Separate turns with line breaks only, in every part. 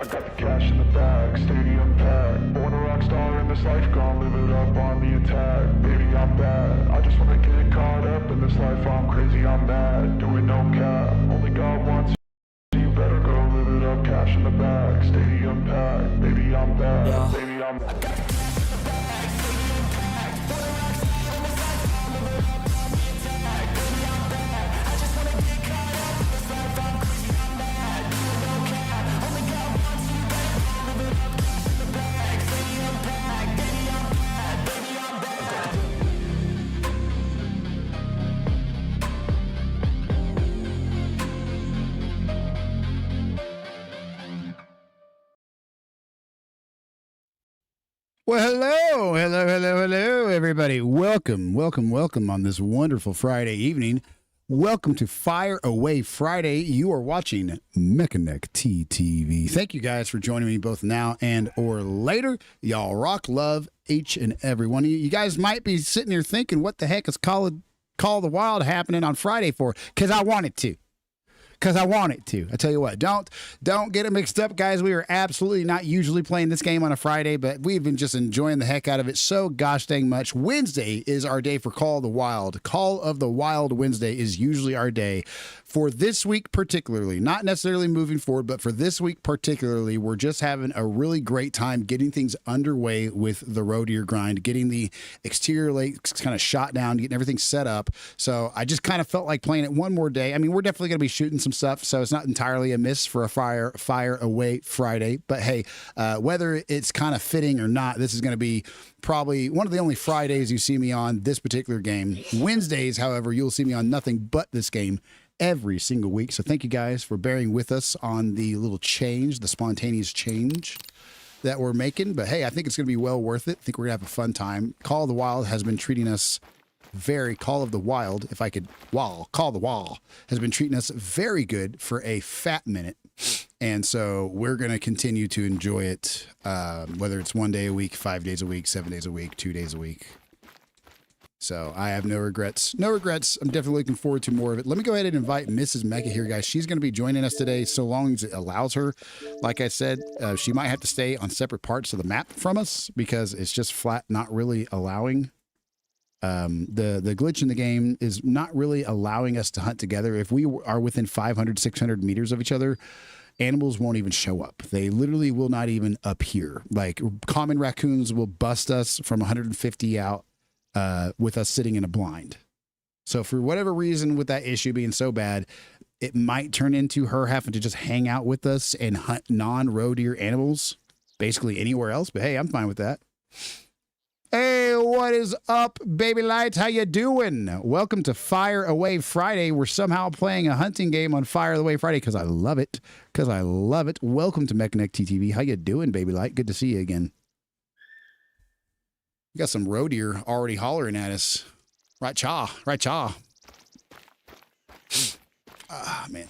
I got the cash in the bag, stadium packed. Born a rock star in this life, gon' live it up on the attack. Baby, I'm bad, I just wanna get caught up in this life. I'm crazy, I'm mad, doing no cap. Only God wants you, better go live it up. Cash in the bag, stadium packed. Baby, I'm bad, yeah. Baby, I'm bad.
Well, hello, everybody. Welcome on this wonderful Friday evening. Welcome to Fire Away Friday. You are watching MECHA TTV. Thank you guys for joining me both now and or later. Y'all rock, love each and every one of you. You guys might be sitting here thinking, what the heck is Call the Wild happening on Friday for? Because I wanted to. because I want it to. I tell you what, don't get it mixed up, guys. We are absolutely not usually playing this game on a Friday, but we've been just enjoying the heck out of it so gosh dang much. Wednesday is our day for Call of the Wild. Call of the Wild Wednesday is usually our day. For this week particularly, not necessarily moving forward, but for this week particularly, we're just having a really great time getting things underway with the roe deer grind, getting the exterior lakes kind of shot down, getting everything set up. So I just kind of felt like playing it one more day. I mean, we're definitely going to be shooting some stuff, so it's not entirely a miss for a fire away Friday. But hey, whether it's kind of fitting or not, this is going to be probably one of the only Fridays you see me on this particular game. Wednesdays, however, you'll see me on nothing but this game every single week. So thank you guys for bearing with us on the little change, the spontaneous change that we're making. But hey, I think it's going to be well worth it. I think we're going to have a fun time. Call of the Wild has been treating us Call of the Wild, if I could, Call the Wall has been treating us very good for a fat minute. And so we're going to continue to enjoy it, whether it's 1 day a week, 5 days a week, 7 days a week, 2 days a week. So I have no regrets. No regrets. I'm definitely looking forward to more of it. Let me go ahead and invite Mrs. MECHA here, guys. She's going to be joining us today so long as it allows her. Like I said, she might have to stay on separate parts of the map from us because it's just flat not really allowing. The glitch in the game is not really allowing us to hunt together. If we are within 500, 600 meters of each other, animals won't even show up. They literally will not even appear. Like common raccoons will bust us from 150 out. With us sitting in a blind. So for whatever reason, with that issue being so bad, it might turn into her having to just hang out with us and hunt non-roe deer animals, basically anywhere else. But hey, I'm fine with that. Hey, what is up, baby lights? How you doing? Welcome to Fire Away Friday. We're somehow playing a hunting game on Fire Away Friday because I love it. Welcome to MECHA TTV. How you doing, baby light? Good to see you again. We got some roe deer already hollering at us. Right chaw. Ah, man.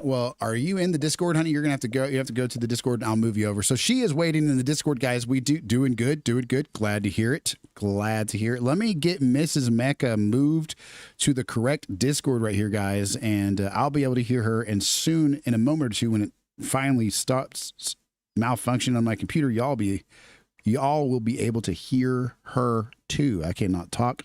Well, are you in the Discord, honey? You're gonna have to go. You have to go to the Discord, and I'll move you over. So she is waiting in the Discord, guys. We doing good. Glad to hear it. Let me get Mrs. MECHA moved to the correct Discord right here, guys, and I'll be able to hear her. And soon, in a moment or two, when it finally stops malfunctioning on my computer, y'all will be able to hear her too. I cannot talk.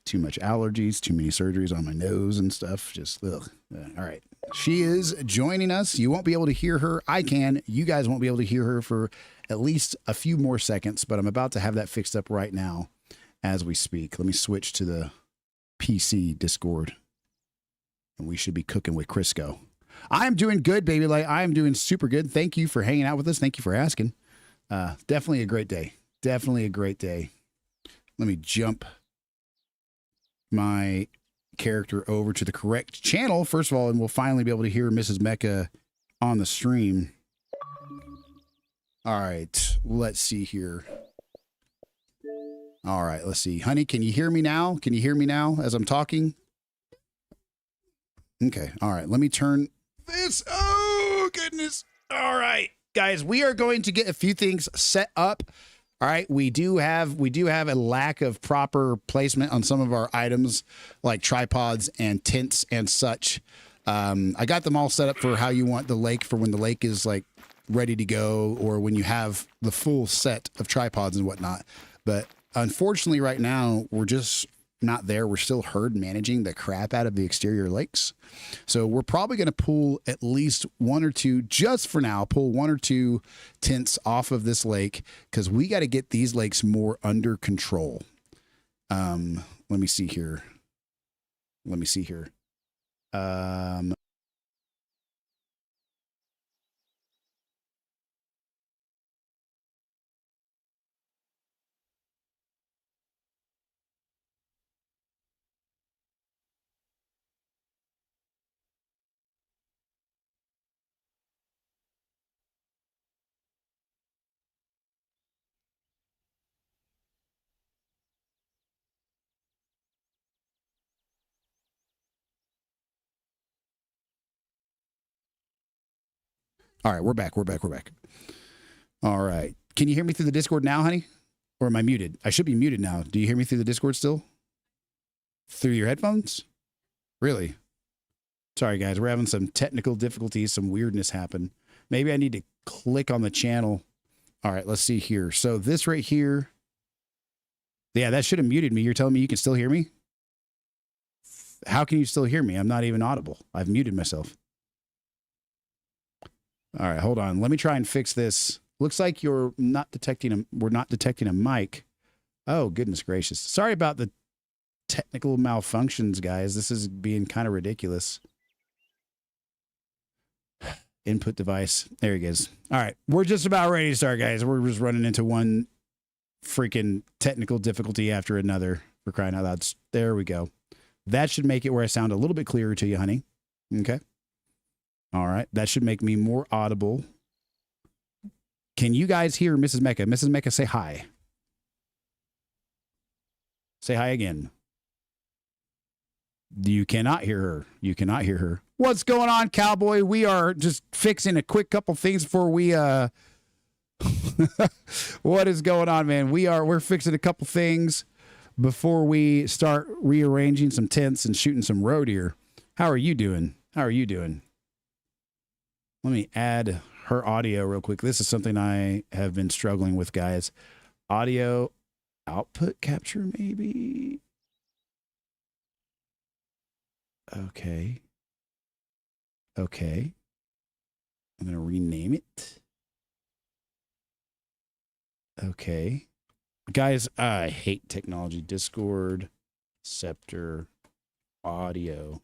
Too much allergies, too many surgeries on my nose and stuff. Just, ugh. All right. She is joining us. You won't be able to hear her. I can. You guys won't be able to hear her for at least a few more seconds, but I'm about to have that fixed up right now as we speak. Let me switch to the PC Discord, and we should be cooking with Crisco. I'm doing good, baby. Like, I am doing super good. Thank you for hanging out with us. Thank you for asking. Definitely a great day. Let me jump my character over to the correct channel, first of all, and we'll finally be able to hear Mrs. MECHA on the stream. All right, let's see here. All right, let's see. Honey, can you hear me now? As I'm talking? Okay, all right. Let me turn this. Oh, goodness. All right. Guys, we are going to get a few things set up. All right, we do have a lack of proper placement on some of our items like tripods and tents and such. I got them all set up for how you want the lake for when the lake is like ready to go or when you have the full set of tripods and whatnot. But unfortunately right now we're just not there. We're still herd managing the crap out of the exterior lakes. So we're probably going to pull at least one or two, just for now, pull one or two tents off of this lake because we got to get these lakes more under control. Let me see here. All right, we're back. All right. Can you hear me through the Discord now, honey? Or am I muted? I should be muted now. Do you hear me through the Discord still? Through your headphones? Really? Sorry, guys. We're having some technical difficulties, some weirdness happen. Maybe I need to click on the channel. All right, let's see here. So this right here. Yeah, that should have muted me. You're telling me you can still hear me? How can you still hear me? I'm not even audible. I've muted myself. All right, hold on. Let me try and fix this. Looks like we're not detecting a mic. Oh, goodness gracious. Sorry about the technical malfunctions, guys. This is being kind of ridiculous. Input device. There he goes. All right. We're just about ready to start, guys. We're just running into one freaking technical difficulty after another. For crying out loud. There we go. That should make it where I sound a little bit clearer to you, honey. Okay. All right. That should make me more audible. Can you guys hear Mrs. Mecha? Mrs. Mecha, say hi. Say hi again. You cannot hear her. You cannot hear her. What's going on, cowboy? We are just fixing a quick couple things before we what is going on, man? We're fixing a couple things before we start rearranging some tents and shooting some roe deer. How are you doing? How are you doing? Let me add her audio real quick. This is something I have been struggling with, guys. Audio output capture, maybe. Okay. Okay. I'm going to rename it. Okay. Guys, I hate technology. Discord, Scepter, audio.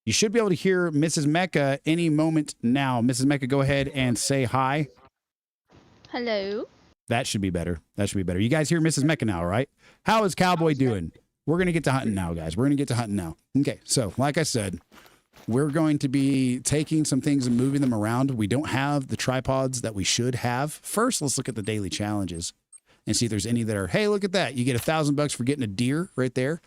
You should be able to hear Mrs. Mecha any moment now. Mrs. Mecha, go ahead and say hi.
Hello.
That should be better. That should be better. You guys hear Mrs. Mecha now, right? How is Cowboy doing? We're going to get to hunting now, guys. We're going to get to hunting now. Okay, so like I said, we're going to be taking some things and moving them around. We don't have the tripods that we should have. First, let's look at the daily challenges and see if there's any that are, hey, look at that. You get $1,000 for getting a deer right there.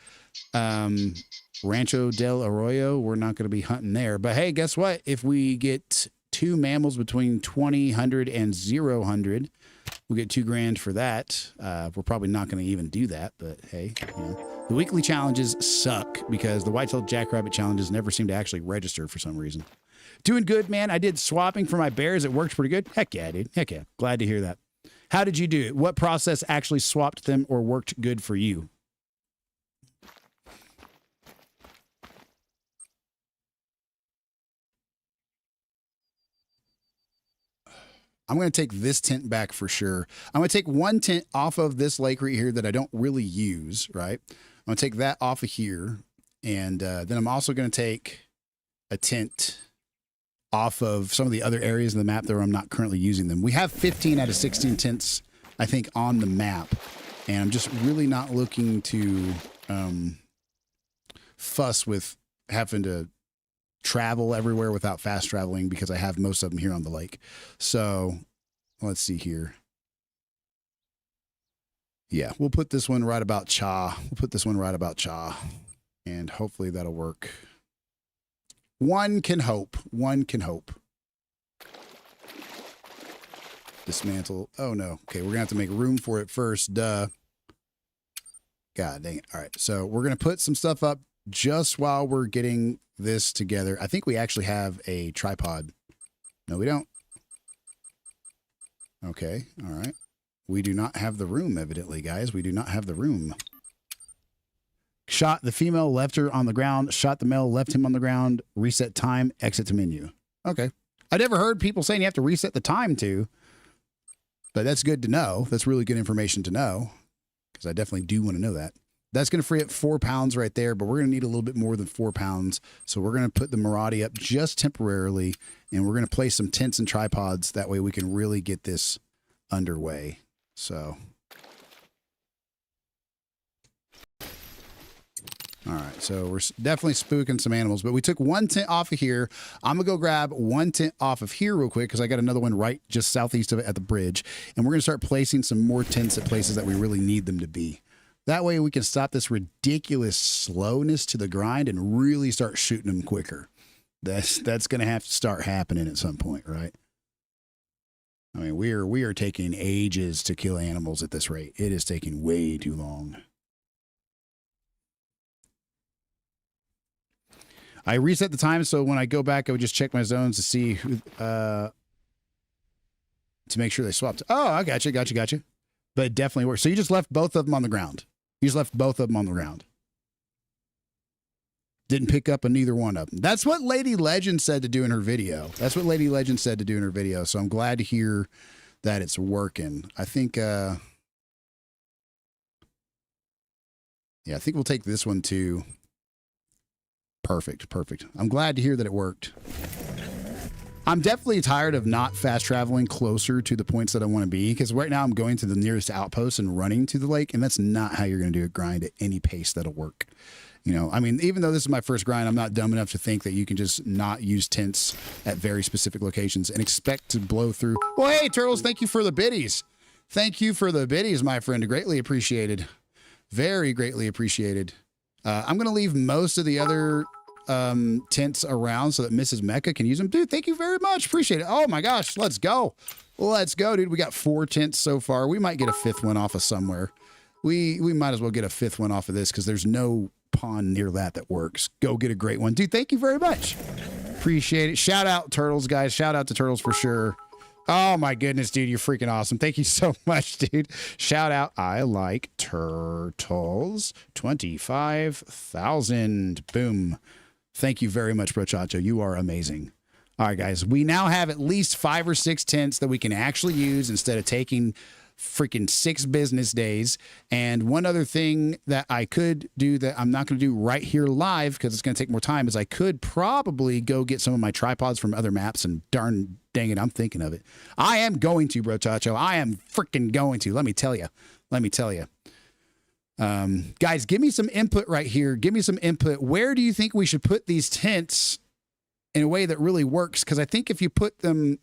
Rancho del Arroyo, we're not going to be hunting there. But hey, guess what? If we get 2 mammals between 20, 100, and 0, we'll get $2,000 for that. We're probably not going to even do that, but hey, you know. The weekly challenges suck because the white-tailed jackrabbit challenges never seem to actually register for some reason. Doing good, man. I did swapping for my bears. It worked pretty good. Heck yeah, dude. Heck yeah. Glad to hear that. How did you do it? What process actually swapped them or worked good for you? I'm going to take this tent back for sure. I'm going to take one tent off of this lake right here that I don't really use, right? I'm going to take that off of here. And then I'm also going to take a tent off of some of the other areas of the map where I'm not currently using them. We have 15 out of 16 tents, I think, on the map. And I'm just really not looking to fuss with having to travel everywhere without fast traveling because I have most of them here on the lake. So let's see here. Yeah, we'll put this one right about Cha. We'll put this one right about Cha. And hopefully that'll work. One can hope. One can hope. Dismantle. Oh no. Okay, we're gonna have to make room for it first. Duh. God dang it. All right. So we're gonna put some stuff up just while we're getting this together. I think we actually have a tripod. No, we don't. Okay. All right. We do not have the room, evidently, guys. We do not have the room. Shot the female, left her on the ground. Shot the male, left him on the ground. Reset time, exit to menu. Okay. I never heard people saying you have to reset the time to, but that's good to know. That's really good information to know because I definitely do want to know that. That's going to free up 4 pounds right there, but we're going to need a little bit more than 4 pounds. So we're going to put the Maraude up just temporarily, and we're going to place some tents and tripods. That way we can really get this underway. So, all right. So we're definitely spooking some animals, but we took one tent off of here. I'm going to go grab one tent off of here real quick because I got another one right just southeast of it at the bridge. And we're going to start placing some more tents at places that we really need them to be. That way we can stop this ridiculous slowness to the grind and really start shooting them quicker. That's going to have to start happening at some point, right? I mean, we are taking ages to kill animals at this rate. It is taking way too long. I reset the time, so when I go back, I would just check my zones to see who, to make sure they swapped. Oh, I got you. But it definitely works. So you just left both of them on the ground. Didn't pick up on either one of them. That's what Lady Legend said to do in her video. So I'm glad to hear that it's working. I think, I think we'll take this one too. Perfect. I'm glad to hear that it worked. I'm definitely tired of not fast traveling closer to the points that I want to be, because right now I'm going to the nearest outpost and running to the lake, and that's not how you're going to do a grind at any pace that'll work. You know, I mean, even though this is my first grind, I'm not dumb enough to think that you can just not use tents at very specific locations and expect to blow through. Well, hey, Turtles, thank you for the biddies. My friend. Greatly appreciated. Very greatly appreciated. I'm going to leave most of the other tents around so that Mrs. Mecha can use them. Dude, thank you very much. Appreciate it. Oh my gosh, let's go, dude. We got 4 tents so far. We might get a 5th one off of somewhere. We might as well get a 5th one off of this because there's no pond near that works. Go get a great one, dude. Thank you very much. Appreciate it. Shout out Turtles, guys. Shout out to Turtles for sure. Oh my goodness, dude, you're freaking awesome. Thank you so much, dude. Shout out. I like turtles. 25,000. Boom. Thank you very much, Brochacho. You are amazing. All right, guys. We now have at least 5 or 6 tents that we can actually use instead of taking freaking 6 business days. And one other thing that I could do that I'm not going to do right here live because it's going to take more time is I could probably go get some of my tripods from other maps, and darn dang it, I'm thinking of it. I am going to, Brochacho. I am freaking going to. Let me tell you. Guys, give me some input right here. Give me some input. Where do you think we should put these tents in a way that really works? Because I think if we put them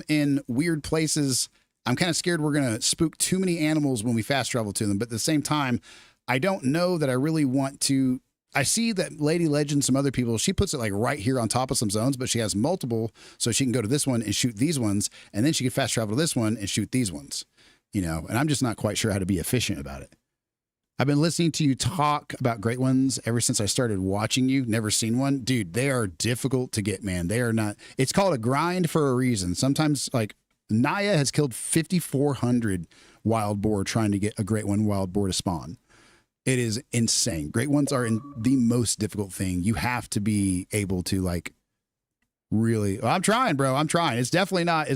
in weird places, I'm kind of scared we're going to spook too many animals when we fast travel to them. But at the same time, I don't know that I really want to. I see that Lady Legend, some other people, she puts it like right here on top of some zones, but she has multiple, so she can go to this one and shoot these ones, and then she can fast travel to this one and shoot these ones. You know, and I'm just not quite sure how to be efficient about it. I've been listening to you talk about great ones ever since I started watching you. Never seen one. Dude, they are difficult to get, man. They are not. It's called a grind for a reason. Sometimes, like, Naya has killed 5,400 wild boar trying to get a great one wild boar to spawn. It is insane. Great ones are the most difficult thing. You have to be able to, like, really. Well, I'm trying, bro. I'm trying. It's definitely not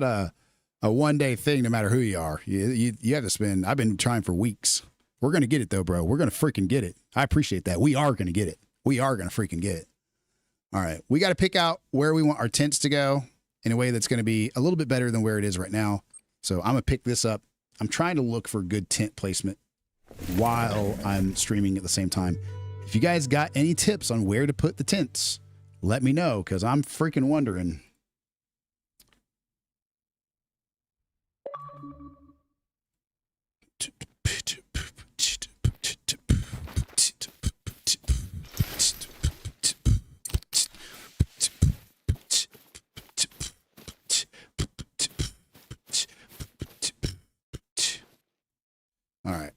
a one-day thing, no matter who you are. You have to spend. I've been trying for weeks. We're going to get it, though, bro. We're going to freaking get it. I appreciate that. We are going to get it. We are going to freaking get it. All right. We got to pick out where we want our tents to go in a way that's going to be a little bit better than where it is right now. So I'm going to pick this up. I'm trying to look for good tent placement while I'm streaming at the same time. If you guys got any tips on where to put the tents, let me know, because I'm freaking wondering. All right.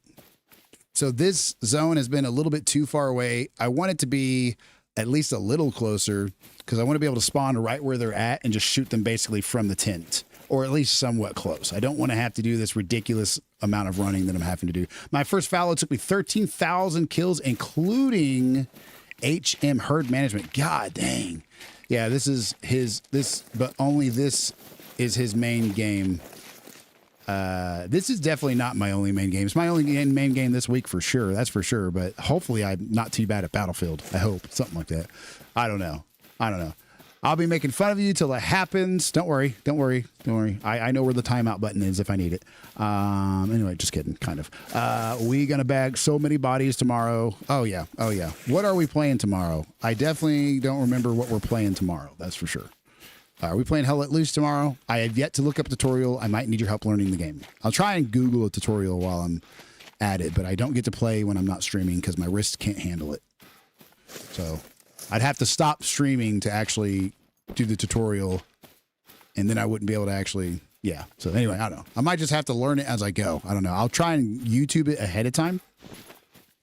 So this zone has been a little bit too far away. I want it to be at least a little closer because I want to be able to spawn right where they're at and just shoot them basically from the tent, or at least somewhat close. I don't want to have to do this ridiculous amount of running that I'm having to do. My first fallow took me 13,000 kills, including HM herd management. God dang. Yeah, this is but only this is his main game. This is definitely not my only main game. It's my only main game this week for sure. That's for sure. But hopefully I'm not too bad at Battlefield. I hope. Something like that. I don't know. I'll be making fun of you till it happens. Don't worry. I know where the timeout button is if I need it. Anyway, just kidding, kind of. We gonna bag so many bodies tomorrow. Oh yeah. What are we playing tomorrow? I definitely don't remember what we're playing tomorrow. That's for sure. Are we playing Hell Let Loose tomorrow? I have yet to look up a tutorial. I might need your help learning the game. I'll try and Google a tutorial while I'm at it, but I don't get to play when I'm not streaming because my wrist can't handle it. So I'd have to stop streaming to actually do the tutorial, and then I wouldn't be able to actually, yeah. So anyway, I don't know. I might just have to learn it as I go. I don't know. I'll try and YouTube it ahead of time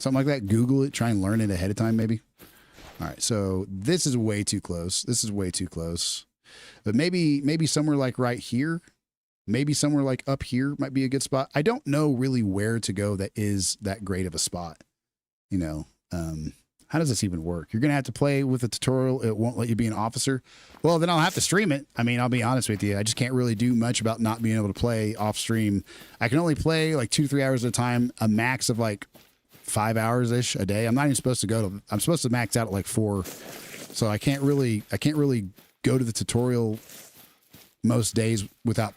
Something like that. Google it. Try and learn it ahead of time, maybe. All right. So this is way too close. This is way too close. But maybe somewhere like right here. Maybe somewhere like up here might be a good spot. I don't know really where to go that is that great of a spot. You know, how does this even work? You're going to have to play with a tutorial. It won't let you be an officer. Well, then I'll have to stream it. I mean, I'll be honest with you. I just can't really do much about not being able to play off stream. I can only play like 2 to 3 hours at a time, a max of like 5 hours ish a day. I'm not even supposed to I'm supposed to max out at like 4. So I can't really go to the tutorial most days without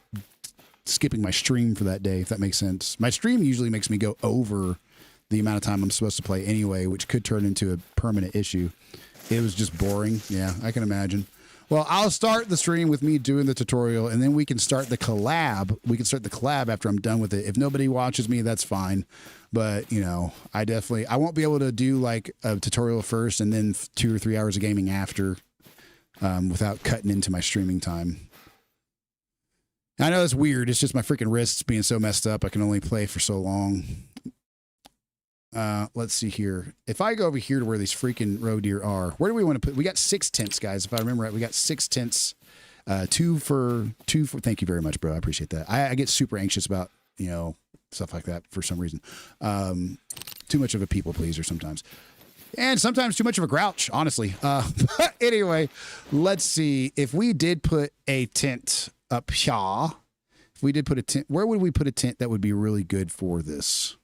skipping my stream for that day, if that makes sense. My stream usually makes me go over the amount of time I'm supposed to play anyway, which could turn into a permanent issue. It was just boring. Yeah, I can imagine. Well, I'll start the stream with me doing the tutorial, and then we can start the collab. We can start the collab after I'm done with it. If nobody watches me, that's fine. But, you know, I won't be able to do like a tutorial first and then 2 or 3 hours of gaming after without cutting into my streaming time. I know it's weird. It's just my freaking wrists being so messed up. I can only play for so long. Let's see here. If I go over here to where these freaking roe deer are, where do we want to put? We got 6 tents, guys. If I remember right, we got 6 tents. 2 for. Thank you very much, bro. I appreciate that. I get super anxious about, you know, stuff like that for some reason. Too much of a people pleaser sometimes. And sometimes too much of a grouch, honestly. But anyway, let's see. If we did put a tent up here, if we did put a tent, where would we put a tent that would be really good for this?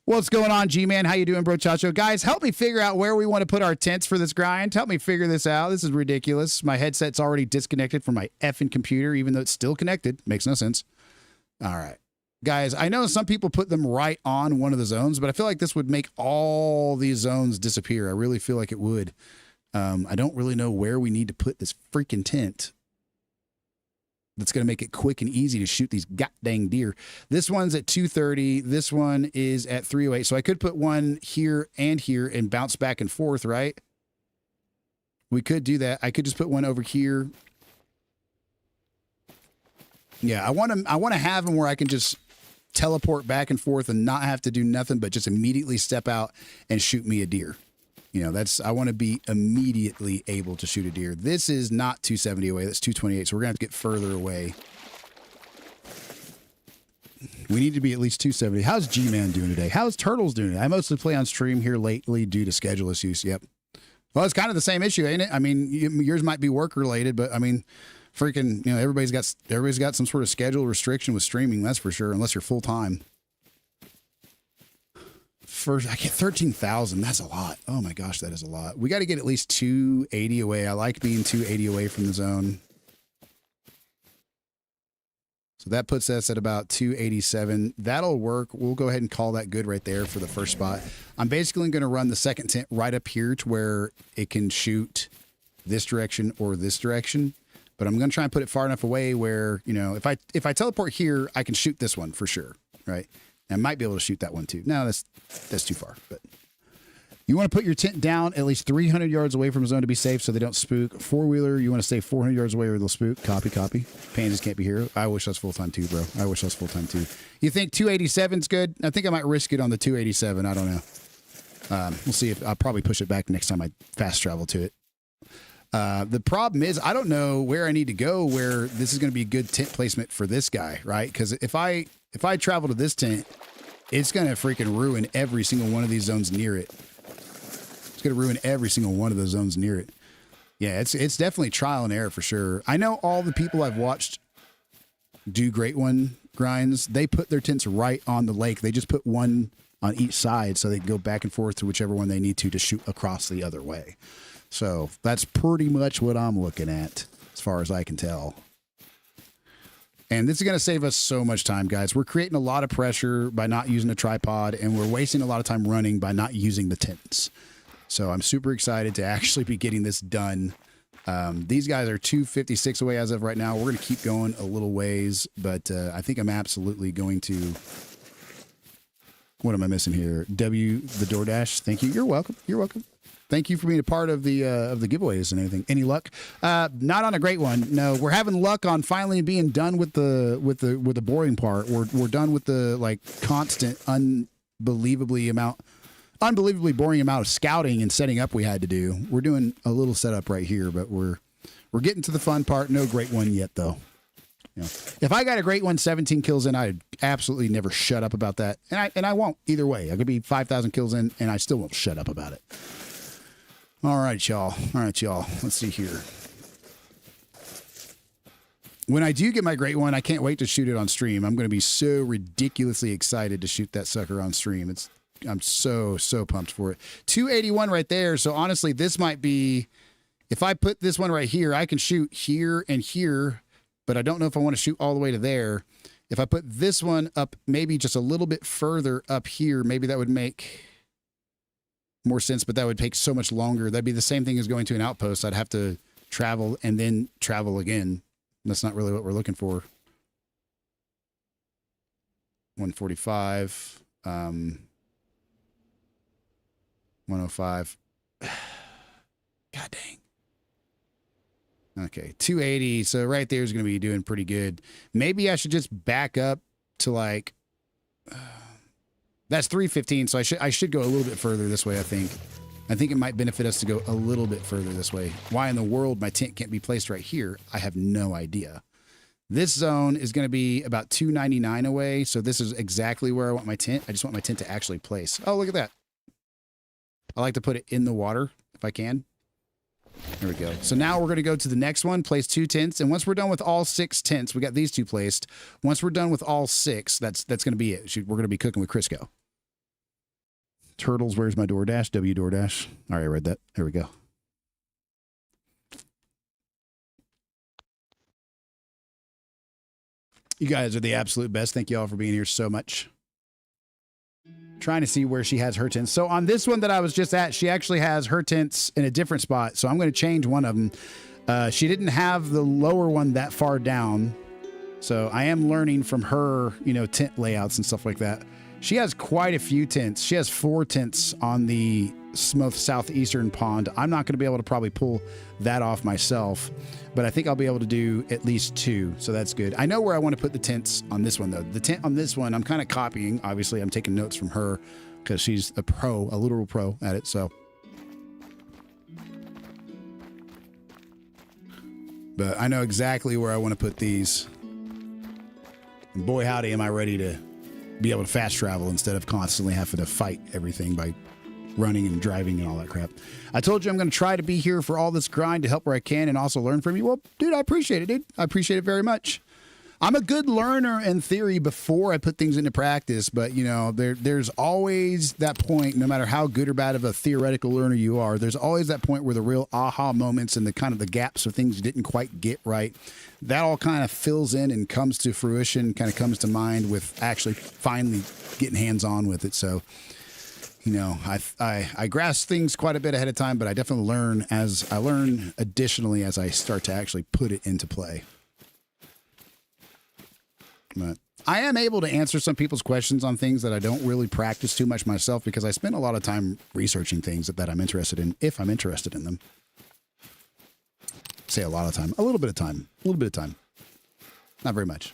What's going on, G-Man? How you doing, bro, Chacho? Guys, help me figure out where we want to put our tents for this grind. Help me figure this out. This is ridiculous. My headset's already disconnected from my effing computer, even though it's still connected. Makes no sense. All right. Guys, I know some people put them right on one of the zones, but I feel like this would make all these zones disappear. I really feel like it would. I don't really know where we need to put this freaking tent that's going to make it quick and easy to shoot these goddamn deer. This one's at 230. This one is at 308. So I could put one here and bounce back and forth, right? We could do that. I could just put one over here. Yeah, I want to have them where I can just teleport back and forth and not have to do nothing but just immediately step out and shoot me a deer. You know, I want to be immediately able to shoot a deer. This is not 270 away. That's 228. So we're going to have to get further away. We need to be at least 270. How's G-Man doing today? How's Turtles doing today? I mostly play on stream here lately due to schedule issues. Yep. Well, it's kind of the same issue, ain't it? I mean, yours might be work related, but I mean, freaking, you know, everybody's got some sort of schedule restriction with streaming. That's for sure. Unless you're full time. First, I get 13,000. That's a lot. Oh my gosh, that is a lot. We got to get at least 280 away. I like being 280 away from the zone. So that puts us at about 287. That'll work. We'll go ahead and call that good right there for the first spot. I'm basically going to run the second tent right up here to where it can shoot this direction or this direction. But I'm going to try and put it far enough away where, you know, if I teleport here, I can shoot this one for sure, right? I might be able to shoot that one too. No, that's too far. But you want to put your tent down at least 300 yards away from the zone to be safe so they don't spook. Four-wheeler, you want to stay 400 yards away or they'll spook. Copy. Pandas can't be here. I wish I was full-time too, bro. I wish I was full-time too. You think 287's good? I think I might risk it on the 287. I don't know. We'll see if I'll probably push it back next time I fast travel to it. The problem is I don't know where I need to go where this is going to be a good tent placement for this guy, right? Because if I travel to this tent, it's going to freaking ruin every single one of these zones near it. It's going to ruin every single one of those zones near it. Yeah, it's definitely trial and error for sure. I know all the people I've watched do Great One grinds, they put their tents right on the lake. They just put one on each side so they can go back and forth to whichever one they need to shoot across the other way. So that's pretty much what I'm looking at as far as I can tell. And this is going to save us so much time, guys. We're creating a lot of pressure by not using a tripod, and we're wasting a lot of time running by not using the tents. So I'm super excited to actually be getting this done. These guys are 256 away as of right now. We're going to keep going a little ways, but I think I'm absolutely going to... What am I missing here? The DoorDash. Thank you. You're welcome. You're welcome. Thank you for being a part of the giveaways and anything. Any luck? Not on a great one. No, we're having luck on finally being done with the boring part. We're done with the like constant unbelievably boring amount of scouting and setting up we had to do. We're doing a little setup right here, but we're getting to the fun part. No great one yet, though. You know, if I got a great one, 17 kills in, I'd absolutely never shut up about that. And I won't either way. I could be 5,000 kills in, and I still won't shut up about it. All right, y'all. Let's see here. When I do get my great one, I can't wait to shoot it on stream. I'm going to be so ridiculously excited to shoot that sucker on stream. I'm so pumped for it. 281 right there. So honestly, this might be, if I put this one right here, I can shoot here and here, but I don't know if I want to shoot all the way to there. If I put this one up maybe just a little bit further up here, maybe that would make more sense, but that would take so much longer. That'd be the same thing as going to an outpost. I'd have to travel and then travel again. That's not really what we're looking for. 145. 105. God dang. Okay, 280. So right there is going to be doing pretty good. Maybe I should just back up to like, that's 315. So I should go a little bit further this way, I think. I think it might benefit us to go a little bit further this way. Why in the world my tent can't be placed right here, I have no idea. This zone is going to be about 299 away. So this is exactly where I want my tent. I just want my tent to actually place. Oh, look at that. I like to put it in the water if I can. There we go. So now we're going to go to the next one, place 2 tents. And once we're done with all 6 tents, we got these 2 placed. Once we're done with all 6, that's going to be it. We're going to be cooking with Crisco. Turtles, where's my DoorDash? W DoorDash. All right, I read that. There we go. You guys are the absolute best. Thank you all for being here so much. Trying to see where she has her tents. So on this one that I was just at, she actually has her tents in a different spot. So I'm going to change one of them. She didn't have the lower one that far down. So I am learning from her, tent layouts and stuff like that. She has quite a few tents. She has 4 tents on the southeastern pond. I'm not going to be able to probably pull that off myself, but I think I'll be able to do at least 2. So that's good. I know where I want to put the tents on this one, though. The tent on this one, I'm kind of copying. Obviously, I'm taking notes from her because she's a pro, a literal pro at it. So, but I know exactly where I want to put these. And boy, howdy, am I ready to be able to fast travel instead of constantly having to fight everything by running and driving and all that crap. I told you I'm going to try to be here for all this grind to help where I can and also learn from you. Well, dude, I appreciate it, dude. I appreciate it very much. I'm a good learner in theory before I put things into practice, but there's always that point, no matter how good or bad of a theoretical learner you are, there's always that point where the real aha moments and the kind of the gaps of things you didn't quite get right, that all kind of fills in and comes to fruition, kind of comes to mind with actually finally getting hands-on with it. So, I grasp things quite a bit ahead of time, but I definitely learn additionally as I start to actually put it into play. But I am able to answer some people's questions on things that I don't really practice too much myself because I spend a lot of time researching things that I'm interested in, if I'm interested in them. Say a lot of time. A little bit of time. Not very much.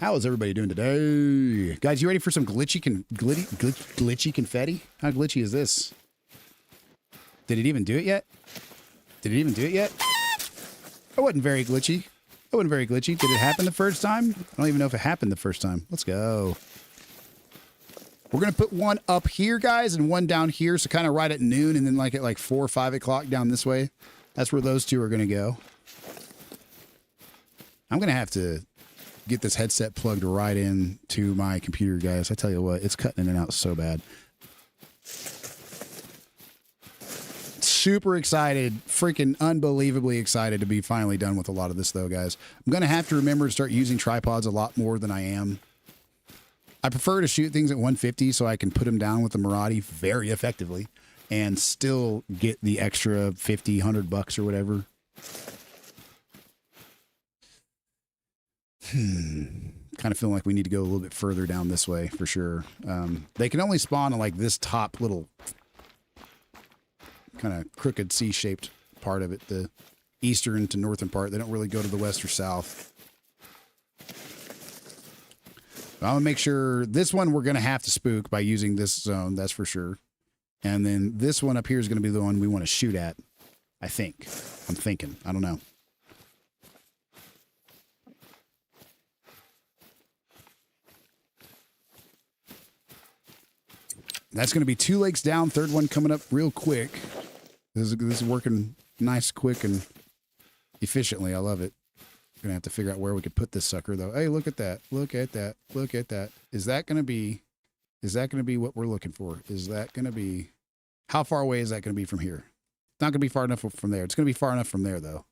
How is everybody doing today? Guys, you ready for some glitchy confetti? How glitchy is this? Did it even do it yet? It wasn't very glitchy. Did it happen the first time? I don't even know if it happened the first time. Let's go. We're going to put one up here, guys, and one down here. So kind of right at noon and then at 4 or 5 o'clock down this way. That's where those 2 are going to go. I'm going to have to get this headset plugged right in to my computer, guys. I tell you what, it's cutting in and out so bad. Super excited, freaking unbelievably excited to be finally done with a lot of this, though, guys. I'm going to have to remember to start using tripods a lot more than I am. I prefer to shoot things at 150 so I can put them down with the Mirati very effectively and still get the extra $50, $100 or whatever. Kind of feeling like we need to go a little bit further down this way for sure. They can only spawn on this top little kind of crooked C-shaped part of it, the eastern to northern part. They don't really go to the west or south. I'm gonna make sure this one we're gonna have to spook by using this zone, that's for sure. And then this one up here is gonna be the one we want to shoot at. I think. I'm thinking. I don't know. That's gonna be 2 lakes down. Third one coming up real quick. This is working nice, quick, and efficiently. I love it. Gonna have to figure out where we could put this sucker though. Hey, look at that. Look at that. Look at that. Is that gonna be what we're looking for? Is that gonna be, how far away is that gonna be from here? It's not gonna be far enough from there. It's gonna be far enough from there though.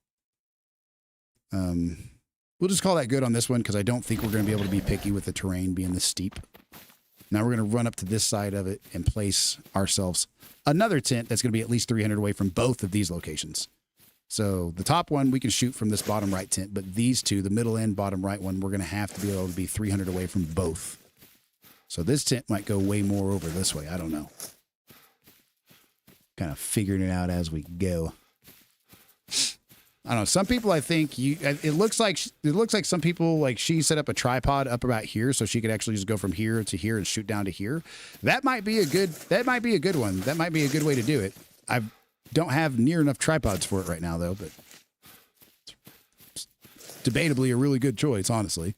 We'll just call that good on this one because I don't think we're gonna be able to be picky with the terrain being this steep. Now we're gonna run up to this side of it and place ourselves another tent that's gonna be at least 300 away from both of these locations. So the top one we can shoot from this bottom right tent, but these two, the middle and bottom right one, we're going to have to be able to be 300 away from both. So this tent might go way more over this way. I don't know. Kind of figuring it out as we go. I don't know. Some people, I think it looks like some people, like she set up a tripod up about here so she could actually just go from here to here and shoot down to here. That might be a good one. That might be a good way to do it. I don't have near enough tripods for it right now though, but it's debatably a really good choice, honestly.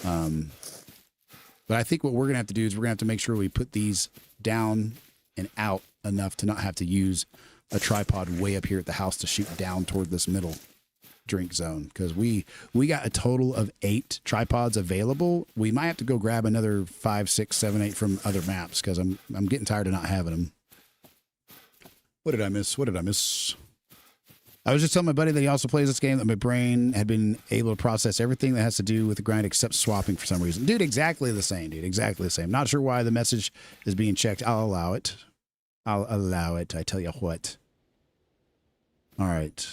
But I think what we're going to have to do is we're going to have to make sure we put these down and out enough to not have to use a tripod way up here at the house to shoot down toward this middle drink zone. Because we got a total of 8 tripods available. We might have to go grab another 5, 6, 7, 8 from other maps because I'm getting tired of not having them. What did I miss? I was just telling my buddy that he also plays this game that my brain had been able to process everything that has to do with the grind except swapping for some reason. Dude, exactly the same, dude. Exactly the same. Not sure why the message is being checked. I'll allow it. I tell you what. All right.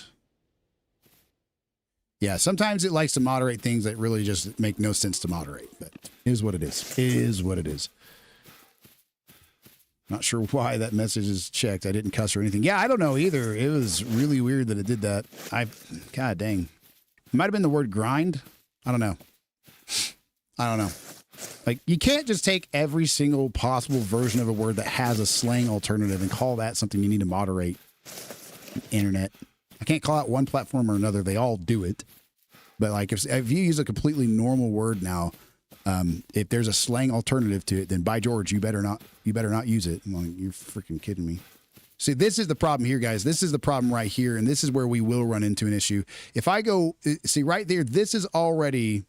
Yeah, sometimes it likes to moderate things that really just make no sense to moderate. But it is what it is. It is what it is. Not sure why that message is checked. I didn't cuss or anything. Yeah, I don't know either. It was really weird that it did that. God dang. It might have been the word grind. I don't know. Like, you can't just take every single possible version of a word that has a slang alternative and call that something you need to moderate. Internet. I can't call out one platform or another. They all do it. But like, if you use a completely normal word now, if there's a slang alternative to it, then by George, you better not use it. I'm like, you're freaking kidding me. See, this is the problem here, guys. This is the problem right here. And this is where we will run into an issue. If I go, see right there, this is already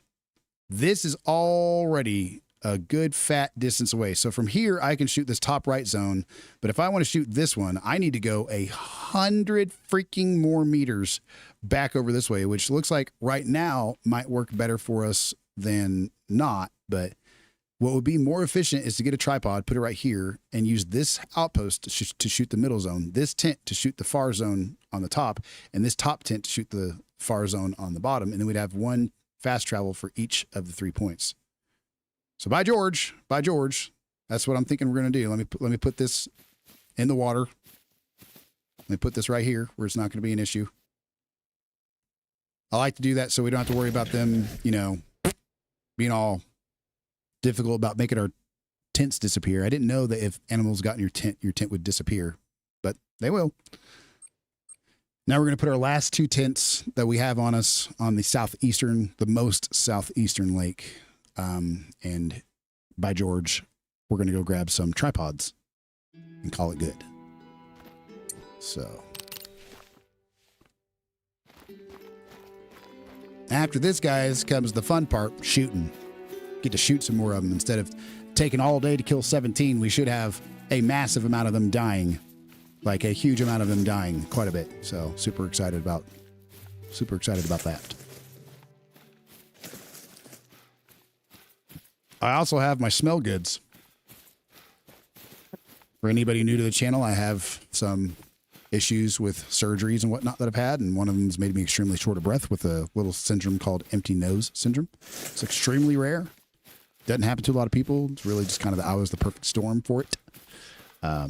a good fat distance away. So from here, I can shoot this top right zone. But if I want to shoot this one, I need to go 100 freaking more meters back over this way, which looks like right now might work better for us than not. But what would be more efficient is to get a tripod, put it right here, and use this outpost to shoot the middle zone, this tent to shoot the far zone on the top, and this top tent to shoot the far zone on the bottom. And then we'd have one fast travel for each of the 3 points. So by George, that's what I'm thinking we're going to do. Let me put this in the water. Let me put this right here where it's not going to be an issue. I like to do that so we don't have to worry about them, being all difficult about making our tents disappear. I didn't know that if animals got in your tent would disappear, but they will. Now we're going to put our last 2 tents that we have on us on the most southeastern lake. And by George, we're going to go grab some tripods and call it good. So after this, guys, comes the fun part, shooting. Get to shoot some more of them. Instead of taking all day to kill 17, we should have a massive amount of them dying, like a huge amount of them dying, quite a bit. So super excited about that. I also have my smell goods. For anybody new to the channel, I have some issues with surgeries and whatnot that I've had, and one of them has made me extremely short of breath with a little syndrome called empty nose syndrome. It's extremely rare. Doesn't happen to a lot of people. It's really just kind of I was the perfect storm for it.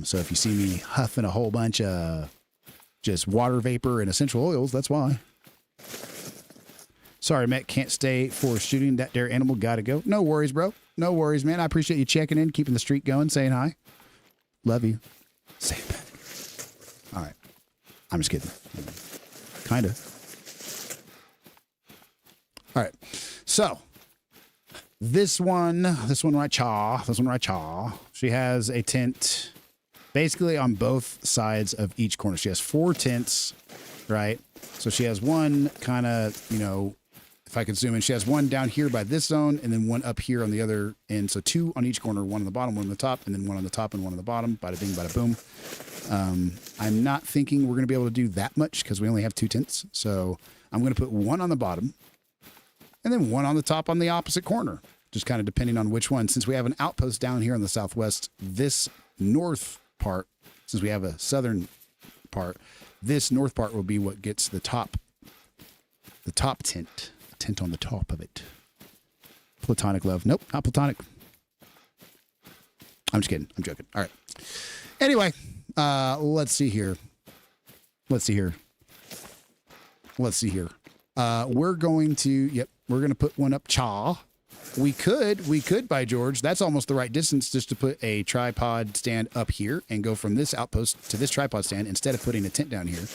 So if you see me huffing a whole bunch of just water vapor and essential oils, that's why. Sorry, Matt, can't stay for shooting that dare animal. Gotta go. No worries, bro. no worries, man. I appreciate you checking in, keeping the streak going, saying hi. Love you. Say it back. All right. I'm just kidding. Kind of. All right. So this one right chaw. She has a tent basically on both sides of each corner. She has 4 tents, right? So she has one kind of, you know, if I can zoom in, she has one down here by this zone and then one up here on the other end. So 2 on each corner, one on the bottom, one on the top, and then one on the top and one on the bottom. Bada bing, bada boom. I'm not thinking we're going to be able to do that much because we only have 2 tents. So I'm going to put one on the bottom and then one on the top on the opposite corner, just kind of depending on which one. Since we have an outpost down here on the southwest, this north part, since we have a southern part, this north part will be what gets the top tent. Tent on the top of it. Platonic love. Nope, not platonic. I'm just kidding. I'm joking. All right. Anyway, let's see here. We're going to put one up chaw. We could, by George, that's almost the right distance just to put a tripod stand up here and go from this outpost to this tripod stand instead of putting a tent down here.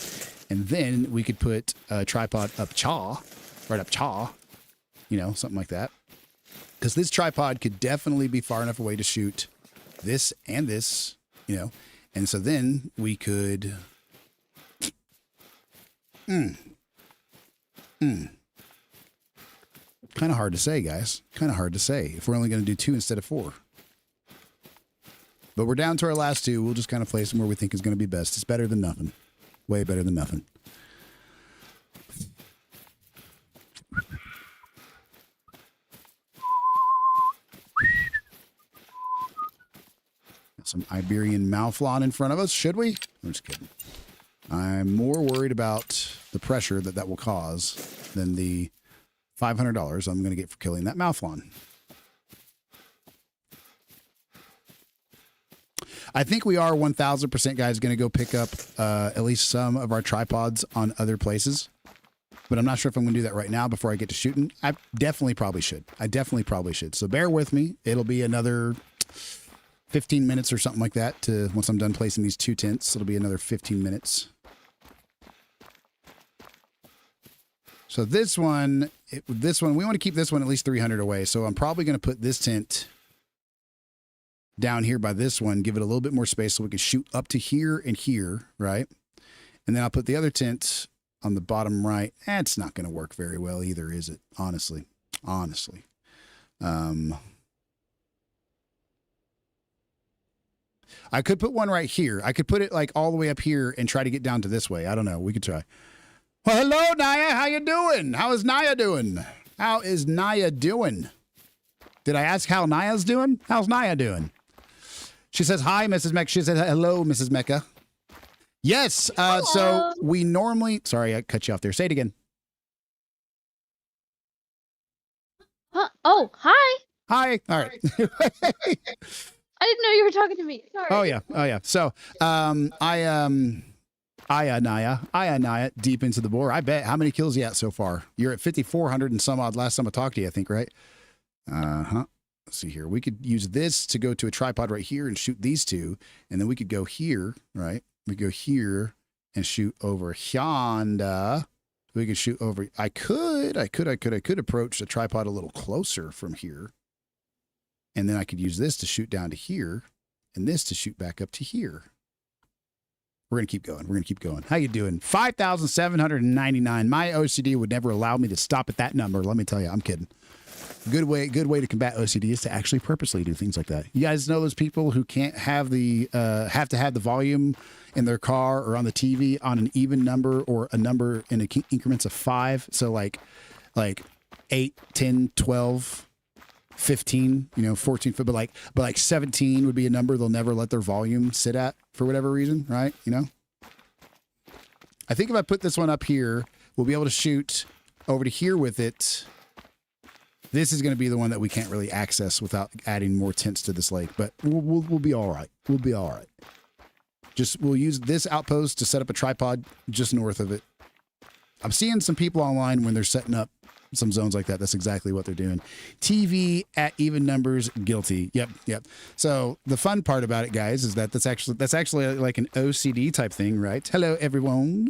And then we could put a tripod up chaw, right up chaw, you know, something like that. Because this tripod could definitely be far enough away to shoot this and this, you know. And so then we could... Kind of hard to say, guys. Kind of hard to say if we're only going to do 2 instead of 4. But we're down to our last 2. We'll just kind of place them where we think is going to be best. It's better than nothing. Way better than nothing. Some Iberian Mouflon in front of us. Should we? I'm just kidding. I'm more worried about the pressure that will cause than the $500 I'm going to get for killing that Mouflon. I think we are 1,000% guys going to go pick up at least some of our tripods on other places. But I'm not sure if I'm going to do that right now before I get to shooting. I definitely probably should. So bear with me. It'll be another 15 minutes or something like that to once I'm done placing these 2 tents. It'll be another 15 minutes. So this one, we want to keep this one at least 300 away. So I'm probably going to put this tent down here by this one, give it a little bit more space so we can shoot up to here and here, right? And then I'll put the other tent on the bottom right. It's not going to work very well either, is it? Honestly. I could put one right here. I could put it like all the way up here and try to get down to this way. I don't know. We could try. Well, hello, Naya. How you doing? How is Naya doing? Did I ask how Naya's doing? How's Naya doing? She says, hi, Mrs. Mecha. She said, hello, Mrs. Mecha. Yes. So we normally, sorry, I cut you off there. Say it again.
Huh? Oh, hi.
Hi. All right.
I didn't know you were talking to me. Sorry.
Oh yeah. So, Naya, deep into the bore. I bet. How many kills you at so far? You're at 5,400 and some odd last time I talked to you, I think, right? Let's see here. We could use this to go to a tripod right here and shoot these 2. And then we could go here, right? We go here and shoot over yonder. We could shoot over. I could approach the tripod a little closer from here. And then I could use this to shoot down to here and this to shoot back up to here. We're going to keep going. How you doing? 5,799. My OCD would never allow me to stop at that number. Let me tell you, I'm kidding. Good way to combat OCD is to actually purposely do things like that. You guys know those people who can't have have to have the volume in their car or on the TV on an even number or a number in increments of 5. So like 8, 10, 12, 15, 14, but like 17 would be a number they'll never let their volume sit at for whatever reason, right? I think if I put this one up here, we'll be able to shoot over to here with it. This is going to be the one that we can't really access without adding more tents to this lake, but we'll be all right. We'll be all right. We'll use this outpost to set up a tripod just north of it. I'm seeing some people online when they're setting up some zones like that. That's exactly what they're doing. TV at even numbers, guilty. Yep. So the fun part about it, guys, is that that's actually like an OCD type thing, right? Hello, everyone.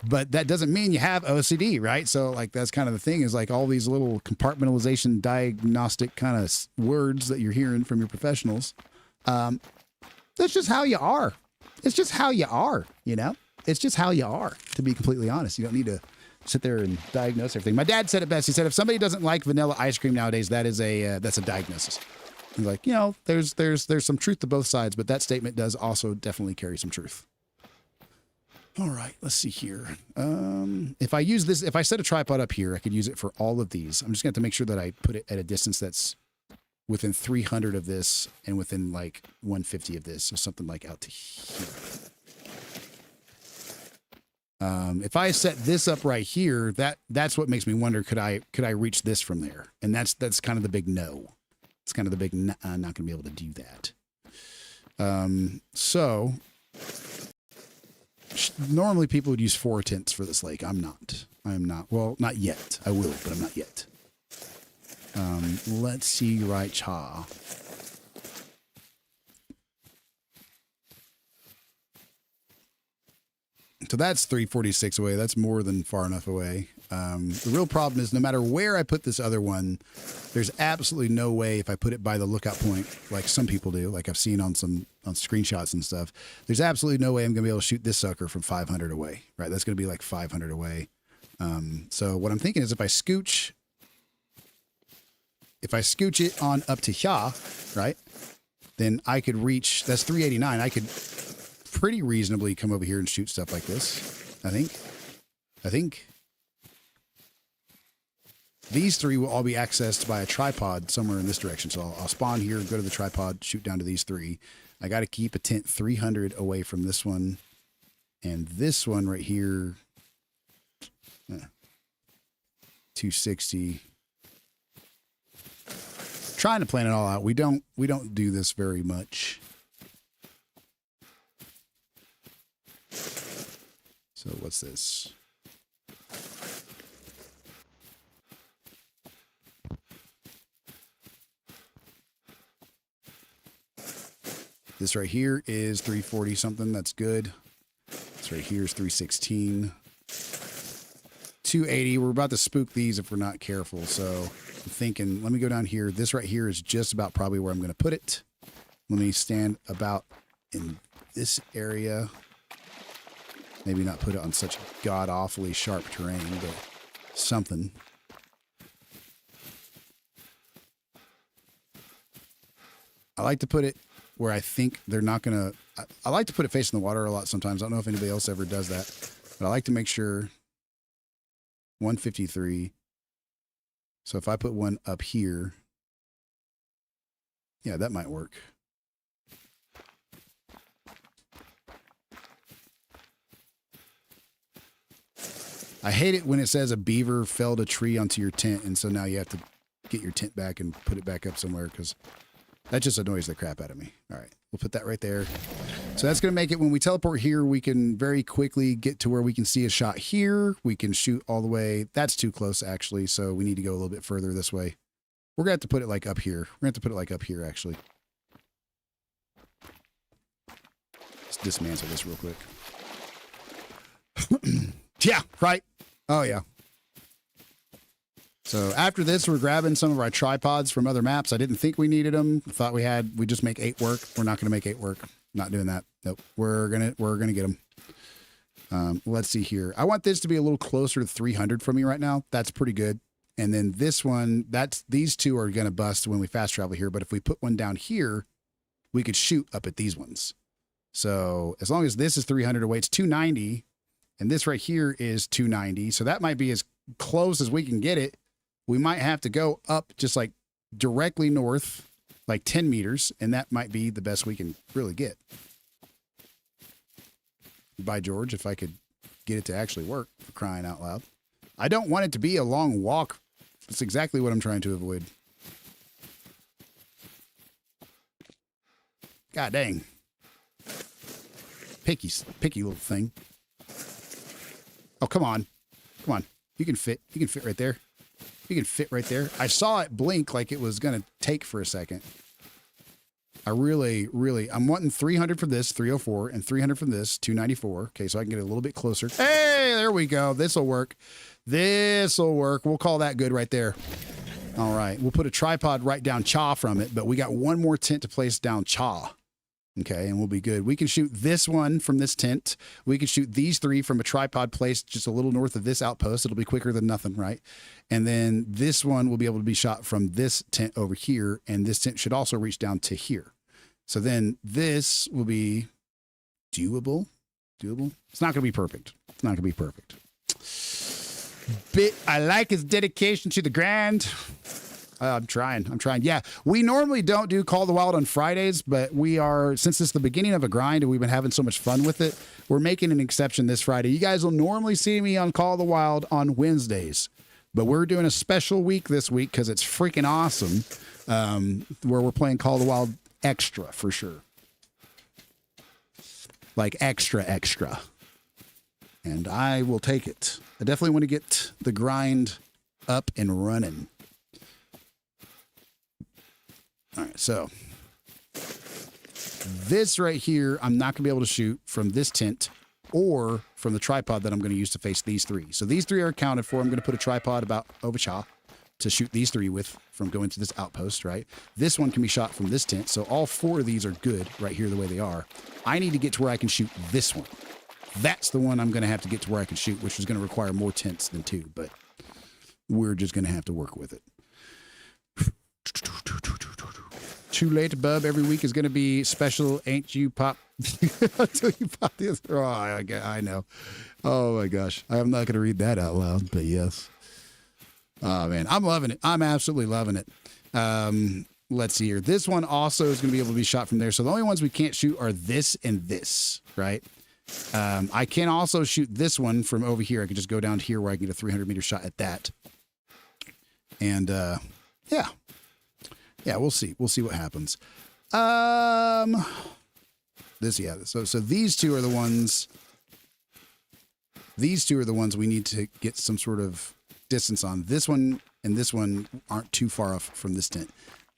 But that doesn't mean you have OCD, right? So like that's kind of the thing is like all these little compartmentalization diagnostic kind of words that you're hearing from your professionals. That's just how you are. It's just how you are, you know? It's just how you are, to be completely honest. You don't need to sit there and diagnose everything. My dad said it best. He said, if somebody doesn't like vanilla ice cream nowadays, that's a diagnosis. He's like, you know, there's some truth to both sides, but that statement does also definitely carry some truth. All right, let's see here. If I set a tripod up here, I could use it for all of these. I'm just going to have to make sure that I put it at a distance that's within 300 of this and within like 150 of this, so something like out to here. If I set this up right here, that's what makes me wonder, could I reach this from there? And that's kind of the big no. It's kind of the big I'm not going to be able to do that. So normally people would use 4 tents for this lake. I am not. Well, not yet. I will, but I'm not yet. Let's see right here. So that's 346 away. That's more than far enough away. The real problem is no matter where I put this other one, there's absolutely no way if I put it by the lookout point, like some people do, like I've seen on screenshots and stuff, there's absolutely no way I'm going to be able to shoot this sucker from 500 away, right? That's going to be like 500 away. So what I'm thinking is if I scooch it on up to here, right, then I could reach, that's 389. I could pretty reasonably come over here and shoot stuff like this. I think these three will all be accessed by a tripod somewhere in this direction. So I'll spawn here, go to the tripod, shoot down to these three. I got to keep a tent 300 away from this one and this one right here. 260. Trying to plan it all out. We don't do this very much. So what's this? This right here is 340 something. That's good. This right here is 316. 280. We're about to spook these if we're not careful. So I'm thinking, let me go down here. This right here is just about probably where I'm going to put it. Let me stand about in this area. Maybe not put it on such god-awfully sharp terrain, but something. I like to put it where I think they're not going to... I like to put it facing the water a lot sometimes. I don't know if anybody else ever does that. But I like to make sure... 153. So if I put one up here... Yeah, that might work. I hate it when it says a beaver felled a tree onto your tent, and so now you have to get your tent back and put it back up somewhere because that just annoys the crap out of me. All right, we'll put that right there. So that's going to make it when we teleport here, we can very quickly get to where we can see a shot here. We can shoot all the way. That's too close, actually, so we need to go a little bit further this way. We're going to have to put it like up here. We're going to have to put it like up here, actually. Let's dismantle this real quick. Yeah, right. Oh, yeah. So after this, we're grabbing some of our tripods from other maps. I didn't think we needed them. I thought we just make 8 work. We're not going to make 8 work. Not doing that. Nope. We're gonna get them. Let's see here. I want this to be a little closer to 300 for me right now. That's pretty good. And then this one, these two are going to bust when we fast travel here. But if we put one down here, we could shoot up at these ones. So as long as this is 300 away, it's 290. And this right here is 290. So that might be as close as we can get it. We might have to go up just like directly north, like 10 meters. And that might be the best we can really get. By George, if I could get it to actually work, for crying out loud. I don't want it to be a long walk. That's exactly what I'm trying to avoid. God dang. Picky little thing. Oh, come on. Come on. You can fit. You can fit right there. You can fit right there. I saw it blink like it was going to take for a second. I I'm wanting 300 for this, 304, and 300 for this, 294. Okay, so I can get a little bit closer. Hey, there we go. This'll work. This'll work. We'll call that good right there. All right. We'll put a tripod right down Cha from it, but we got one more tent to place down Cha. Okay, and we'll be good. We can shoot this one from this tent. We can shoot these three from a tripod placed just a little north of this outpost. It'll be quicker than nothing, right? And then this one will be able to be shot from this tent over here, and this tent should also reach down to here. So then this will be doable. Doable. It's not going to be perfect. It's not going to be perfect. But I like his dedication to the grind. I'm trying. Yeah, we normally don't do Call the Wild on Fridays, but we are, since it's the beginning of a grind and we've been having so much fun with it, we're making an exception this Friday. You guys will normally see me on Call the Wild on Wednesdays, but we're doing a special week this week because it's freaking awesome, where we're playing Call the Wild extra for sure. Like extra. And I will take it. I definitely want to get the grind up and running. All right, so this right here, I'm not going to be able to shoot from this tent or from the tripod that I'm going to use to face these three. So these three are accounted for. I'm going to put a tripod about over Cha to shoot these three with from going to this outpost, right? This one can be shot from this tent. So all four of these are good right here the way they are. I need to get to where I can shoot this one. That's the one I'm going to have to get to where I can shoot, which is going to require more tents than two, but we're just going to have to work with it. Too late, bub. Every week is going to be special. Ain't you pop? Until you pop this. Oh, I know. Oh my gosh. I'm not going to read that out loud, but yes. Oh man, I'm loving it. I'm absolutely loving it. Let's see here. This one also is going to be able to be shot from there. So the only ones we can't shoot are this and this, right? I can also shoot this one from over here. I can just go down here where I can get a 300-meter shot at that. And yeah. Yeah, we'll see. We'll see what happens. So these two are the ones. These two are the ones we need to get some sort of distance on. This one and this one aren't too far off from this tent.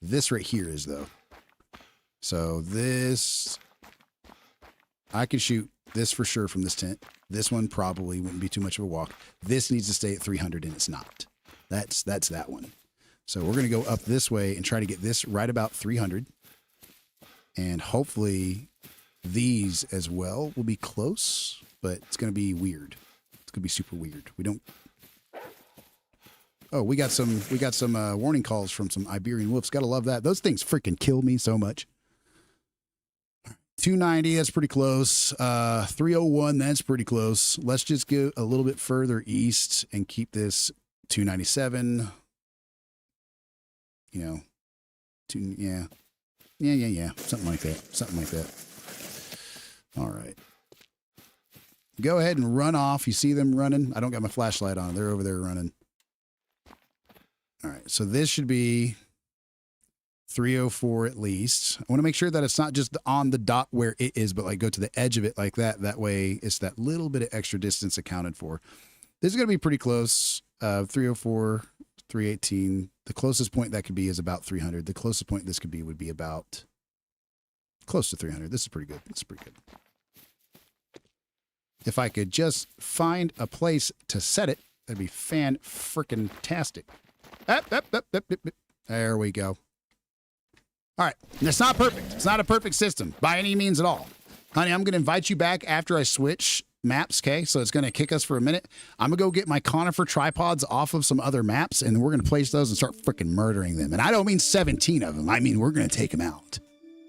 This right here is, though. So this, I can shoot this for sure from this tent. This one probably wouldn't be too much of a walk. This needs to stay at 300, and it's not. That's that one. So we're going to go up this way and try to get this right about 300. And hopefully these as well will be close, but it's going to be weird. It's going to be super weird. We don't. Oh, we got some warning calls from some Iberian wolves. Got to love that. Those things freaking kill me so much. 290, that's pretty close. 301, that's pretty close. Let's just go a little bit further east and keep this 297. You know, yeah. Something like that. All right. Go ahead and run off. You see them running? I don't got my flashlight on. They're over there running. All right. So this should be 304 at least. I want to make sure that it's not just on the dot where it is, but like go to the edge of it like that. That way it's that little bit of extra distance accounted for. This is going to be pretty close. 304, 318. The closest point that could be is about 300. The closest point this could be would be about close to 300. This is pretty good. If I could just find a place to set it, that'd be fan-frickin-tastic. There we go. All right. And it's not perfect. It's not a perfect system by any means at all. Honey, I'm going to invite you back after I switch maps, okay? So it's going to kick us for a minute. I'm going to go get my conifer tripods off of some other maps, and we're going to place those and start freaking murdering them. And I don't mean 17 of them. I mean, we're going to take them out.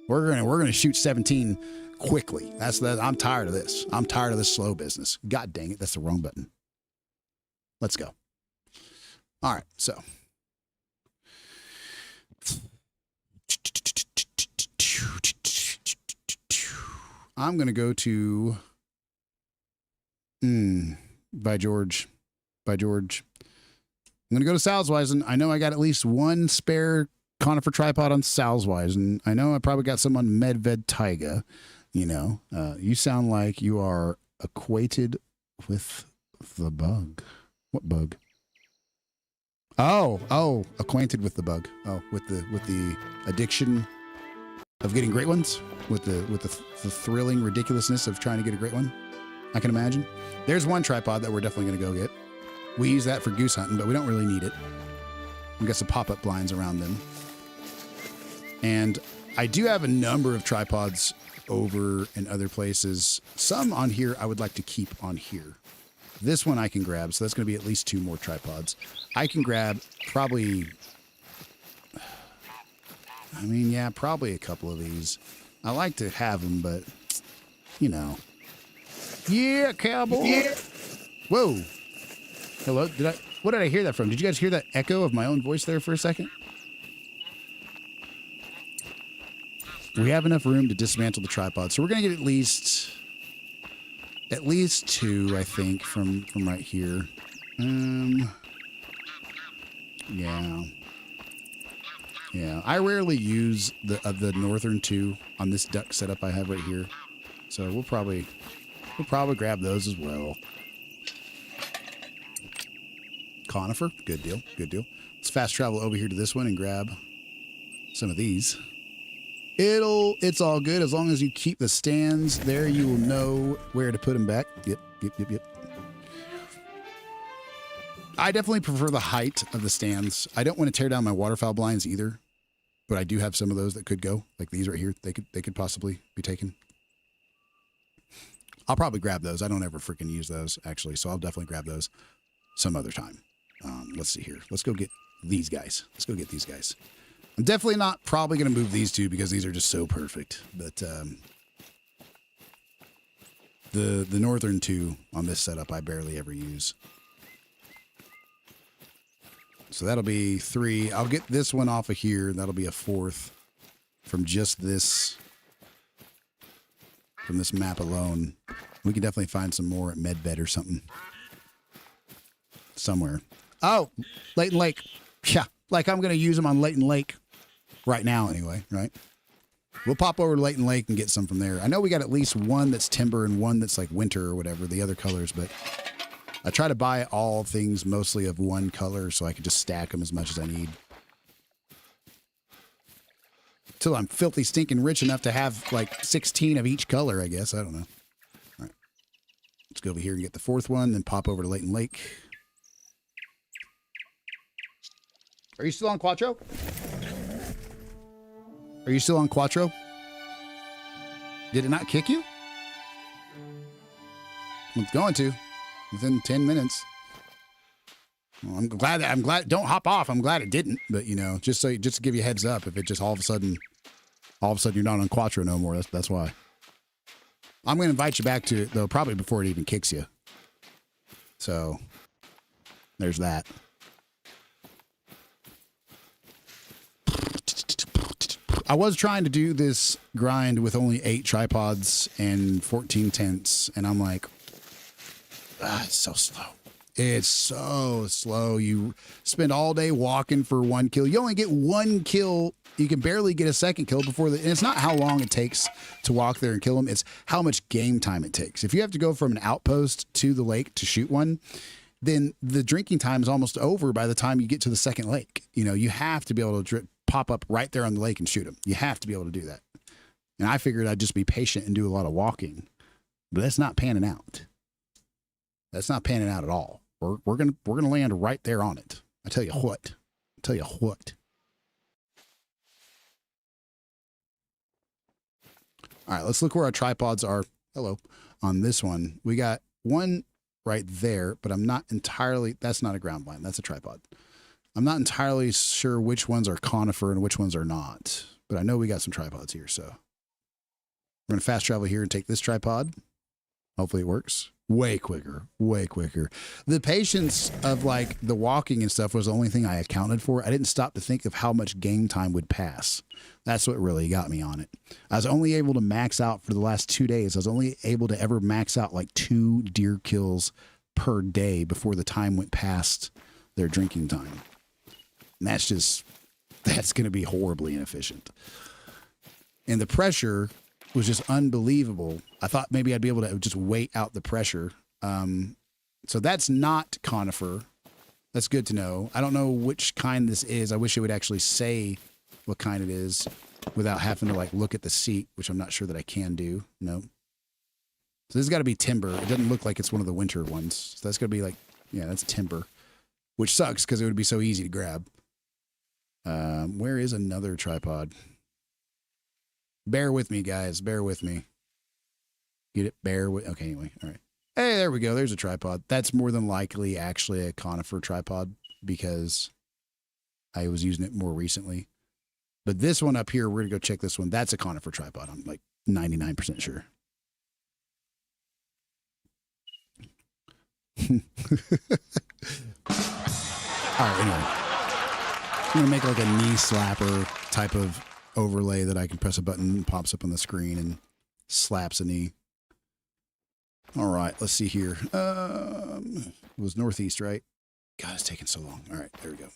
We're going to shoot 17 quickly. I'm tired of this. I'm tired of this slow business. God dang it. That's the wrong button. Let's go. All right. So I'm going to go to by George. I'm going to go to Salzweisen. I know I got at least one spare conifer tripod on Salzweisen. I know I probably got some on Medved Taiga. You know, you sound like you are acquainted with the bug. What bug? Oh, acquainted with the bug. Oh, with the addiction of getting great ones, with the thrilling ridiculousness of trying to get a great one. I can imagine. There's one tripod that we're definitely going to go get. We use that for goose hunting, but we don't really need it. We've got some pop-up blinds around them. And I do have a number of tripods over in other places. Some on here I would like to keep on here. This one I can grab, so that's going to be at least 2 more tripods. I can grab probably... I mean, yeah, probably a couple of these. I like to have them, but, you know. Yeah, cowboy. Yeah. Whoa. Hello. What did I hear that from? Did you guys hear that echo of my own voice there for a second? We have enough room to dismantle the tripod, so we're going to get at least 2, I think, from right here. Yeah. I rarely use the northern 2 on this duck setup I have right here, so we'll probably grab those as well. Conifer, good deal. Let's fast travel over here to this one and grab some of these. It's all good as long as you keep the stands there. You will know where to put them back. Yep. I definitely prefer the height of the stands. I don't want to tear down my waterfowl blinds either, but I do have some of those that could go, like these right here. They could possibly be taken. I'll probably grab those. I don't ever freaking use those actually, so I'll definitely grab those some other time. Let's see here. Let's go get these guys. I'm definitely not probably going to move these 2 because these are just so perfect. But the northern 2 on this setup I barely ever use. So that'll be 3. I'll get this one off of here. That'll be a 4th from just this, from this map alone. We can definitely find some more at Medbed or something. Somewhere. Oh, Leighton Lake. Yeah, like I'm going to use them on Leighton Lake right now anyway, right? We'll pop over to Leighton Lake and get some from there. I know we got at least one that's timber and one that's like winter or whatever, the other colors, but I try to buy all things mostly of one color so I can just stack them as much as I need. Till I'm filthy stinking rich enough to have like 16 of each color, I guess. I don't know. All right. Let's go over here and get the 4th one, then pop over to Leighton Lake. Are you still on Cuatro? Are you still on Cuatro? Did it not kick you? It's going to within 10 minutes. Well, I'm glad. Don't hop off. I'm glad it didn't. But you know, just to give you a heads up, if it just all of a sudden you're not on Cuatro no more. That's why. I'm going to invite you back to it though, probably before it even kicks you. So there's that. I was trying to do this grind with only 8 tripods and 14 tents, and I'm like, it's so slow. It's so slow. You spend all day walking for 1 kill. You only get 1 kill. You can barely get a second kill before and it's not how long it takes to walk there and kill them. It's how much game time it takes. If you have to go from an outpost to the lake to shoot one, then the drinking time is almost over by the time you get to the second lake. You know, you have to be able to pop up right there on the lake and shoot them. You have to be able to do that. And I figured I'd just be patient and do a lot of walking, but that's not panning out. That's not panning out at all. We're gonna land right there on it. I tell you what. All right, let's look where our tripods are. Hello. On this one, we got one right there, but I'm not entirely, that's not a ground blind. That's a tripod. I'm not entirely sure which ones are conifer and which ones are not, but I know we got some tripods here. So we're going to fast travel here and take this tripod. Hopefully it works. Way quicker. The patience of like the walking and stuff was the only thing I accounted for. I didn't stop to think of how much game time would pass. That's what really got me on it. I was only able to max out for the last 2 days. I was only able to ever max out like 2 deer kills per day before the time went past their drinking time. And that's going to be horribly inefficient. And the pressure was just unbelievable. I thought maybe I'd be able to just wait out the pressure. So that's not conifer. That's good to know. I don't know which kind this is. I wish it would actually say what kind it is without having to like look at the seat, which I'm not sure that I can do. No. So this has got to be timber. It doesn't look like it's one of the winter ones. So that's going to be like, yeah, that's timber, which sucks because it would be so easy to grab. Where is another tripod? Bear with me, guys. Bear with me. Get it? Bear with. Okay, anyway. All right. Hey, there we go. There's a tripod. That's more than likely actually a conifer tripod because I was using it more recently. But this one up here, we're going to go check this one. That's a conifer tripod. I'm like 99% sure. All right, anyway. I'm going to make like a knee slapper type of overlay that I can press a button and pops up on the screen and slaps a knee. All right, let's see here. It was northeast, right? God, it's taking so long. All right, there we go.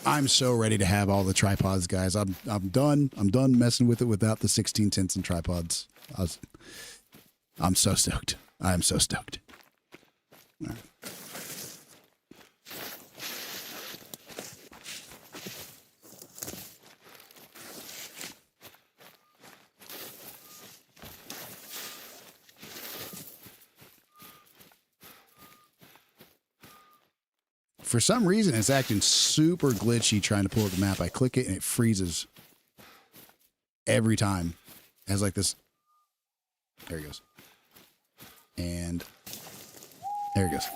I'm so ready to have all the tripods, guys. I'm done. I'm done messing with it without the 16 tenths and tripods. I'm so stoked. I'm so stoked. All right. For some reason, it's acting super glitchy trying to pull up the map. I click it and it freezes every time. It has like this. There it goes. And there it goes.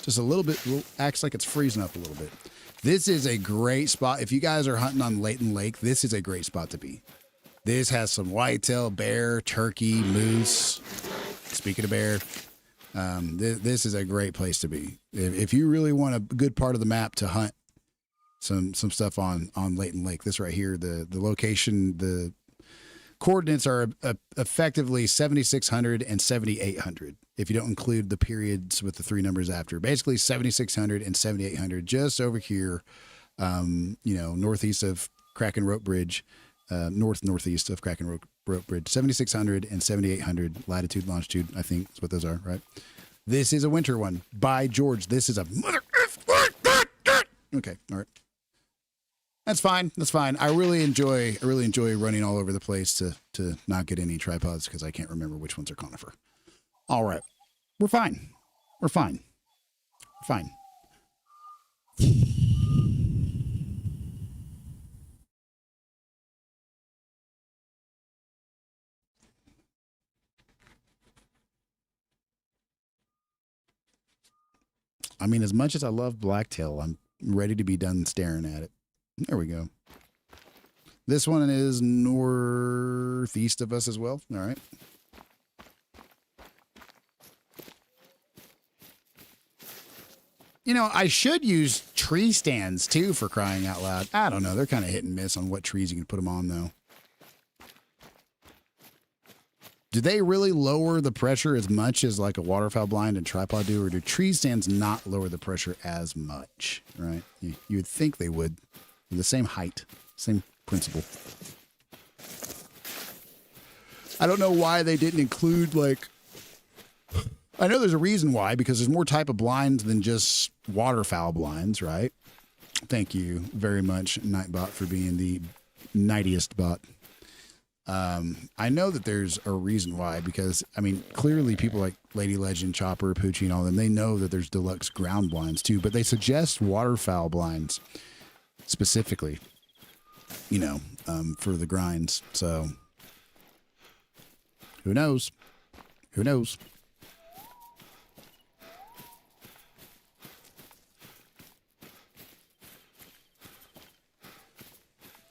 Just a little bit, acts like it's freezing up a little bit. This is a great spot. If you guys are hunting on Layton Lake, this is a great spot to be. This has some whitetail, bear, turkey, moose. Speaking of bear, this is a great place to be. If you really want a good part of the map to hunt some stuff on Layton Lake, this right here, the location, the coordinates are effectively 7,600 and 7,800. If you don't include the periods with the three numbers after, basically 7,600 and 7,800, just over here, northeast of Kraken Rope Bridge, northeast of Kraken Rope Bridge, 7,600 and 7,800 latitude, longitude. I think that's what those are, right? This is a winter one. By George, this is a mother. Okay, all right. That's fine. That's fine. I really enjoy running all over the place to not get any tripods because I can't remember which ones are conifer. All right. We're fine. We're fine. We're fine. I mean, as much as I love blacktail, I'm ready to be done staring at it. There we go. This one is northeast of us as well. All right. You know, I should use tree stands too, for crying out loud. I don't know. They're kind of hit and miss on what trees you can put them on, though. Do they really lower the pressure as much as like a waterfowl blind and tripod do, or do tree stands not lower the pressure as much, right? You would think they would. They're the same height, same principle. I don't know why they didn't include, like, I know there's a reason why, because there's more type of blinds than just waterfowl blinds, right? Thank you very much, Nightbot, for being the nightiest bot. I know that there's a reason why, because, I mean, clearly people like Lady Legend, Chopper, Poochie, and all them, they know that there's deluxe ground blinds too, but they suggest waterfowl blinds specifically, for the grinds. So who knows? Who knows?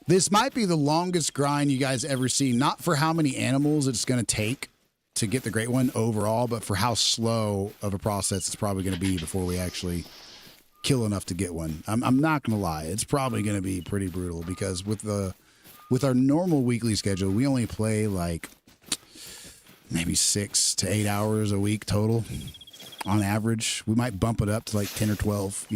This might be the longest grind you guys ever see, not for how many animals it's going to take to get the great one overall, but for how slow of a process it's probably going to be before we actually kill enough to get one. I'm not going to lie. It's probably going to be pretty brutal, because with our normal weekly schedule, we only play like maybe 6 to 8 hours a week total on average. We might bump it up to like 10 or 12,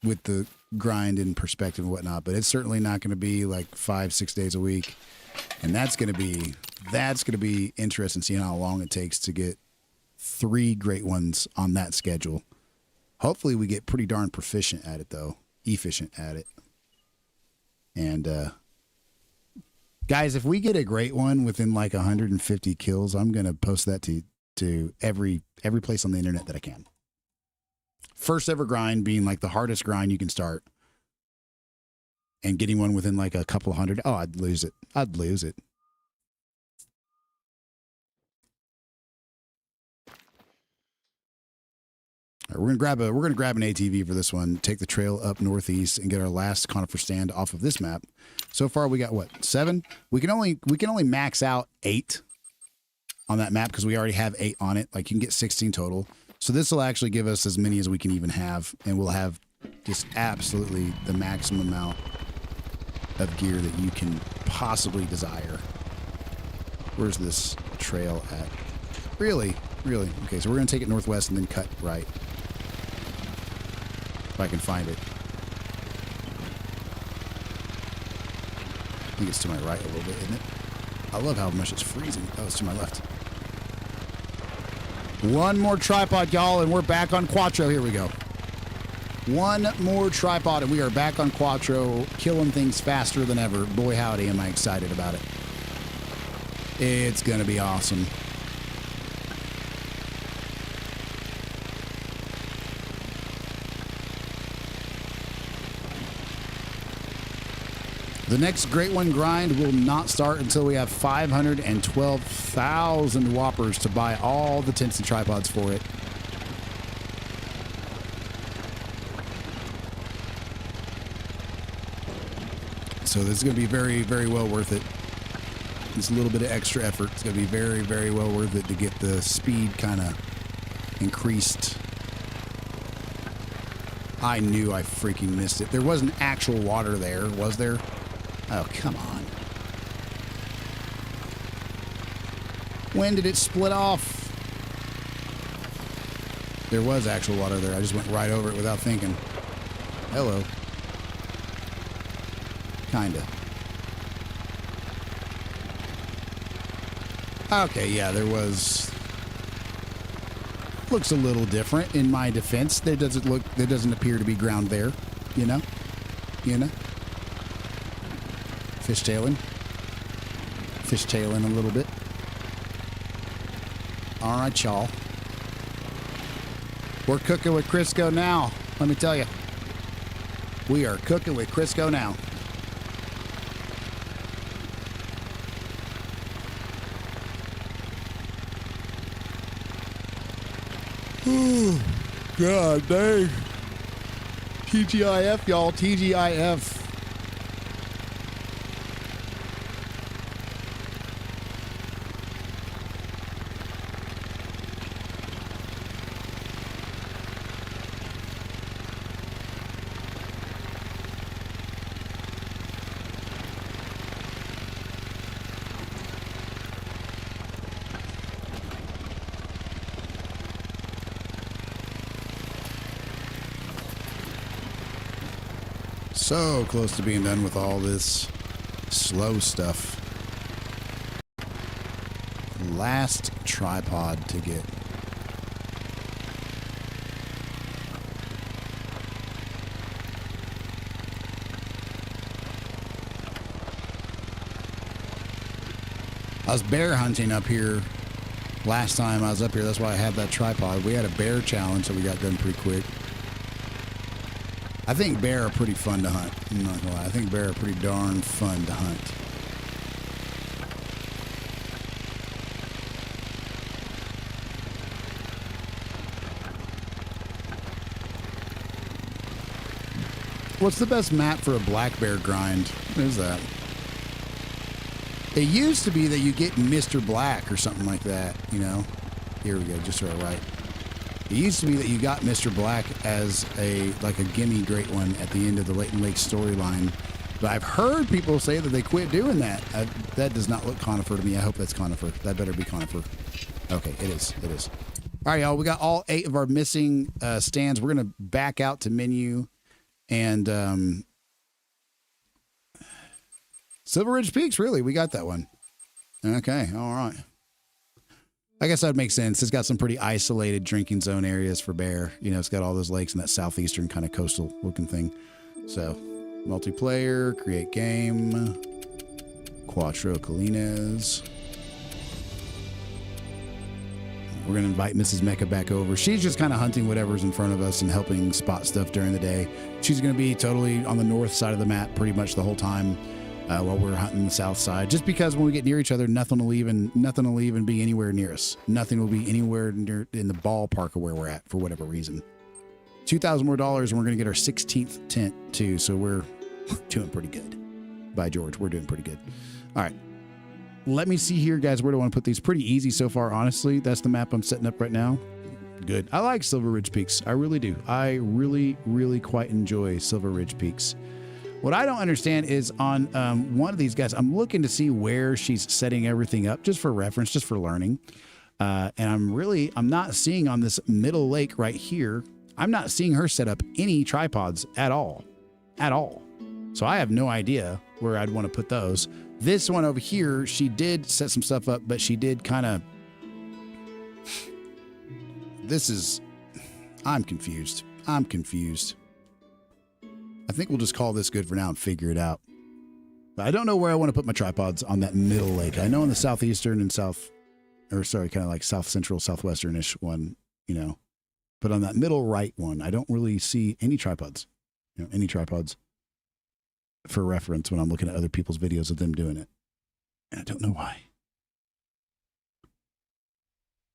with the grind in perspective and whatnot, but it's certainly not going to be like 5-6 days a week. And that's going to be interesting seeing how long it takes to get 3 great ones on that schedule. Hopefully we get pretty darn proficient at it though, efficient at it. And guys, if we get a great one within like 150 kills, I'm going to post that to every place on the internet that I can. First ever grind being like the hardest grind you can start. And getting one within like a couple hundred. Oh, I'd lose it. I'd lose it. All right, we're gonna grab an ATV for this one. Take the trail up northeast and get our last conifer stand off of this map. So far, we got what, 7? We can only max out 8 on that map because we already have 8 on it. Like you can get 16 total. So this will actually give us as many as we can even have, and we'll have just absolutely the maximum amount of gear that you can possibly desire. Where's this trail at? Really? Okay, so we're going to take it northwest and then cut right. If I can find it. I think it's to my right a little bit, isn't it? I love how much it's freezing. Oh, it's to my left. One more tripod, y'all, and we're back on Cuatro. Here we go. One more tripod, and we are back on Cuatro, killing things faster than ever. Boy, howdy, am I excited about it. It's going to be awesome. The next Great One grind will not start until we have 512,000 whoppers to buy all the tents and tripods for it. So this is going to be very, very well worth it. It's a little bit of extra effort. It's going to be very, very well worth it to get the speed kind of increased. I knew I freaking missed it. There wasn't actual water there, was there? Oh, come on. When did it split off? There was actual water there. I just went right over it without thinking. Hello. Kinda. Okay, yeah, there was. Looks a little different in my defense. There doesn't appear to be ground there, you know? Fishtailing a little bit. All right, y'all. We're cooking with Crisco now. Let me tell you. We are cooking with Crisco now. God dang. TGIF, y'all. TGIF. So close to being done with all this slow stuff. Last tripod to get. I was bear hunting up here last time I was up here. That's why I had that tripod. We had a bear challenge, so we got done pretty quick. I think bear are pretty fun to hunt. I'm not gonna lie. I think bear are pretty darn fun to hunt. What's the best map for a black bear grind? What is that? It used to be that you get Mr. Black or something like that, you know? Here we go, just to our right. It used to be that you got Mr. Black as a gimme great one at the end of the Leighton Lake storyline. But I've heard people say that they quit doing that. That does not look conifer to me. I hope that's conifer. That better be conifer. Okay, it is. It is. All right, y'all. We got all 8 of our missing stands. We're going to back out to menu And Silver Ridge Peaks, really, we got that one. Okay, all right. I guess that would make sense. It's got some pretty isolated drinking zone areas for bear. You know, it's got all those lakes and that southeastern kind of coastal looking thing. So, multiplayer, create game, Cuatro Colinas. We're going to invite Mrs. MECHA back over. She's just kind of hunting whatever's in front of us and helping spot stuff during the day. She's going to be totally on the north side of the map pretty much the whole time. While we're hunting the south side, just because when we get near each other, nothing will even be anywhere near us. Nothing will be anywhere near in the ballpark of where we're at for whatever reason. $2,000 more, and we're going to get our 16th tent too. So we're doing pretty good. By George, we're doing pretty good. All right, let me see here, guys. Where do I want to put these? Pretty easy so far, honestly. That's the map I'm setting up right now. Good. I like Silver Ridge Peaks. I really do. I really, really quite enjoy Silver Ridge Peaks. What I don't understand is on one of these guys, I'm looking to see where she's setting everything up, just for reference, just for learning. And I'm not seeing on this middle lake right here, I'm not seeing her set up any tripods at all. At all. So I have no idea where I'd want to put those. This one over here, she did set some stuff up, but she did kind of... I'm confused. I think we'll just call this good for now and figure it out. But I don't know where I want to put my tripods on that middle lake. I know in the southeastern and kind of like south central, southwestern-ish one, you know. But on that middle right one, I don't really see any tripods. You know, any tripods for reference when I'm looking at other people's videos of them doing it. And I don't know why.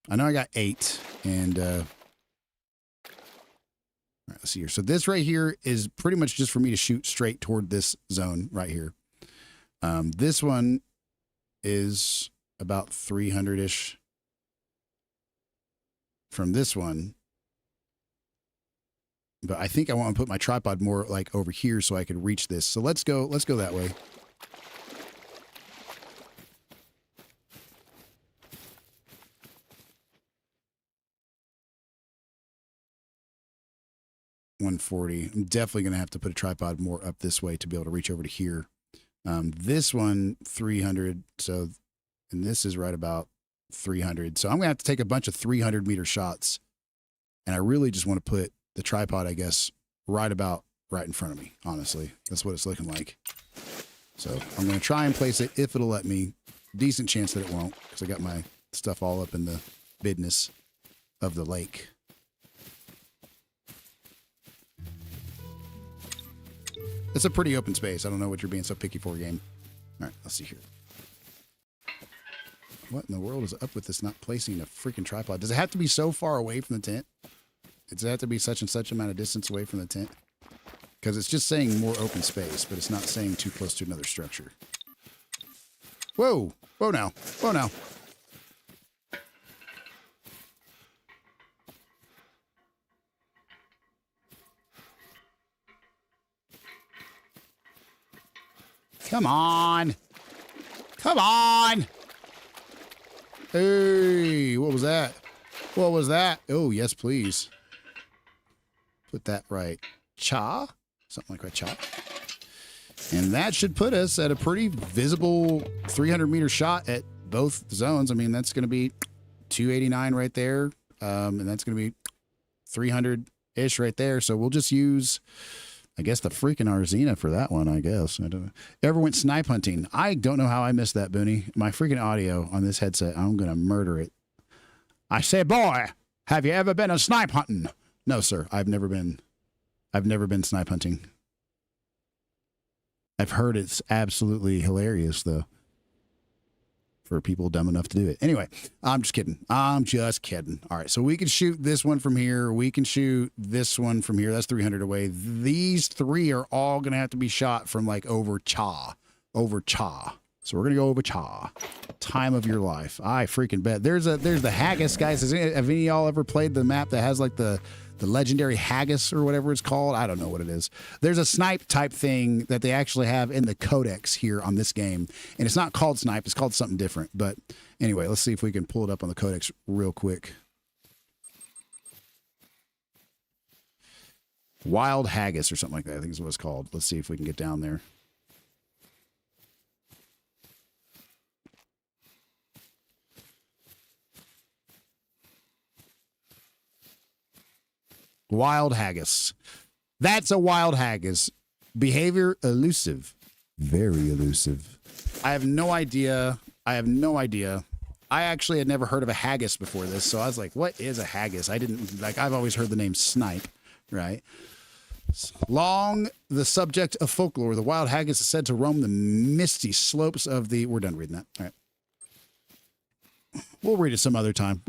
I know I got 8 and all right, let's see here. So this right here is pretty much just for me to shoot straight toward this zone right here. This one is about 300-ish from this one. But I think I want to put my tripod more like over here so I could reach this. So let's go that way. $140. I'm definitely going to have to put a tripod more up this way to be able to reach over to here. This one, 300. So, and this is right about 300. So I'm going to have to take a bunch of 300-meter shots. And I really just want to put the tripod, I guess, right in front of me, honestly. That's what it's looking like. So I'm going to try and place it if it'll let me. Decent chance that it won't, because I got my stuff all up in the business of the lake. It's a pretty open space. I don't know what you're being so picky for, game. All right, let's see here. What in the world is up with this not placing a freaking tripod? Does it have to be so far away from the tent? Does it have to be such and such amount of distance away from the tent? Because it's just saying more open space, but it's not saying too close to another structure. Whoa. Whoa now. Whoa now. Come on. Come on. Hey, what was that? What was that? Oh, yes, please. Put that right. Cha? Something like that. Cha. And that should put us at a pretty visible 300-meter shot at both zones. I mean, that's going to be 289 right there. And that's going to be 300-ish right there. So we'll just use... I guess the freaking Arzina for that one, I guess. I don't know. Ever went snipe hunting? I don't know how I missed that, Booney. My freaking audio on this headset, I'm going to murder it. I say, boy, have you ever been a snipe hunting? No, sir. I've never been snipe hunting. I've heard it's absolutely hilarious, though, for people dumb enough to do it. Anyway, I'm just kidding. I'm just kidding. All right, so we can shoot this one from here. We can shoot this one from here. That's 300 away. These three are all going to have to be shot from, like, over Cha. Over Cha. So we're going to go over Cha. Time of your life. I freaking bet. There's the Haggis, guys. Have any of y'all ever played the map that has, like, the legendary Haggis or whatever it's called? I don't know what it is. There's a snipe type thing that they actually have in the codex here on this game. And it's not called snipe. It's called something different. But anyway, let's see if we can pull it up on the codex real quick. Wild haggis or something like that, I think is what it's called. Let's see if we can get down there. Wild haggis. That's a wild haggis. Behavior elusive. Very elusive. I have no idea. I actually had never heard of a haggis before this, so I was like, what is a haggis? I've always heard the name snipe, right? Long, the subject of folklore, the wild haggis is said to roam the misty slopes of the... We're done reading that. All right. We'll read it some other time.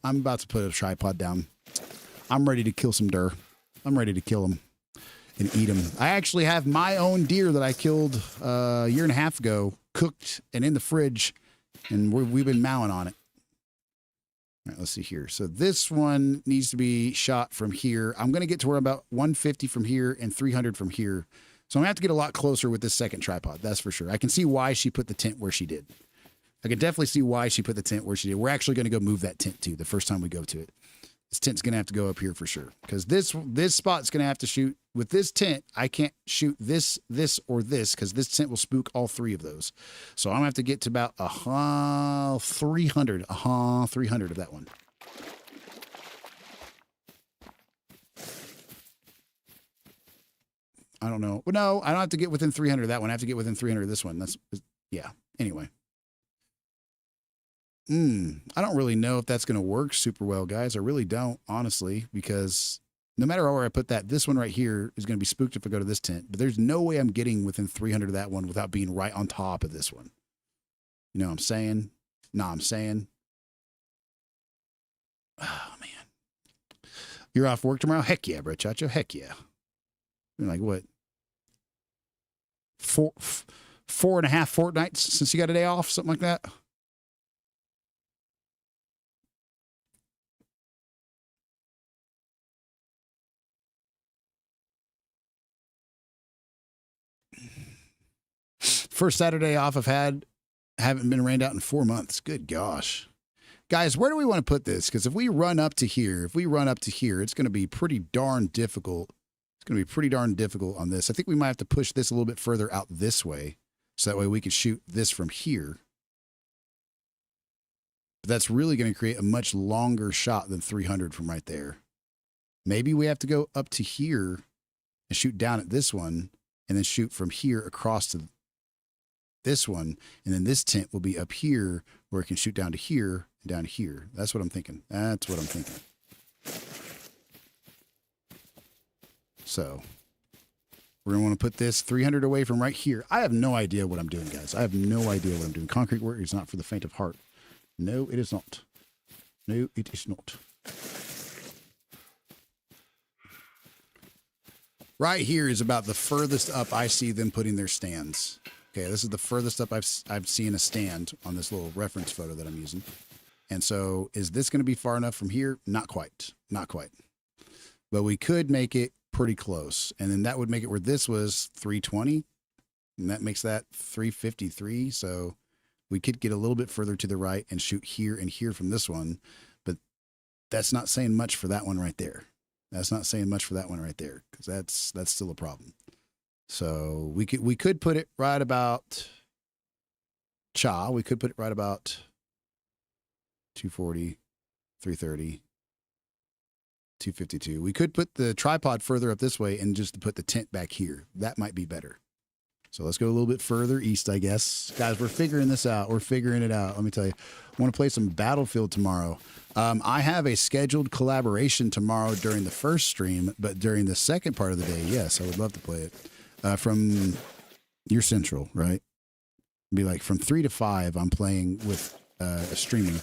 I'm about to put a tripod down. I'm ready to kill some deer. I'm ready to kill them and eat them. I actually have my own deer that I killed a year and a half ago, cooked and in the fridge, and we've been mowing on it. All right, let's see here. So this one needs to be shot from here. I'm going to get to where I'm about 150 from here and 300 from here. So I'm going to have to get a lot closer with this second tripod. That's for sure. I can see why she put the tent where she did. I can definitely see why she put the tent where she did. We're actually going to go move that tent too the first time we go to it. This tent's going to have to go up here for sure. Because this spot's going to have to shoot. With this tent, I can't shoot this, or this, because this tent will spook all three of those. So I'm going to have to get to about 300. 300 of that one. I don't know. Well, no, I don't have to get within 300 of that one. I have to get within 300 of this one. Yeah. Anyway. I don't really know if that's going to work super well, guys. I really don't, honestly, because no matter where I put that, this one right here is going to be spooked if I go to this tent. But there's no way I'm getting within 300 of that one without being right on top of this one. You know what I'm saying? I'm saying. Oh, man. You're off work tomorrow? Heck yeah, bro, Chacho. Heck yeah. Been like, what? 4.5 fortnights since you got a day off? Something like that? First Saturday off I've had. Haven't been rained out in 4 months. Good gosh. Guys, where do we want to put this? Because if we run up to here, it's going to be pretty darn difficult. It's going to be pretty darn difficult on this. I think we might have to push this a little bit further out this way. So that way we can shoot this from here. But that's really going to create a much longer shot than 300 from right there. Maybe we have to go up to here and shoot down at this one and then shoot from here across to this one. And then this tent will be up here where it can shoot down to here and down to here. That's what I'm thinking. So we're going to want to put this 300 away from right here. I have no idea what I'm doing, guys. I have no idea what I'm doing. Concrete work is not for the faint of heart. No, it is not. No, it is not. Right here is about the furthest up I see them putting their stands. Okay, this is the furthest up I've seen a stand on this little reference photo that I'm using. And so is this going to be far enough from here? Not quite. Not quite. But we could make it pretty close. And then that would make it where this was 320. And that makes that 353. So we could get a little bit further to the right and shoot here and here from this one. But that's not saying much for that one right there. That's not saying much for that one right there, because that's still a problem. So we could put it right about we could put it right about 240, 330, 252. We could put the tripod further up this way and just put the tent back here. That might be better. So let's go a little bit further east, I guess. Guys, we're figuring this out. We're figuring it out. Let me tell you, I want to play some Battlefield tomorrow. I have a scheduled collaboration tomorrow during the first stream, but during the second part of the day, yes, I would love to play it. From your Central, right? Be like from 3 to 5, I'm playing with a streamer.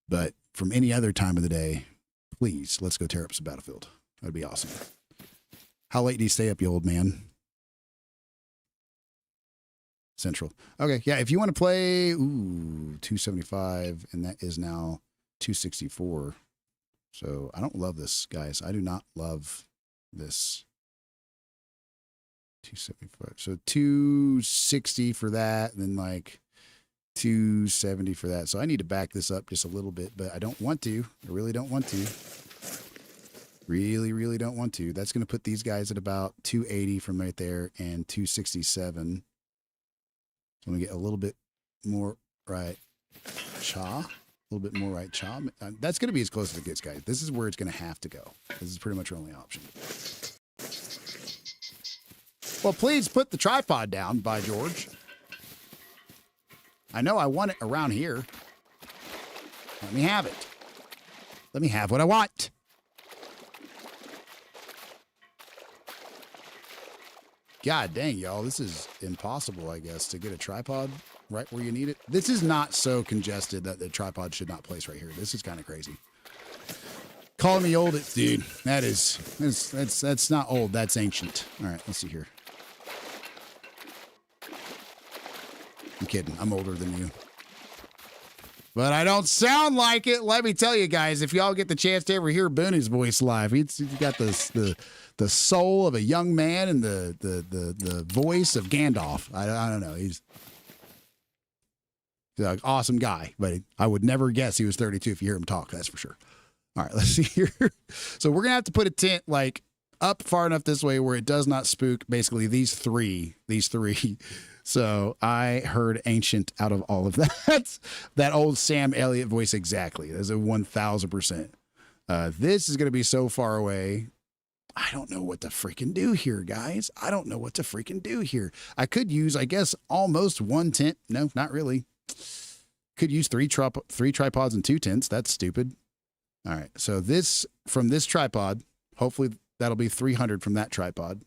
But from any other time of the day, please, let's go tear up some Battlefield. That'd be awesome. How late do you stay up, you old man? Central. Okay, yeah, if you want to play, 275, and that is now 264. So I don't love this, guys. I do not love this. 275. So 260 for that, and then like 270 for that. So I need to back this up just a little bit, but I don't want to. I really don't want to. Really, really don't want to. That's going to put these guys at about 280 from right there and 267. So I'm going to get a little bit more right chaw. A little bit more right chaw. That's going to be as close as it gets, guys. This is where it's going to have to go. This is pretty much our only option. Well, please put the tripod down, by George. I know I want it around here. Let me have it. Let me have what I want. God dang, y'all. This is impossible, I guess, to get a tripod right where you need it. This is not so congested that the tripod should not place right here. This is kind of crazy. Calling me old, dude. That's not old. That's ancient. All right, let's see here. I'm kidding. I'm older than you. But I don't sound like it. Let me tell you guys, if y'all get the chance to ever hear Booney's voice live, he's got the soul of a young man and the voice of Gandalf. I don't know. He's an awesome guy, but I would never guess he was 32 if you hear him talk. That's for sure. All right, let's see here. So we're going to have to put a tent like up far enough this way where it does not spook basically these three. So I heard ancient out of all of that. That old Sam Elliott voice exactly. That's a 1,000%. This is going to be so far away. I don't know what to freaking do here, guys. I don't know what to freaking do here. I could use, I guess, almost one tent. No, not really. Could use three tripods and 2 tents. That's stupid. All right. So this, from this tripod, hopefully that'll be 300 from that tripod.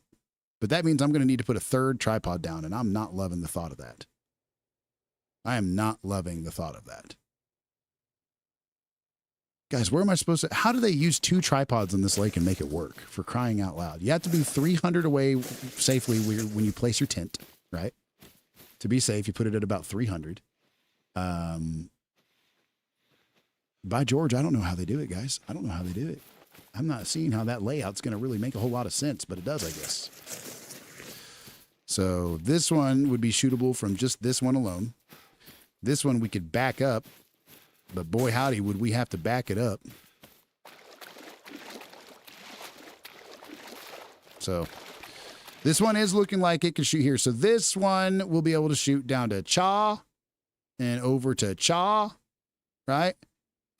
But that means I'm going to need to put a 3rd tripod down, and I'm not loving the thought of that. I am not loving the thought of that. Guys, where am I supposed to... How do they use 2 tripods in this lake and make it work? For crying out loud. You have to be 300 away safely when you place your tent, right? To be safe, you put it at about 300. By George, I don't know how they do it, guys. I don't know how they do it. I'm not seeing how that layout's going to really make a whole lot of sense, but it does, I guess. So this one would be shootable from just this one alone. This one we could back up, but boy howdy, would we have to back it up. So this one is looking like it can shoot here. So this one will be able to shoot down to Cha and over to Cha, right?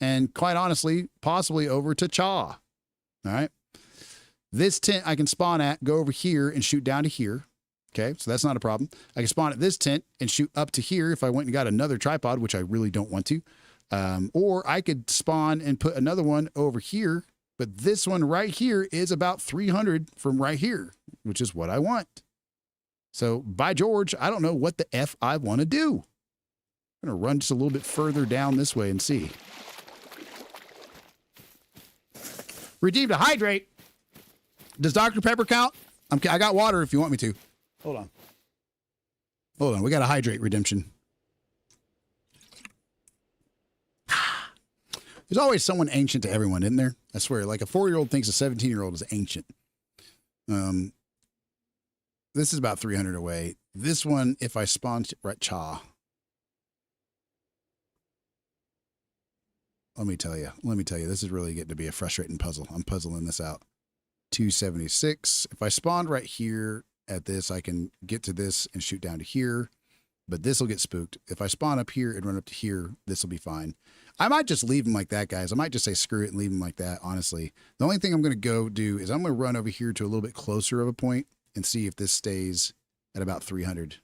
And quite honestly, possibly over to Cha. All right. This tent I can spawn at, go over here and shoot down to here. Okay. So that's not a problem. I can spawn at this tent and shoot up to here if I went and got another tripod, which I really don't want to. Or I could spawn and put another one over here. But this one right here is about 300 from right here, which is what I want. So by George, I don't know what the F I want to do. I'm going to run just a little bit further down this way and see. Redeemed to hydrate. Does Dr. Pepper count? I got water if you want me to. Hold on. Hold on. We got a hydrate redemption. There's always someone ancient to everyone, isn't there? I swear. Like a 4-year-old thinks a 17-year-old is ancient. This is about 300 away. This one, if I spawn right, Cha. Let me tell you, this is really getting to be a frustrating puzzle. I'm puzzling this out. 276. If I spawned right here at this, I can get to this and shoot down to here, but this will get spooked. If I spawn up here and run up to here, this will be fine. I might just leave them like that, guys. I might just say screw it and leave them like that, honestly. The only thing I'm going to go do is I'm going to run over here to a little bit closer of a point and see if this stays at about 300.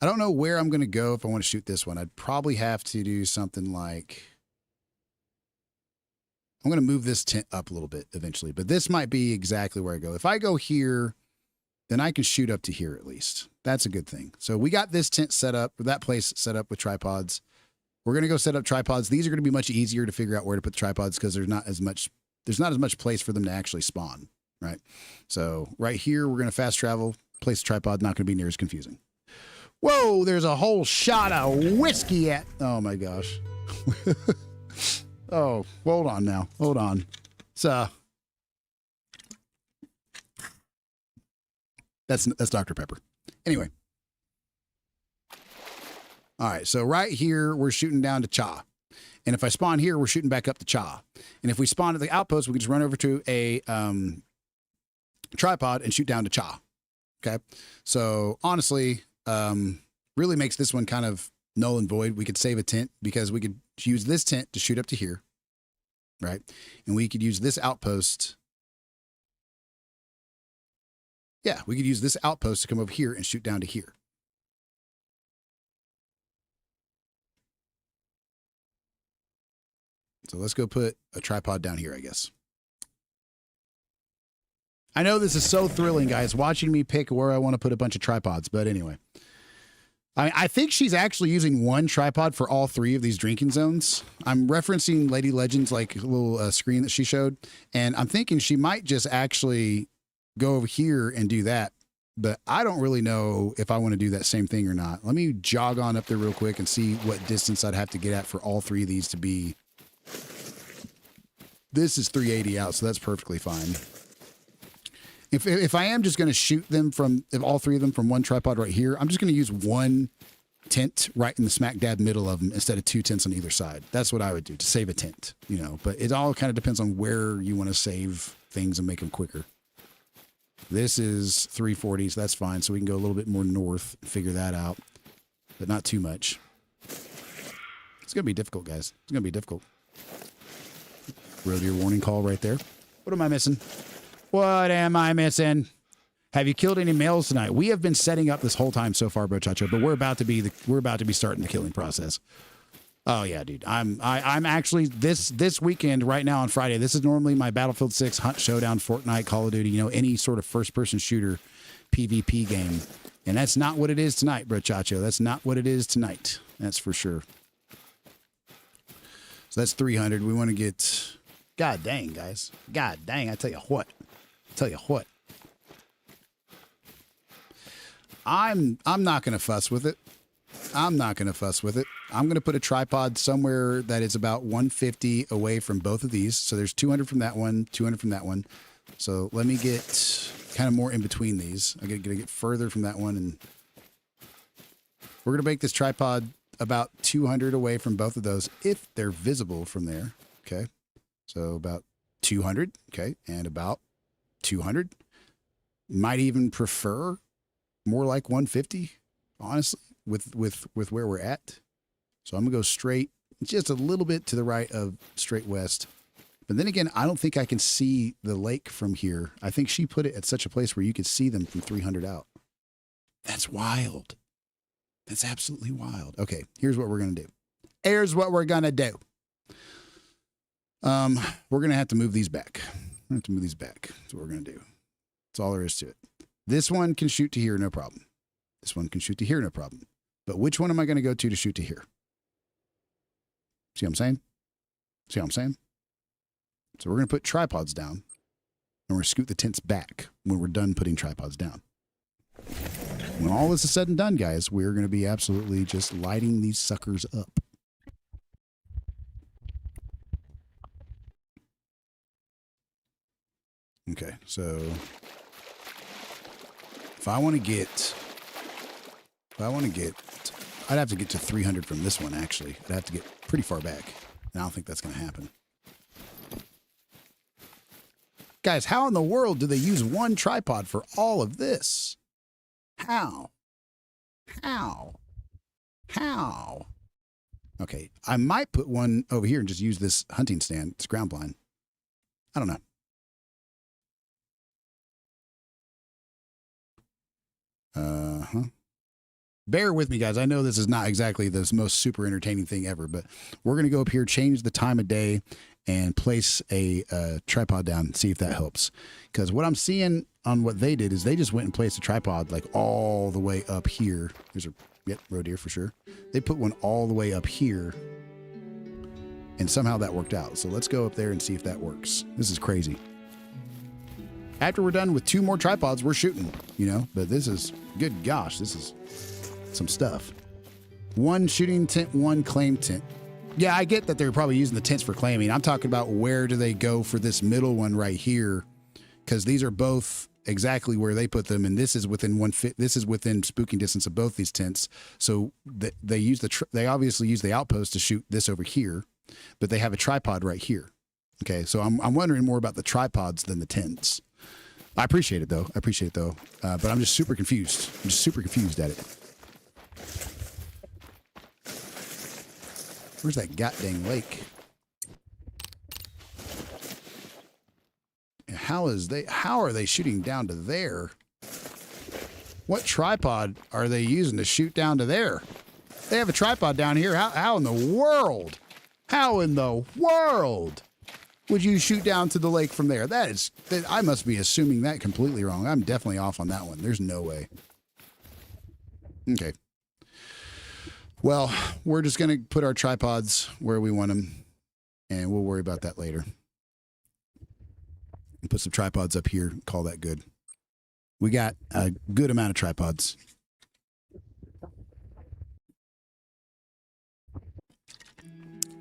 I don't know where I'm going to go if I want to shoot this one. I'd probably have to do something like... I'm going to move this tent up a little bit eventually, but this might be exactly where I go. If I go here, then I can shoot up to here at least. That's a good thing. So we got this tent set up, or that place set up with tripods. We're going to go set up tripods. These are going to be much easier to figure out where to put the tripods because there's not as much place for them to actually spawn, right? So right here, we're going to fast travel, place a tripod, not going to be near as confusing. Whoa, there's a whole shot of whiskey at... Oh, my gosh. Oh, hold on now. Hold on. So that's Dr. Pepper. Anyway. All right, so right here, we're shooting down to Cha. And if I spawn here, we're shooting back up the Cha. And if we spawn at the outpost, we can just run over to a tripod and shoot down to Cha. Okay. So honestly, really makes this one kind of null and void. We could save a tent because we could use this tent to shoot up to here. Right. And we could use this outpost. Yeah, we could use this outpost to come over here and shoot down to here. So let's go put a tripod down here, I guess. I know this is so thrilling, guys, watching me pick where I want to put a bunch of tripods. But anyway, I think she's actually using one tripod for all three of these drinking zones. I'm referencing Lady Legend's like little screen that she showed. And I'm thinking she might just actually go over here and do that. But I don't really know if I want to do that same thing or not. Let me jog on up there real quick and see what distance I'd have to get at for all three of these to be. This is 380 out, so that's perfectly fine. If I am just going to shoot them from, if all three of them from one tripod right here, I'm just going to use one tent right in the smack dab middle of them instead of two tents on either side. That's what I would do to save a tent, you know. But it all kind of depends on where you want to save things and make them quicker. This is 340, so that's fine. So we can go a little bit more north and figure that out, but not too much. It's going to be difficult, guys. It's going to be difficult. Road deer warning call right there. What am I missing? What am I missing? Have you killed any males tonight? We have been setting up this whole time so far, Brochacho, but we're about to be starting the killing process. Oh yeah, dude. I'm actually this weekend right now on Friday. This is normally my Battlefield 6 Hunt Showdown, Fortnite, Call of Duty, you know, any sort of first person shooter PvP game. And that's not what it is tonight, Brochacho. That's not what it is tonight. That's for sure. So that's 300. We want to get, God dang, guys. God dang, I tell you what. I'm not going to fuss with it. I'm going to put a tripod somewhere that is about 150 away from both of these. So there's 200 from that one, 200 from that one. So let me get kind of more in between these. I'm going to get further from that one. And we're going to make this tripod about 200 away from both of those if they're visible from there. Okay. So about 200. Okay. And about 200. Might even prefer more like 150, honestly, with where we're at. So I'm gonna go straight, just a little bit to the right of straight west. But then again, I don't think I can see the lake from here. I think she put it at such a place where you could see them from 300 out. That's wild. That's absolutely wild. Okay, here's what we're gonna do. We're gonna have to move these back. That's what we're gonna do. That's all there is to it. This one can shoot to here, no problem. This one can shoot to here, no problem. But which one am I going to go to shoot to here? See what I'm saying? So we're going to put tripods down, and we're going to scoot the tents back when we're done putting tripods down. When all this is said and done, guys, we're going to be absolutely just lighting these suckers up. Okay, so if I want to get, I'd have to get to 300 from this one, actually. I'd have to get pretty far back. And I don't think that's going to happen. Guys, how in the world do they use one tripod for all of this? How? Okay, I might put one over here and just use this hunting stand. It's ground blind. I don't know. Bear with me, guys. I know this is not exactly the most super entertaining thing ever, but we're going to go up here, change the time of day, and place a tripod down and see if that helps. Because what I'm seeing on what they did is they just went and placed a tripod like all the way up here. There's a roe deer for sure. They put one all the way up here, and somehow that worked out. So let's go up there and see if that works. This is crazy. After we're done with 2 more tripods, we're shooting, you know, but this is, good gosh, this is some stuff. 1 shooting tent, 1 claim tent. Yeah, I get that they're probably using the tents for claiming. I'm talking about where do they go for this middle one right here, because these are both exactly where they put them, and this is within this is within spooking distance of both these tents. So they use they obviously use the outpost to shoot this over here, but they have a tripod right here. Okay, so I'm wondering more about the tripods than the tents. I appreciate it though. But I'm just super confused. I'm just super confused at it. Where's that goddamn lake? How are they shooting down to there? What tripod are they using to shoot down to there? They have a tripod down here. How in the world? How in the world would you shoot down to the lake from there? I must be assuming that completely wrong. I'm definitely off on that one. There's no way. Okay. Well, we're just going to put our tripods where we want them, and we'll worry about that later. Put some tripods up here, call that good. We got a good amount of tripods.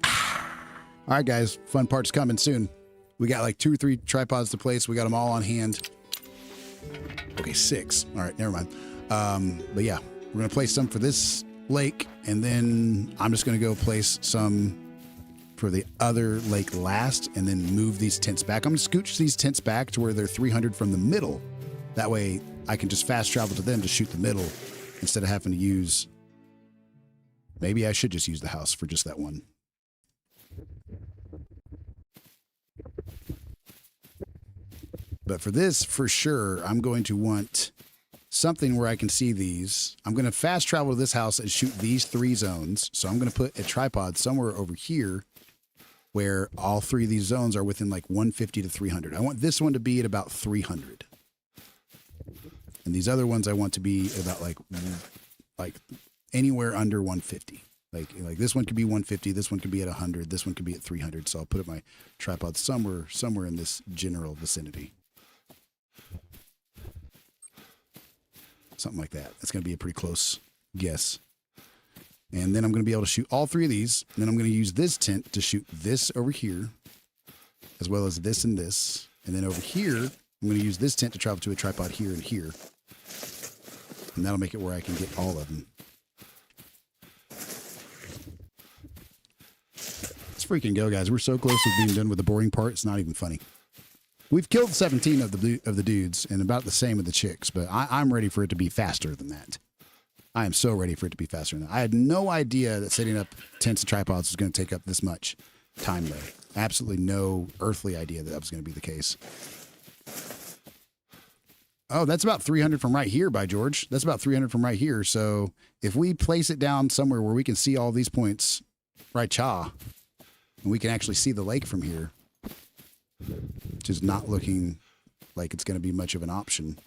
All right, guys, fun part's coming soon. We got like 2 or 3 tripods to place. We got them all on hand. Okay, 6. All right, never mind. But yeah, we're going to place some for this lake, and then I'm just going to go place some for the other lake last, and then move these tents back. I'm going to scooch these tents back to where they're 300 from the middle. That way I can just fast travel to them to shoot the middle instead of having to use... Maybe I should just use the house for just that one. But for this, for sure, I'm going to want something where I can see these. I'm going to fast travel to this house and shoot these 3 zones. So I'm going to put a tripod somewhere over here where all 3 of these zones are within like 150 to 300. I want this one to be at about 300. And these other ones I want to be about like anywhere under 150. Like this one could be 150, this one could be at 100, this one could be at 300. So I'll put up my tripod somewhere in this general vicinity. Something like that. That's going to be a pretty close guess. And then I'm going to be able to shoot all 3 of these. And then I'm going to use this tent to shoot this over here, as well as this and this. And then over here, I'm going to use this tent to travel to a tripod here and here. And that'll make it where I can get all of them. Let's freaking go, guys. We're so close to being done with the boring part. It's not even funny. We've killed 17 of the dudes and about the same of the chicks, but I'm ready for it to be faster than that. I am so ready for it to be faster than that. I had no idea that setting up tents and tripods was going to take up this much time, though. Absolutely no earthly idea that was going to be the case. Oh, that's about 300 from right here, by George. That's about 300 from right here. So if we place it down somewhere where we can see all these points, right, cha, and we can actually see the lake from here, which is not looking like it's going to be much of an option.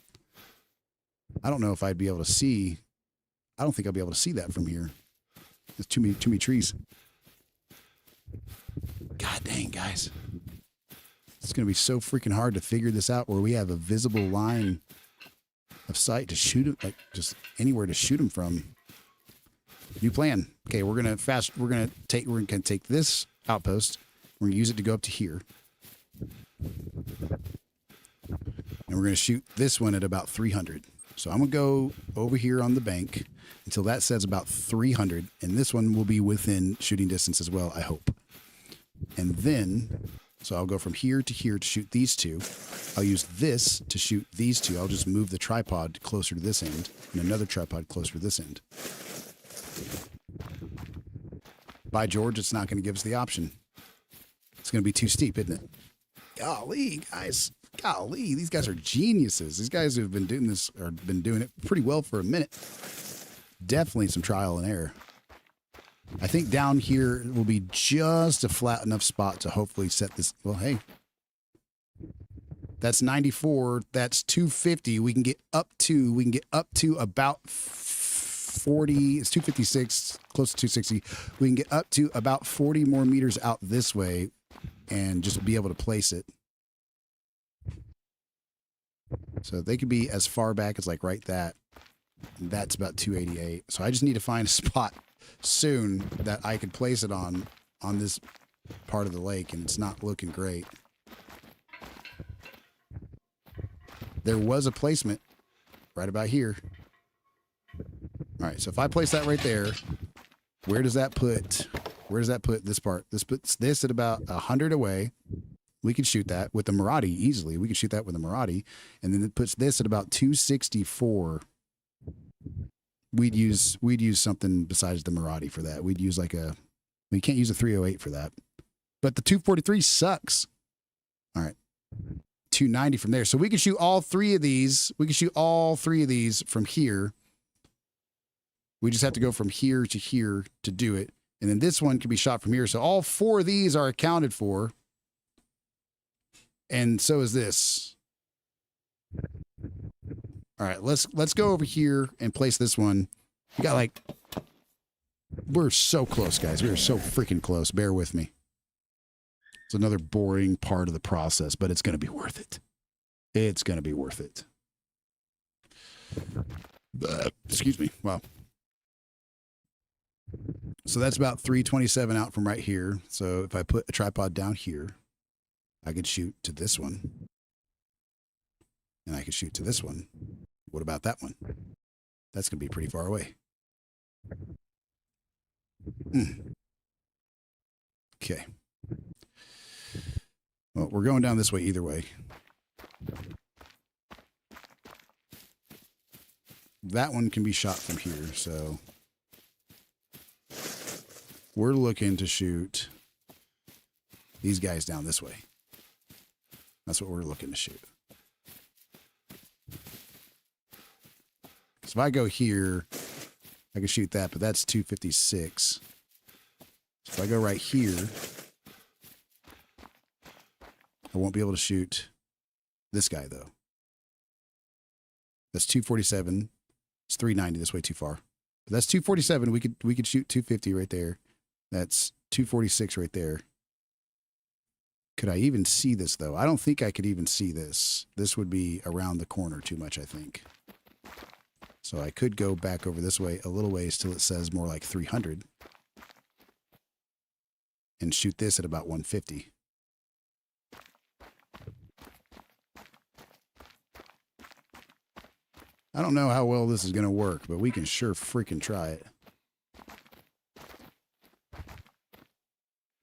I don't know if I'd be able to see. I don't think I'll be able to see that from here. There's too many trees. God dang, guys. It's going to be so freaking hard to figure this out where we have a visible line of sight to shoot it, like just anywhere to shoot them from. New plan. Okay, we're going to take this outpost. We're going to use it to go up to here. And we're going to shoot this one at about 300. So I'm going to go over here on the bank until that says about 300. And this one will be within shooting distance as well, I hope. And then, so I'll go from here to shoot these 2. I'll use this to shoot these 2. I'll just move the tripod closer to this end and another tripod closer to this end. By George, it's not going to give us the option. It's going to be too steep, isn't it? Golly, guys. Golly, these guys are geniuses. These guys who have been doing this or been doing it pretty well for a minute. Definitely some trial and error. I think down here will be just a flat enough spot to hopefully set this. Well, hey, that's 94. That's 250. We can get up to about 40. It's 256, close to 260. We can get up to about 40 more meters out this way and just be able to place it. So they could be as far back as like right that. That's about 288. So I just need to find a spot soon that I could place it on this part of the lake, and it's not looking great. There was a placement right about here. All right, so if I place that right there, where does that put Where does that put this part? This puts this at about 100 away. We could shoot that with the Marathi easily. We could shoot that with the Marathi. And then it puts this at about 264. We'd use something besides the Marathi for that. We'd use like we can't use a 308 for that. But the 243 sucks. All right. 290 from there. So we can shoot all three of these. We can shoot all three of these from here. We just have to go from here to do it. And then this one can be shot from here. So all four of these are accounted for. And so is this. All right, let's go over here and place this one. We got like, we're so close, guys. We are so freaking close. Bear with me. It's another boring part of the process, but it's going to be worth it. It's going to be worth it. Excuse me. Wow. So that's about 327 out from right here. So if I put a tripod down here, I could shoot to this one. And I could shoot to this one. What about that one? That's going to be pretty far away. Okay. Well, we're going down this way either way. That one can be shot from here, so we're looking to shoot these guys down this way. That's what we're looking to shoot. So if I go here, I can shoot that, but that's 256. So if I go right here, I won't be able to shoot this guy, though. That's 247. It's 390. This way too far. But that's 247. We could shoot 250 right there. That's 246 right there. Could I even see this, though? I don't think I could even see this. This would be around the corner too much, I think. So I could go back over this way a little ways till it says more like 300. And shoot this at about 150. I don't know how well this is going to work, but we can sure freaking try it.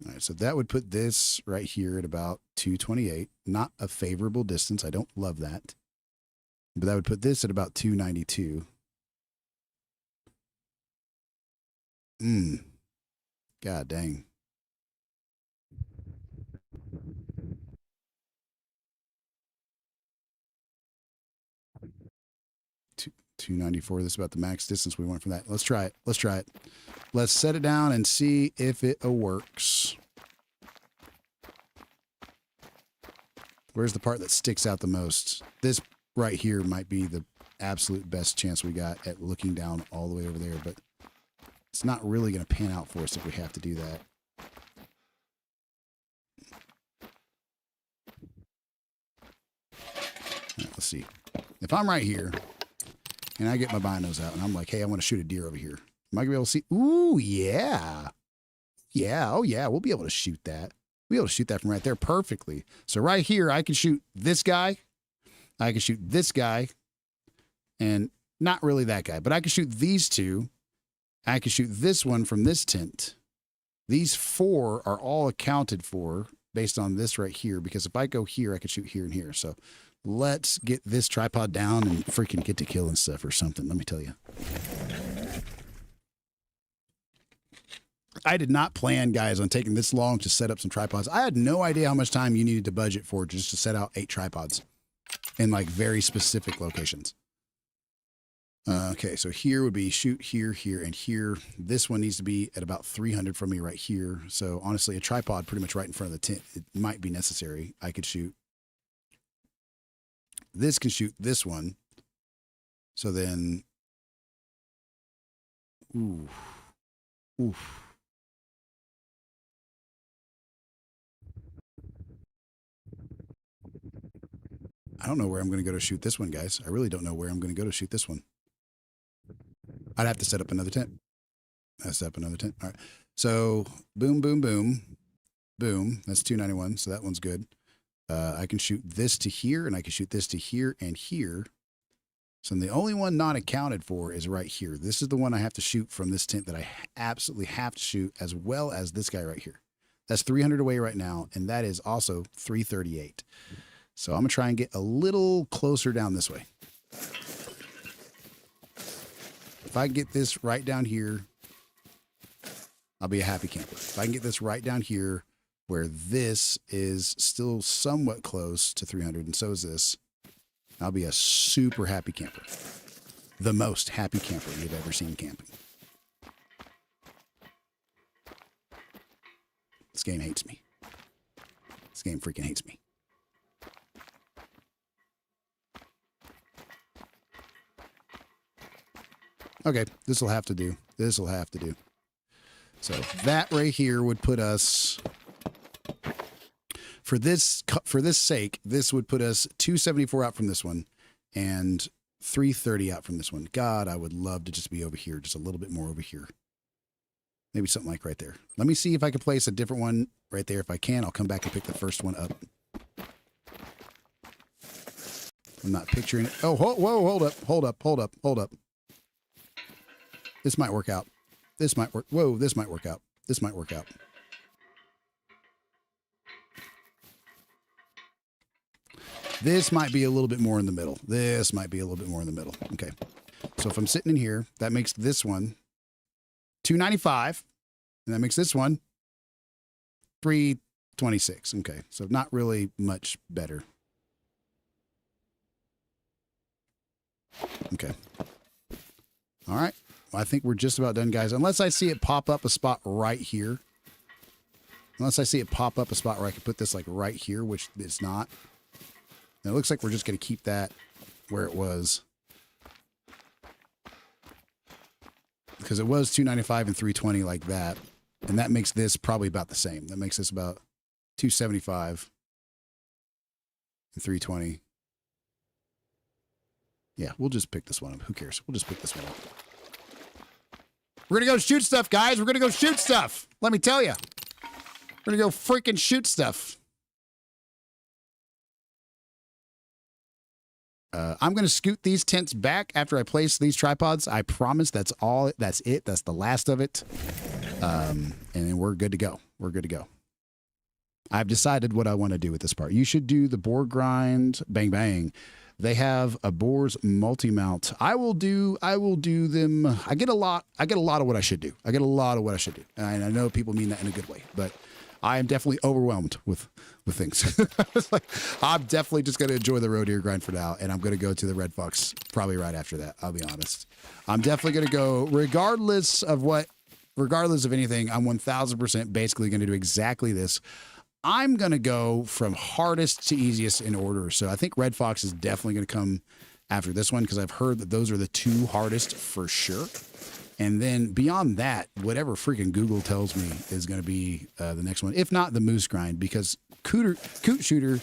All right, so that would put this right here at about 228. Not a favorable distance. I don't love that. But that would put this at about 292. God dang. Two, 294. This is about the max distance we want from that. Let's try it. Let's try it. Let's set it down and see if it works. Where's the part that sticks out the most? This right here might be the absolute best chance we got at looking down all the way over there, but it's not really going to pan out for us if we have to do that. Right, let's see. If I'm right here and I get my binos out and I'm like, hey, I want to shoot a deer over here. Am I going to be able to see? Ooh, yeah. Yeah. Oh, yeah. We'll be able to shoot that. We'll be able to shoot that from right there perfectly. So right here, I can shoot this guy. I can shoot this guy. And not really that guy, but I can shoot these two. I can shoot this one from this tent. These four are all accounted for based on this right here, because if I go here, I can shoot here and here. So let's get this tripod down and freaking get to killing stuff or something. Let me tell you. I did not plan, guys, on taking this long to set up some tripods. I had no idea how much time you needed to budget for just to set out 8 tripods in like very specific locations. Okay, so here would be shoot here, here, and here. This one needs to be at about 300 from me right here. So honestly, a tripod pretty much right in front of the tent, it might be necessary. I could shoot. This can shoot this one. So then, ooh. I don't know where I'm going to go to shoot this one, guys. I really don't know where I'm going to go to shoot this one. I'd have to set up another tent. I'll set up another tent. All right. So boom, boom, boom, boom. That's 291. So that one's good. I can shoot this to here, and I can shoot this to here and here. So the only one not accounted for is right here. This is the one I have to shoot from this tent that I absolutely have to shoot, as well as this guy right here. That's 300 away right now, and that is also 338. So I'm going to try and get a little closer down this way. If I can get this right down here, I'll be a happy camper. If I can get this right down here where this is still somewhat close to 300, and so is this, I'll be a super happy camper. The most happy camper you've ever seen camping. This game hates me. This game freaking hates me. Okay, this will have to do. This will have to do. So that right here would put us, for this sake, this would put us 274 out from this one and 330 out from this one. God, I would love to just be over here, just a little bit more over here. Maybe something like right there. Let me see if I can place a different one right there. If I can, I'll come back and pick the first one up. I'm not picturing it. Oh, whoa, hold up. This might work out. This might work. Whoa, this might work out. This might work out. This might be a little bit more in the middle. This might be a little bit more in the middle. Okay. So if I'm sitting in here, that makes this one 295. And that makes this one 326. Okay. So not really much better. Okay. All right. Well, I think we're just about done, guys. Unless I see it pop up a spot right here. Unless I see it pop up a spot where I can put this like right here, which it's not. And it looks like we're just going to keep that where it was. Because it was 295 and 320 like that. And that makes this probably about the same. That makes this about 275 and 320. Yeah, we'll just pick this one up. Who cares? We'll just pick this one up. We're going to go shoot stuff, guys. We're going to go shoot stuff. Let me tell you. We're going to go freaking shoot stuff. I'm going to scoot these tents back after I place these tripods. I promise that's all. That's it. That's the last of it. And then we're good to go. We're good to go. I've decided what I want to do with this part. You should do the board grind. Bang, bang. They have a Boars multi-mount. I will do them. I get a lot of what I should do. And I know people mean that in a good way, but I am definitely overwhelmed with things. Like, I'm definitely just going to enjoy the road deer grind for now. And I'm going to go to the Red Fox probably right after that. I'll be honest. I'm definitely going to go regardless of anything. I'm 1000% basically going to do exactly this. I'm going to go from hardest to easiest in order. So I think Red Fox is definitely going to come after this one because I've heard that those are the two hardest for sure. And then beyond that, whatever freaking Google tells me is going to be the next one. If not the Moose Grind, because Coot Shooter,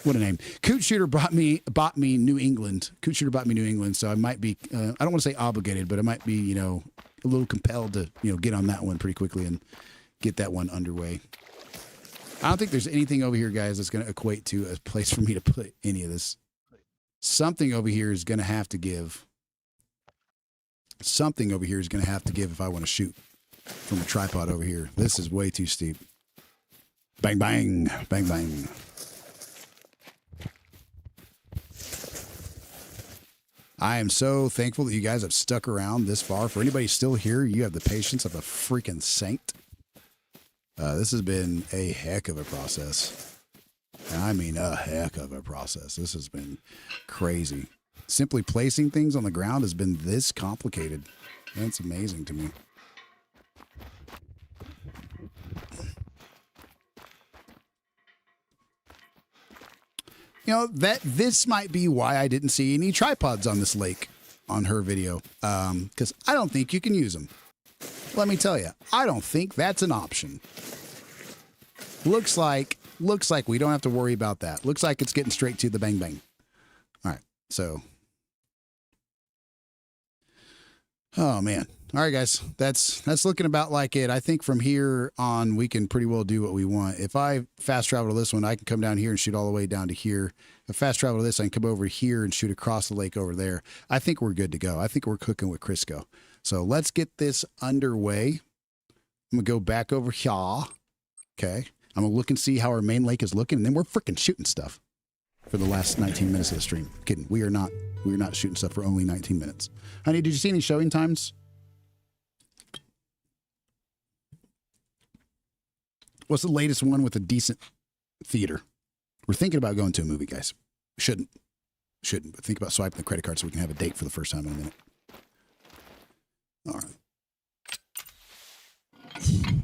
what a name. Coot Shooter bought me New England. Coot Shooter bought me New England. So I might be, I don't want to say obligated, but I might be, a little compelled to, get on that one pretty quickly and get that one underway. I don't think there's anything over here, guys, that's going to equate to a place for me to put any of this. Something over here is going to have to give. Something over here is going to have to give if I want to shoot from a tripod over here. This is way too steep. Bang, bang, bang, bang. I am so thankful that you guys have stuck around this far. For anybody still here, you have the patience of a freaking saint. This has been a heck of a process. I mean, a heck of a process. This has been crazy. Simply placing things on the ground has been this complicated. That's amazing to me. This might be why I didn't see any tripods on this lake on her video. Because I don't think you can use them. Let me tell you, I don't think that's an option. Looks like we don't have to worry about that. Looks like it's getting straight to the bang bang. All right, so Oh man. All right, guys. That's looking about like it. I think from here on we can pretty well do what we want. If I fast travel to this one, I can come down here and shoot all the way down to here. If I fast travel to this, I can come over here and shoot across the lake over there. I think we're good to go. I think we're cooking with Crisco. So let's get this underway. I'm gonna go back over here. Okay. I'm gonna look and see how our main lake is looking, and then we're freaking shooting stuff for the last 19 minutes of the stream. Kidding. We're not shooting stuff for only 19 minutes. Honey, did you see any showing times? What's the latest one with a decent theater? We're thinking about going to a movie, guys. Shouldn't, but think about swiping the credit card so we can have a date for the first time in a minute. All right.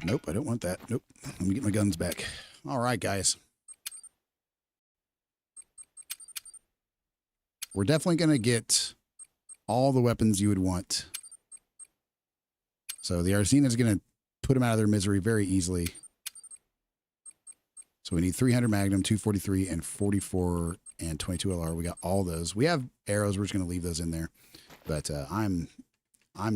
Nope, I don't want that. Nope. Let me get my guns back. All right, guys. We're definitely going to get all the weapons you would want. So the Arsena is going to put them out of their misery very easily. So we need 300 Magnum, 243, and 44 and 22 LR. We got all those. We have arrows. We're just going to leave those in there. But I'm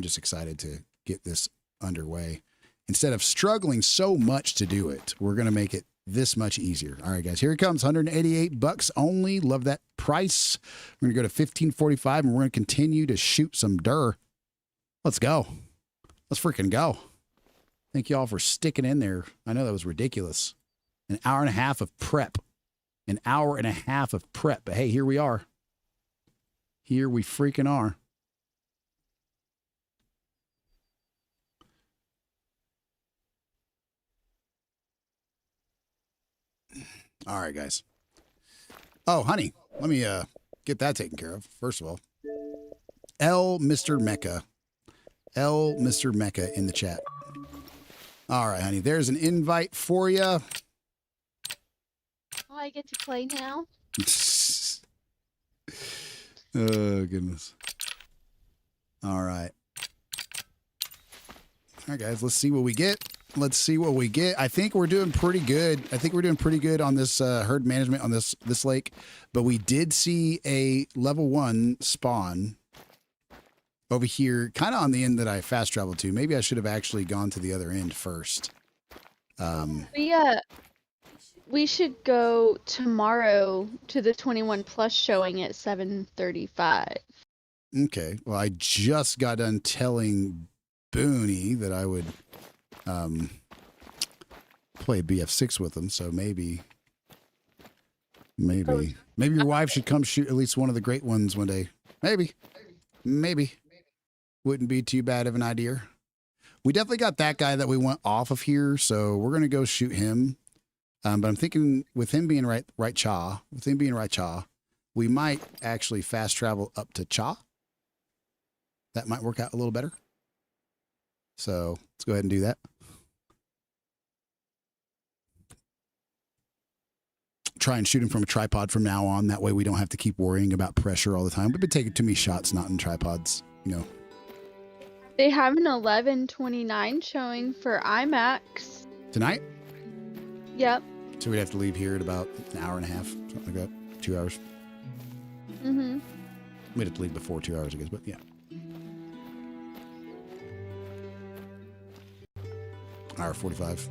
just excited to get this underway. Instead of struggling so much to do it, we're going to make it this much easier. All right, guys, here it comes. $188 only. Love that price. We're going to go to 1545 and we're going to continue to shoot some dir. Let's go. Let's freaking go. Thank you all for sticking in there. I know that was ridiculous. An hour and a half of prep. An hour and a half of prep. But hey, here we are. Here we freaking are. All right, guys. Oh, honey, let me get that taken care of. First of all, Mr. MECHA. Mr. MECHA in the chat. All right, honey, there's an invite for you.
Oh, I get to play now.
Oh, goodness. All right. All right, guys, let's see what we get. Let's see what we get. I think we're doing pretty good. I think we're doing pretty good on this herd management on this lake. But we did see a level 1 spawn over here, kind of on the end that I fast traveled to. Maybe I should have actually gone to the other end first.
We should go tomorrow to the 21 plus showing at 7:35.
Okay. Well, I just got done telling Booney that I would play BF6 with him, so maybe your wife should come shoot at least one of the great ones one day. Maybe wouldn't be too bad of an idea. We definitely got that guy that we want off of here, so we're gonna go shoot him. But I'm thinking with him being right Cha, we might actually fast travel up to Cha. That might work out a little better. So let's go ahead and do that. Try and shoot him from a tripod from now on. That way we don't have to keep worrying about pressure all the time. We've been taking too many shots not in tripods, you know.
They have an 11:29 showing for IMAX.
Tonight?
Yep.
So we'd have to leave here at about an hour and a half, something like that. 2 hours.
Mm-hmm.
We'd have to leave before 2 hours, I guess, but yeah. Hour 45.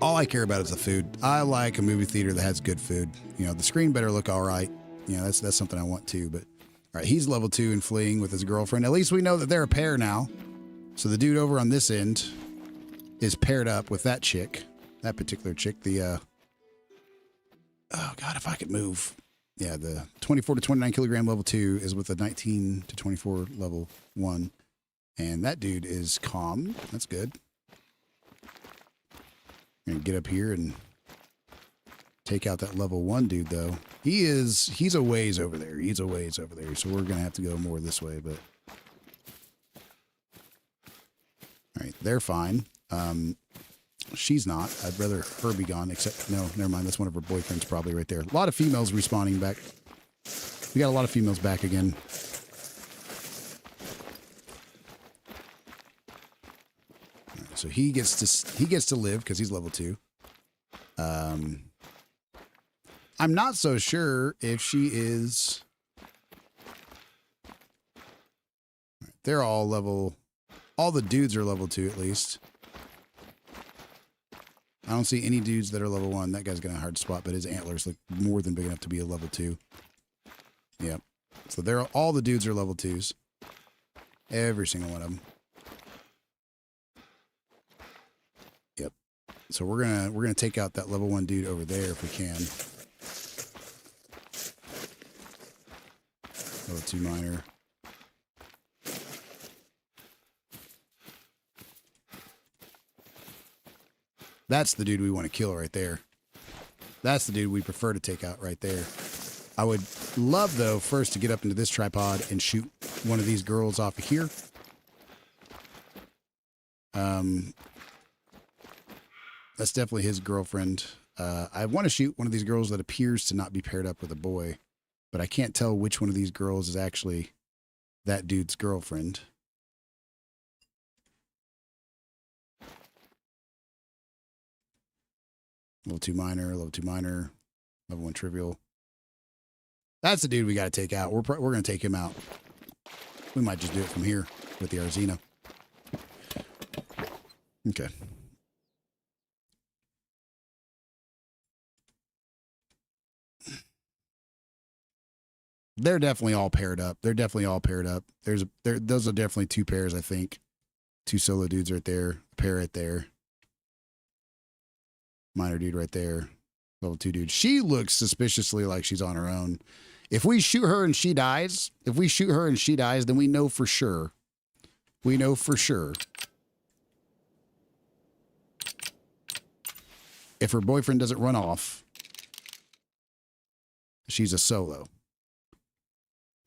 All I care about is the food. I like a movie theater that has good food. You know, the screen better look all right. You know, that's something I want too. But all right, he's level 2 and fleeing with his girlfriend. At least we know that they're a pair now. So the dude over on this end is paired up with that chick, that particular chick. The oh god, if I could move. Yeah, the 24 to 29 kilogram level 2 is with the 19 to 24 level 1. And that dude is calm. That's good. And get up here and take out that level 1 dude, though. He's a ways over there. He's a ways over there. So we're going to have to go more this way, but. All right, they're fine. She's not. I'd rather her be gone, except, no, never mind. That's one of her boyfriends probably right there. A lot of females respawning back. We got a lot of females back again. So he gets to live because he's level 2. I'm not so sure if she is They're all level. All the dudes are level 2 at least. I don't see any dudes that are level 1. That guy's gonna hard spot, but his antlers look more than big enough to be a level 2. Yep. So they're all the dudes are level 2s. Every single one of them. Yep. So we're gonna take out that level 1 dude over there if we can. Level 2 miner. That's the dude we want to kill right there. That's the dude we prefer to take out right there. I would love, though, first to get up into this tripod and shoot one of these girls off of here. That's definitely his girlfriend. I want to shoot one of these girls that appears to not be paired up with a boy, but I can't tell which one of these girls is actually that dude's girlfriend. Level 2 minor, level 2 minor, level 1 trivial. That's the dude we got to take out. We're going to take him out. We might just do it from here with the Arzina. Okay. They're definitely all paired up. Those are definitely 2 pairs, I think. 2 solo dudes right there. A pair right there. Minor dude right there. Level 2 dude. She looks suspiciously like she's on her own. If we shoot her and she dies, then we know for sure. We know for sure. If her boyfriend doesn't run off, she's a solo.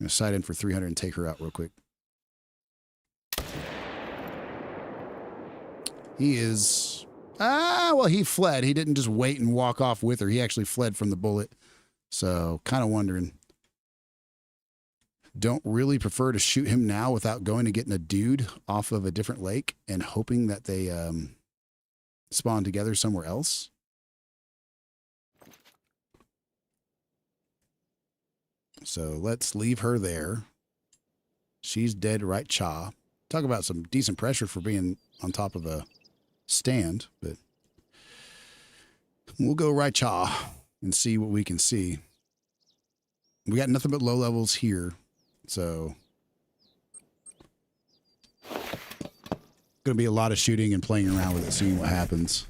I'm going to sight in for 300 and take her out real quick. He is... well, he fled. He didn't just wait and walk off with her. He actually fled from the bullet. So, kind of wondering. Don't really prefer to shoot him now without going to getting a dude off of a different lake and hoping that they spawn together somewhere else. So, let's leave her there. She's dead right cha. Talk about some decent pressure for being on top of a stand, but we'll go right cha and see what we can see. We got nothing but low levels here, so gonna be a lot of shooting and playing around with it, seeing what happens.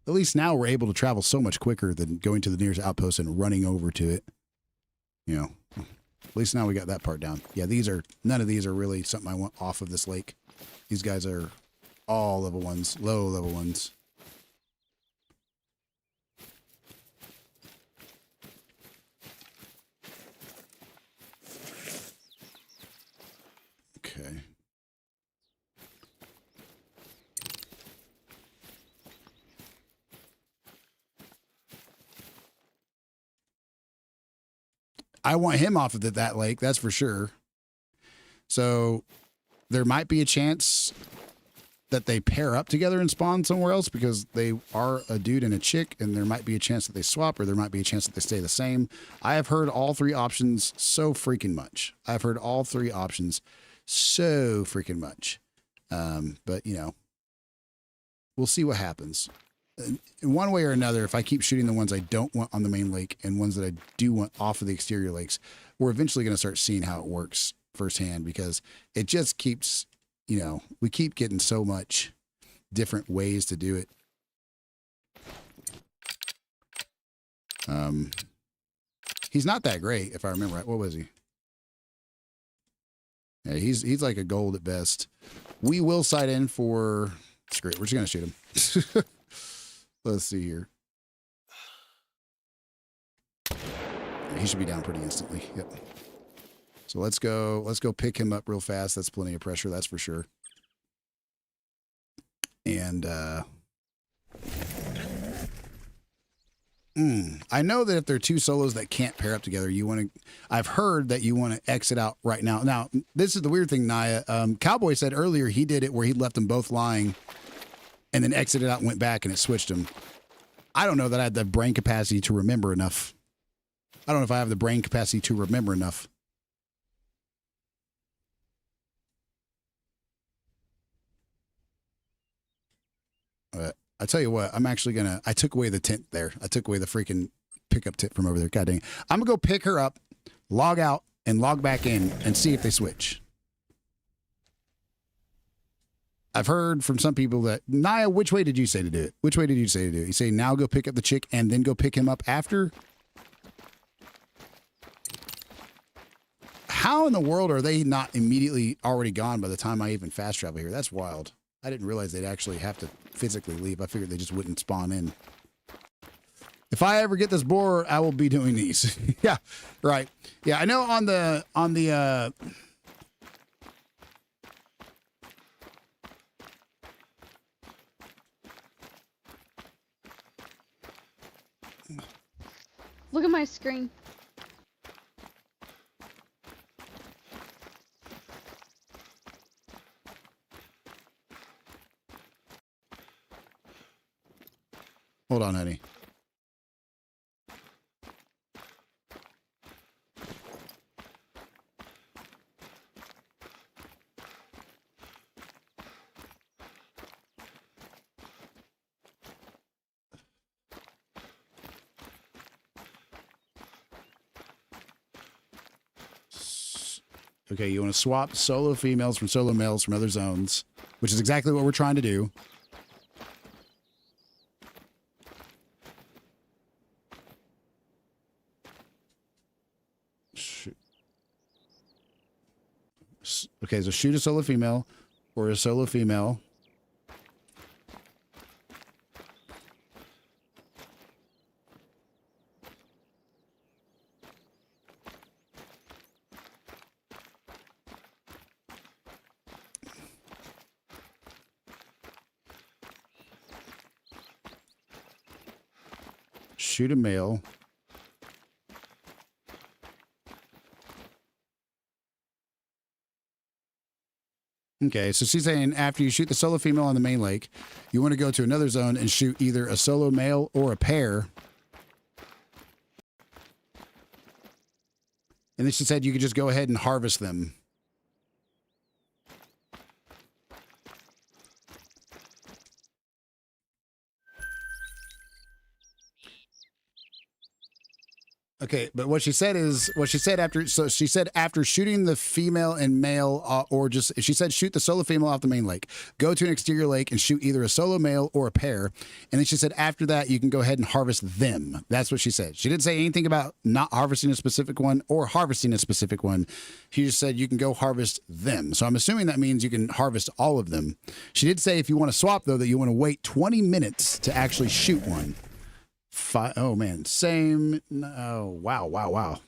At least now we're able to travel so much quicker than going to the nearest outpost and running over to it. You know, at least now we got that part down. Yeah, none of these are really something I want off of this lake. These guys are all level 1s, low level 1s. Okay. I want him off of that lake, that's for sure. So there might be a chance that they pair up together and spawn somewhere else because they are a dude and a chick, and there might be a chance that they swap, or there might be a chance that they stay the same. I have heard all 3 options so freaking much. I've heard all 3 options so freaking much. But, you know, we'll see what happens. In one way or another, if I keep shooting the ones I don't want on the main lake and ones that I do want off of the exterior lakes, we're eventually going to start seeing how it works firsthand, because it just keeps, you know, we keep getting so much different ways to do it. He's not that great, if I remember right. What was he? Yeah, he's like a gold at best. We will sight in for... Screw it, we're just going to shoot him. Let's see here. He should be down pretty instantly. Yep. So let's go pick him up real fast. That's plenty of pressure, that's for sure. And I know that if there are 2 solos that can't pair up together, I've heard that you want to exit out right now. Now, this is the weird thing, Naya. Cowboy said earlier he did it where he left them both lying and then exited out and went back and it switched him. I don't know that I had the brain capacity to remember enough I don't know if I have the brain capacity to remember enough. I tell you what, I'm actually gonna. I took away the tent there. I took away the freaking pickup tent from over there. God dang it. I'm gonna go pick her up, log out, and log back in and see if they switch. I've heard from some people that, Naya, which way did you say to do it? Which way did you say to do it? You say now go pick up the chick and then go pick him up after? How in the world are they not immediately already gone by the time I even fast travel here? That's wild. I didn't realize they'd actually have to physically leave. I figured they just wouldn't spawn in. If I ever get this boar, I will be doing these. Yeah, right. Yeah, I know on the
Look at my screen.
Hold on, honey. Okay, you want to swap solo females from solo males from other zones, which is exactly what we're trying to do. Okay, so shoot a solo female or a solo female. Shoot a male. Okay, so she's saying after you shoot the solo female on the main lake, you want to go to another zone and shoot either a solo male or a pair. And then she said you could just go ahead and harvest them. Okay, but what she said after, so she said after shooting the female and male, or just, she said shoot the solo female off the main lake, go to an exterior lake and shoot either a solo male or a pair. And then she said after that, you can go ahead and harvest them. That's what she said. She didn't say anything about not harvesting a specific one or harvesting a specific one. She just said you can go harvest them. So I'm assuming that means you can harvest all of them. She did say if you want to swap, though, that you want to wait 20 minutes to actually shoot one. Oh man, same. Oh wow.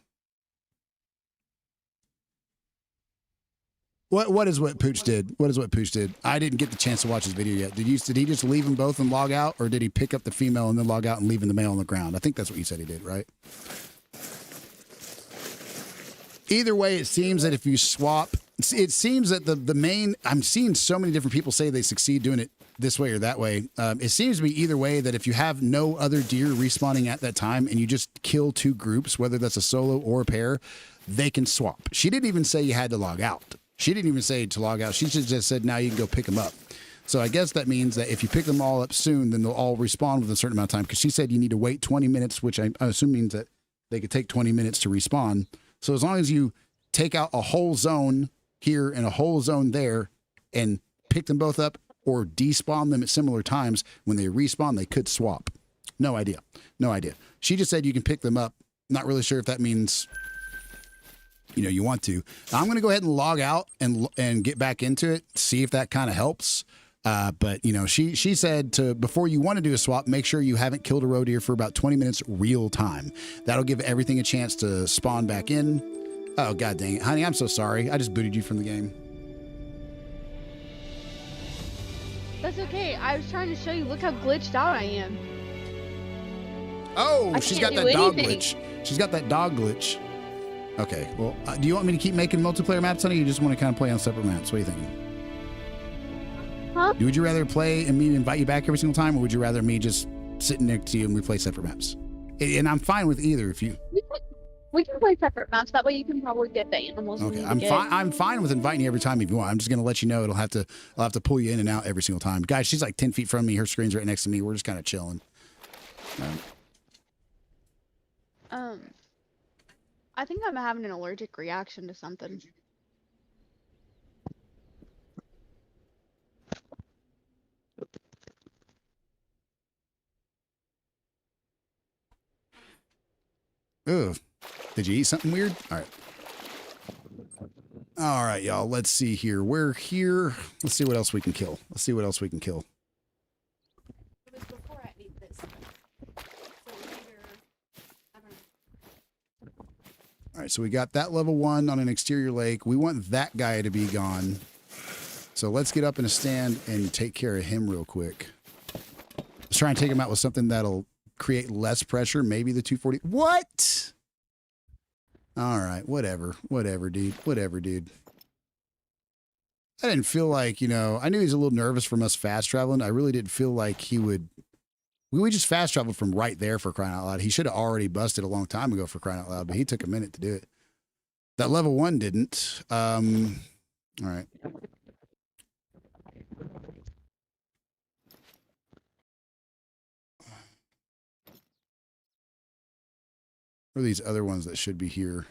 What is what Pooch did? What is what Pooch did? I didn't get the chance to watch his video yet. Did he just leave them both and log out, or did he pick up the female and then log out and leaving the male on the ground? I think that's what you said he did, right? Either way, it seems that if you swap, it seems that the main, I'm seeing so many different people say they succeed doing it this way or that way. It seems to be either way that if you have no other deer respawning at that time and you just kill two groups, whether that's a solo or a pair, they can swap. She didn't even say you had to log out. She didn't even say to log out. She just said now you can go pick them up. So I guess that means that if you pick them all up soon, then they'll all respawn within a certain amount of time. Because she said you need to wait 20 minutes, which I assume means that they could take 20 minutes to respawn. So as long as you take out a whole zone here and a whole zone there and pick them both up or despawn them at similar times, when they respawn, they could swap. No idea. No idea. She just said you can pick them up. Not really sure if that means, you know, you want to. I'm going to go ahead and log out and get back into it, see if that kind of helps. But, you know, she said to, before you want to do a swap, make sure you haven't killed a roe deer for about 20 minutes real time. That'll give everything a chance to spawn back in. Oh, God dang it. Honey, I'm so sorry. I just booted you from the game.
That's okay. I was trying to show you. Look how glitched out I am.
Oh, she's got that dog
anything.
glitch. She's got that dog glitch. Okay, well, do you want me to keep making multiplayer maps, honey, or you just want to kind of play on separate maps? What are you thinking?
Huh?
Would you rather play and me invite you back every single time, or would you rather me just sitting next to you and we play separate maps? And I'm fine with either if you...
We can play separate maps. That way you can probably get the animals you
Okay,
need to
I'm
get.
fine. I'm fine with inviting you every time if you want. I'm just gonna let you know. I'll have to pull you in and out every single time. Guys, she's like 10 feet from me. Her screen's right next to me. We're just kind of chilling.
I think I'm having an allergic reaction to something.
Ugh. Did you eat something weird? All right. All right, y'all. Let's see here. We're here. Let's see what else we can kill. Let's see what else we can kill.
It was before I ate this. So either, I don't know.
All right, so we got that level 1 on an exterior lake. We want that guy to be gone. So let's get up in a stand and take care of him real quick. Let's try and take him out with something that'll create less pressure. Maybe the 240. What? All right, whatever. Whatever, dude. Whatever, dude. I didn't feel like, you know, I knew he was a little nervous from us fast traveling. I really didn't feel like he would. We just fast traveled from right there, for crying out loud. He should have already busted a long time ago, for crying out loud, but he took a minute to do it. That level 1 didn't. All right. What are these other ones that should be here?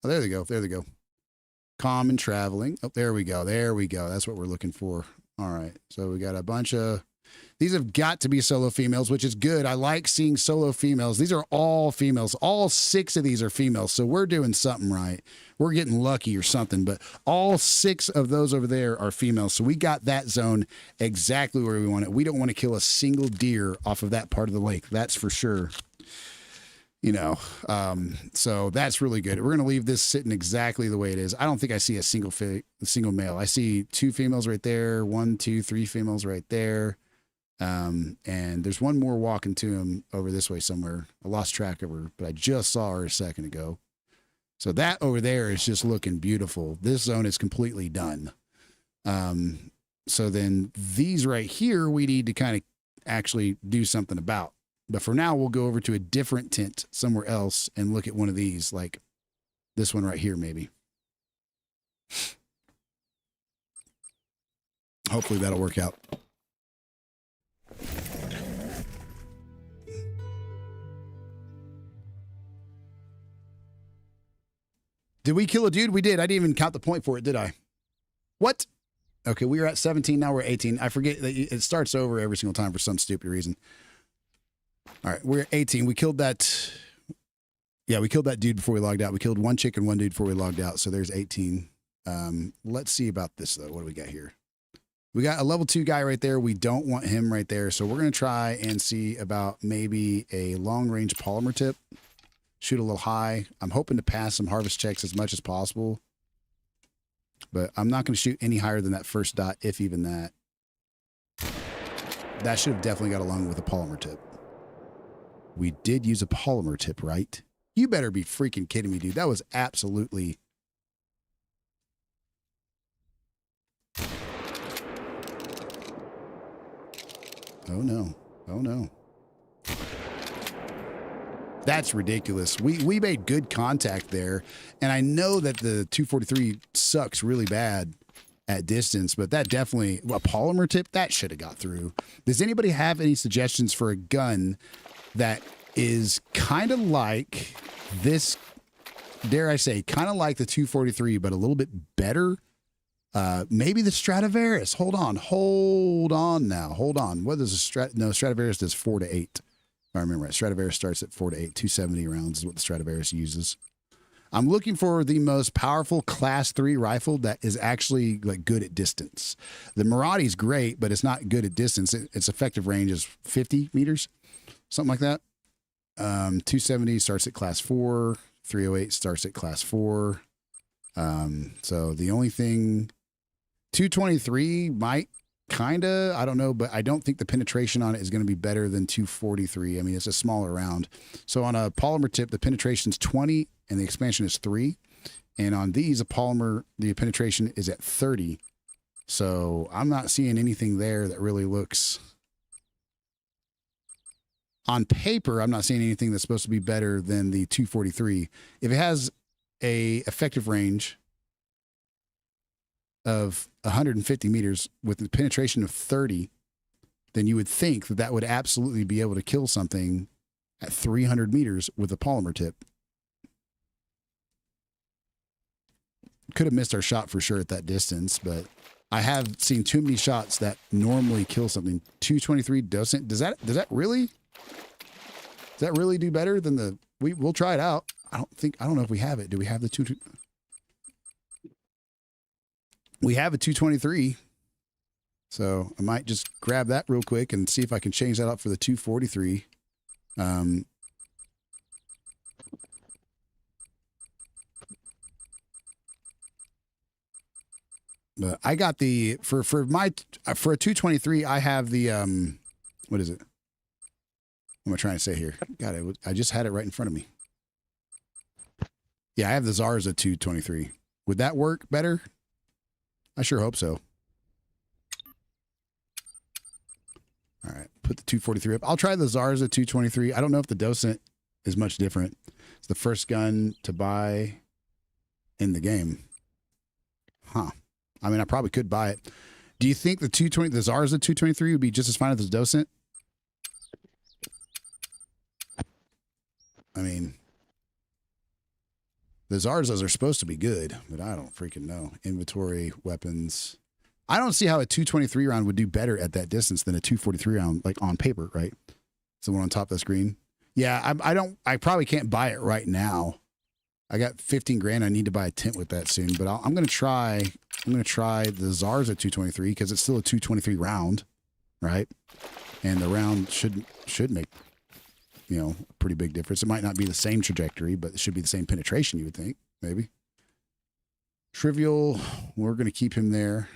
Oh, there they go. There they go. Common traveling. Oh, there we go. There we go. That's what we're looking for. All right. So we got a bunch of, these have got to be solo females, which is good. I like seeing solo females. These are all females. All 6 of these are females. So we're doing something right. We're getting lucky or something, but all 6 of those over there are females. So we got that zone exactly where we want it. We don't want to kill a single deer off of that part of the lake. That's for sure. You know, so that's really good. We're going to leave this sitting exactly the way it is. I don't think I see a single male. I see 2 females right there, 1, 2, 3 females right there. And there's one more walking to him over this way somewhere. I lost track of her, but I just saw her a second ago. So that over there is just looking beautiful. This zone is completely done. So then these right here, we need to kind of actually do something about. But for now, we'll go over to a different tent somewhere else and look at one of these, like this one right here, maybe. Hopefully that'll work out. Did we kill a dude? We did. I didn't even count the point for it, did I? What? Okay, we were at 17. Now we're at 18. I forget that it starts over every single time for some stupid reason. All right, we're at 18. We killed that. Yeah, we killed that dude before we logged out. We killed 1 chick and 1 dude before we logged out. So there's 18. Let's see about this, though. What do we got here? We got a level 2 guy right there. We don't want him right there. So we're going to try and see about maybe a long-range polymer tip. Shoot a little high. I'm hoping to pass some harvest checks as much as possible. But I'm not going to shoot any higher than that first dot, if even that. That should have definitely got along with a polymer tip. We did use a polymer tip, right? You better be freaking kidding me, dude. That was absolutely... Oh, no. Oh, no. That's ridiculous. We made good contact there, and I know that the 243 sucks really bad at distance, but that definitely, a polymer tip, that should have got through. Does anybody have any suggestions for a gun that is kind of like this, dare I say, kind of like the 243, but a little bit better? Maybe the Stradivarius. Hold on now. Hold on. What does Stradivarius does 4 to 8. If I remember right. Stradivarius starts at 4 to 8. 270 rounds is what the Stradivarius uses. I'm looking for the most powerful class 3 rifle that is actually like good at distance. The Maradi's great, but it's not good at distance. Its effective range is 50 meters, something like that. 270 starts at class 4. 308 starts at class 4. So the only thing, 223 might kinda, I don't know, but I don't think the penetration on it is going to be better than 243. I mean, it's a smaller round. So on a polymer tip, the penetration is 20 and the expansion is 3. And on these, a polymer, the penetration is at 30. So I'm not seeing anything there that really looks... On paper, I'm not seeing anything that's supposed to be better than the 243. If it has a effective range of 150 meters with a penetration of 30, then you would think that that would absolutely be able to kill something at 300 meters with a polymer tip. Could have missed our shot for sure at that distance, but I have seen too many shots that normally kill something. 223 doesn't. Does that really do better than the? We'll try it out. I don't know if we have it. Do we have the two? We have a 223. So I might just grab that real quick and see if I can change that up for the 243. But I got the for a 223. I have the what is it? What am I trying to say here? God, I just had it right in front of me. Yeah, I have the Zarza 223. Would that work better? I sure hope so. All right, put the 243 up. I'll try the Zarza 223. I don't know if the Docent is much different. It's the first gun to buy in the game. Huh. I mean, I probably could buy it. Do you think the Zarza 223 would be just as fine as the Docent? I mean, the Zarzas are supposed to be good, but I don't freaking know. Inventory, weapons. I don't see how a 223 round would do better at that distance than a 243 round, like on paper, right? It's the one on top of the screen. Yeah, I probably can't buy it right now. I got 15 grand. I need to buy a tent with that soon, but I'm going to try the Zarza 223 because it's still a 223 round, right? And the round should make, a pretty big difference. It might not be the same trajectory, but it should be the same penetration, you would think, maybe. Trivial, we're going to keep him there.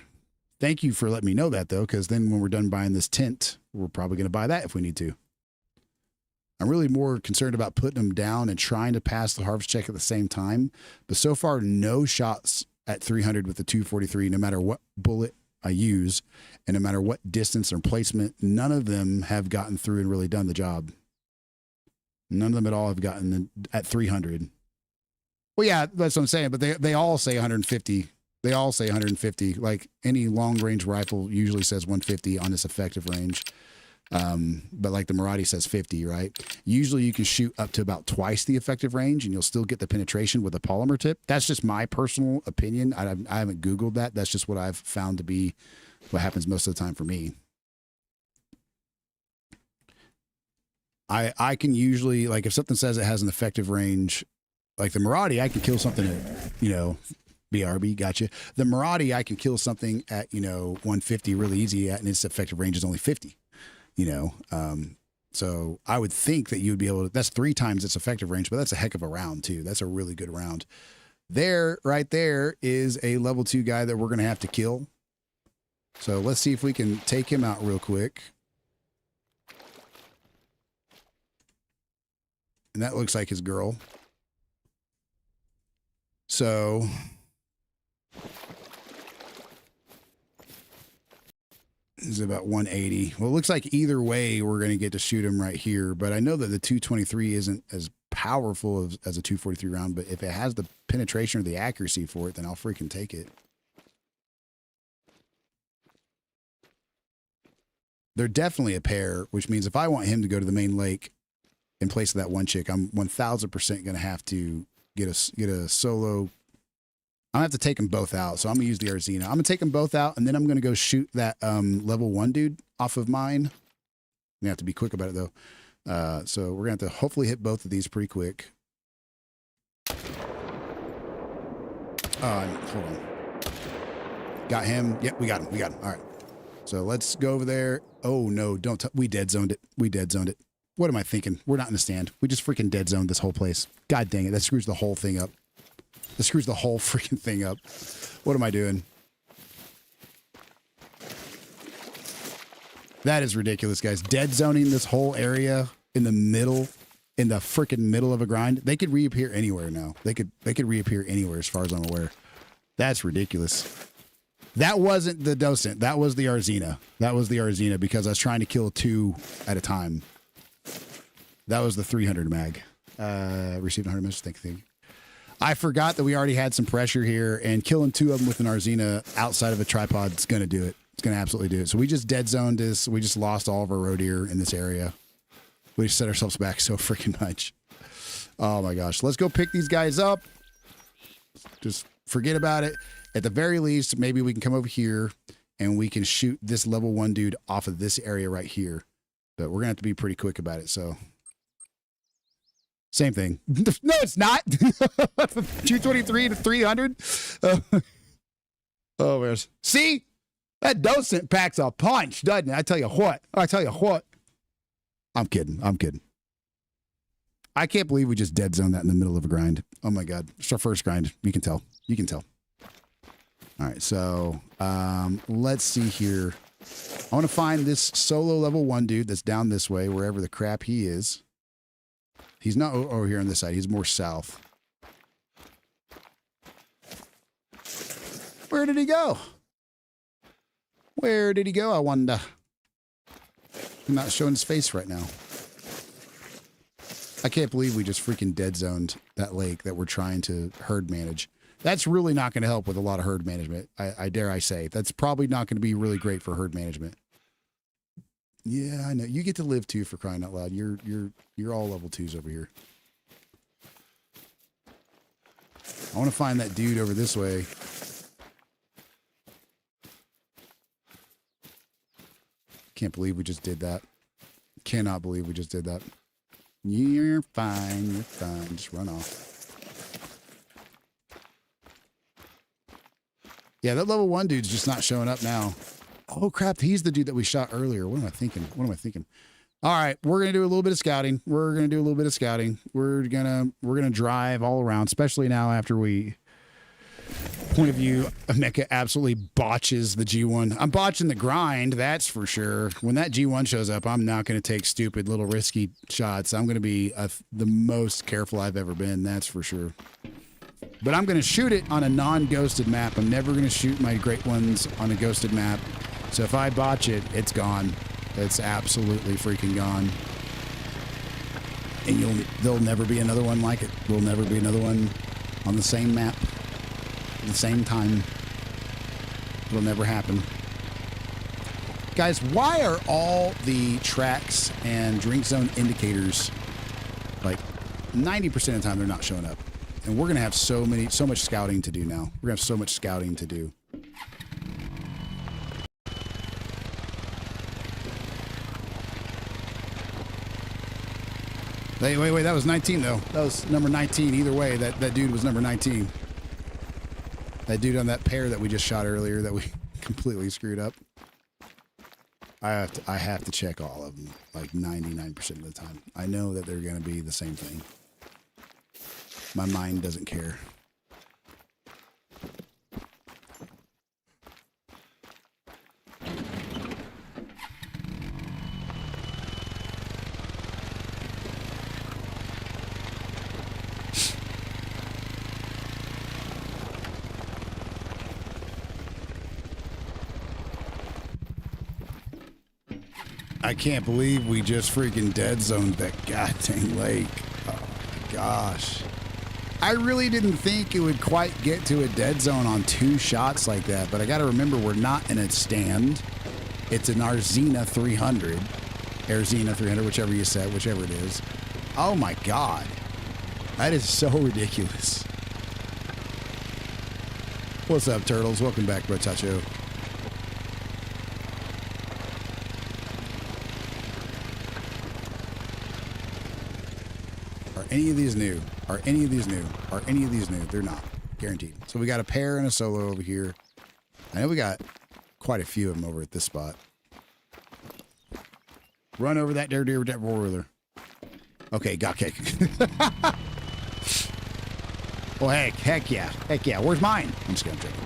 Thank you for letting me know that, though, because then when we're done buying this tent, we're probably going to buy that if we need to. I'm really more concerned about putting them down and trying to pass the harvest check at the same time. But so far, no shots at 300 with the 243, no matter what bullet I use and no matter what distance or placement, none of them have gotten through and really done the job. None of them at all have gotten at 300. Well, yeah, that's what I'm saying. But they all say 150. They all say 150. Like any long range rifle usually says 150 on its effective range. But like the Marathi says 50, right? Usually you can shoot up to about twice the effective range and you'll still get the penetration with a polymer tip. That's just my personal opinion. I haven't Googled that. That's just what I've found to be what happens most of the time for me. I can usually, like if something says it has an effective range, like the Marathi, I can kill something at, BRB, gotcha. The Marathi, I can kill something at, 150 really easy and its effective range is only 50. So I would think that you'd be able to, that's 3 times its effective range, but that's a heck of a round too. That's a really good round. Right there is a level 2 guy that we're going to have to kill. So let's see if we can take him out real quick. And that looks like his girl. So is about 180. Well, it looks like either way we're going to get to shoot him right here, but I know that the 223 isn't as powerful as a 243 round, but if it has the penetration or the accuracy for it, then I'll freaking take it. They're definitely a pair, which means if I want him to go to the main lake in place of that one chick, I'm 1000% going to have to get a solo. I'm going to have to take them both out. So I'm going to use the Arzina. I'm going to take them both out, and then I'm going to go shoot that level 1 dude off of mine. You have to be quick about it, though. So we're going to have to hopefully hit both of these pretty quick. Hold on. Got him. Yep, we got him. All right. So let's go over there. Oh, no, we dead zoned it. What am I thinking? We're not in the stand. We just freaking dead zoned this whole place. God dang it. That screws the whole thing up. That screws the whole freaking thing up. What am I doing? That is ridiculous, guys. Dead zoning this whole area in the freaking middle of a grind. They could reappear anywhere now. They could reappear anywhere as far as I'm aware. That's ridiculous. That wasn't the Docent. That was the Arzina. Because I was trying to kill 2 at a time. That was the 300 mag. Received 100 messages. Thank you. I forgot that we already had some pressure here, and killing 2 of them with an Arzina outside of a tripod is going to do it. It's going to absolutely do it. So we just dead zoned this. We just lost all of our roe deer in this area. We just set ourselves back so freaking much. Oh my gosh. Let's go pick these guys up. Just forget about it. At the very least, maybe we can come over here and we can shoot this level 1 dude off of this area right here. But we're going to have to be pretty quick about it. So same thing. No, it's not. 223 to 300. Oh, man. See? That docent packs a punch, doesn't it? I tell you what. I'm kidding. I can't believe we just dead zoned that in the middle of a grind. Oh my God. It's our first grind. You can tell. All right. So let's see here. I want to find this solo level 1 dude that's down this way, wherever the crap he is. He's not over here on this side. He's more south. Where did he go? I wonder. I'm not showing his face right now. I can't believe we just freaking dead zoned that lake that we're trying to herd manage. That's really not going to help with a lot of herd management. I dare I say. That's probably not going to be really great for herd management. Yeah, I know. You get to live too, for crying out loud. You're all level 2s over here. I want to find that dude over this way. Can't believe we just did that. Cannot believe we just did that. You're fine. Just run off. Yeah, that level 1 dude's just not showing up now. Oh crap, he's the dude that we shot earlier. What am I thinking? All right, we're gonna do a little bit of scouting. We're gonna drive all around, especially now after we point of view, MECHA absolutely botches the G1. I'm botching the grind, that's for sure. When that G1 shows up, I'm not going to take stupid little risky shots. I'm going to be the most careful I've ever been, that's for sure. But I'm going to shoot it on a non-ghosted map. I'm never going to shoot my great ones on a ghosted map. So if I botch it, it's gone. It's absolutely freaking gone. And there'll never be another one like it. There'll never be another one on the same map at the same time. It'll never happen. Guys, why are all the tracks and drink zone indicators, like 90% of the time, they're not showing up? And we're going to have so much scouting to do now. We're going to have so much scouting to do. Wait, that was 19 though. That was number 19. Either way, that dude was number 19. That dude on that pair that we just shot earlier that we completely screwed up. I have to check all of them like 99% of the time. I know that they're going to be the same thing. My mind doesn't care. I can't believe we just freaking dead zoned that goddamn lake. Oh my gosh. I really didn't think it would quite get to a dead zone on 2 shots like that, but I got to remember we're not in a stand. It's an Arzina 300. Arzina 300, whichever you said, whichever it is. Oh my God. That is so ridiculous. What's up, turtles? Welcome back, Brotacho. Any of these new? Are any of these new? Are any of these new? They're not. Guaranteed. So we got a pair and a solo over here. I know we got quite a few of them over at this spot. Run over that deer four-wheeler. Okay, got kick. Well, heck yeah. Heck yeah. Where's mine? I'm just going to check it.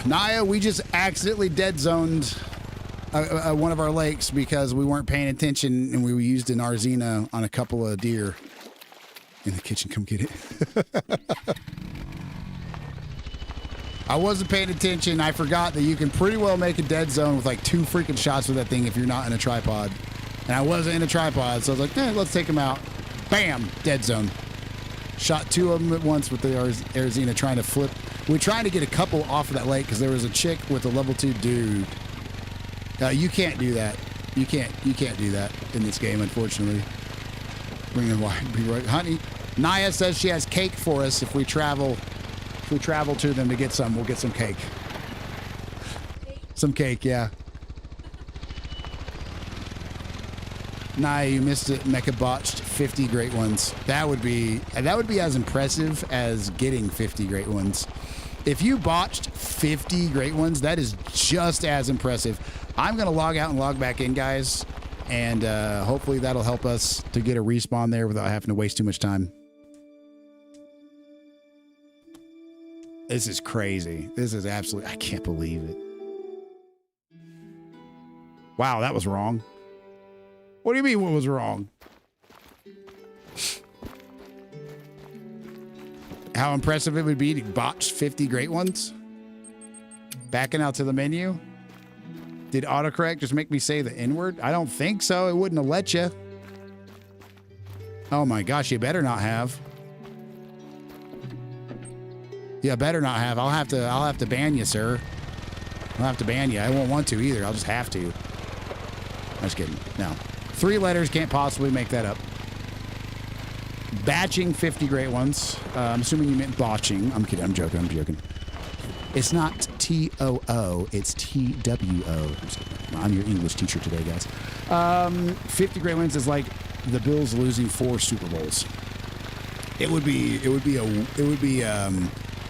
Naya, we just accidentally dead zoned one of our lakes because we weren't paying attention and we used an Arzina on a couple of deer in the kitchen. Come get it. I wasn't paying attention. I forgot that you can pretty well make a dead zone with like 2 freaking shots with that thing if you're not in a tripod. And I wasn't in a tripod, so I was like, let's take him out. Bam! Dead zone. Shot 2 of them at once with the Arizona trying to flip. We're trying to get a couple off of that lake because there was a chick with a level 2 dude. You can't do that. You can't do that in this game, unfortunately. Bring in wide. Honey, Naya says she has cake for us if we travel. If we travel to them to get some, we'll get some cake. Some cake, yeah. Naya, you missed it. Mecha botched 50 great ones. That would be as impressive as getting 50 great ones. If you botched 50 great ones, that is just as impressive. I'm gonna log out and log back in, guys, and hopefully that'll help us to get a respawn there without having to waste too much time. This is crazy. This is absolutely, I can't believe it. Wow, that was wrong. What do you mean what was wrong? How impressive it would be to botch 50 great ones? Backing out to the menu? Did autocorrect just make me say the N-word? I don't think so. It wouldn't have let you. Oh my gosh, you better not have. Yeah, better not have. I'll have to ban you, sir. I'll have to ban you. I won't want to either. I'll just have to. I'm just kidding. No. 3 letters can't possibly make that up. Batching 50 great ones. I'm assuming you meant botching. I'm kidding. I'm joking. It's not T-O-O. It's T-W-O. I'm your English teacher today, guys. 50 great wins is like the Bills losing 4 Super Bowls. It would be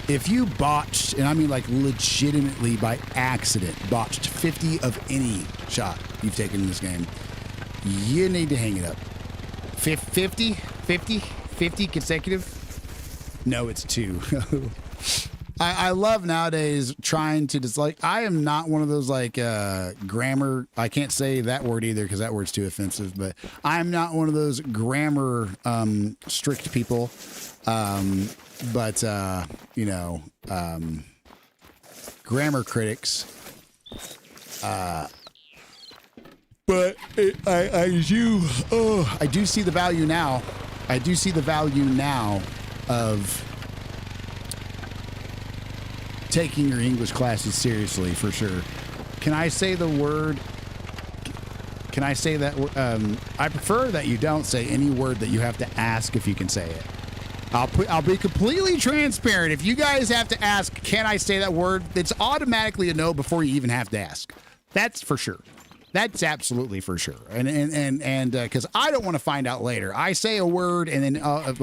if you botched, and I mean like legitimately by accident, botched 50 of any shot you've taken in this game, you need to hang it up. 50 consecutive? No, it's 2. I love nowadays trying to just like, I am not one of those like grammar, I can't say that word either because that word's too offensive, but I'm not one of those grammar strict people. But grammar critics. But I do see the value now. I do see the value now of taking your English classes seriously, for sure. Can I say the word? Can I say that? I prefer that you don't say any word that you have to ask if you can say it. I'll be completely transparent. If you guys have to ask, can I say that word? It's automatically a no before you even have to ask. That's for sure. That's absolutely for sure. And because I don't want to find out later. I say a word and then I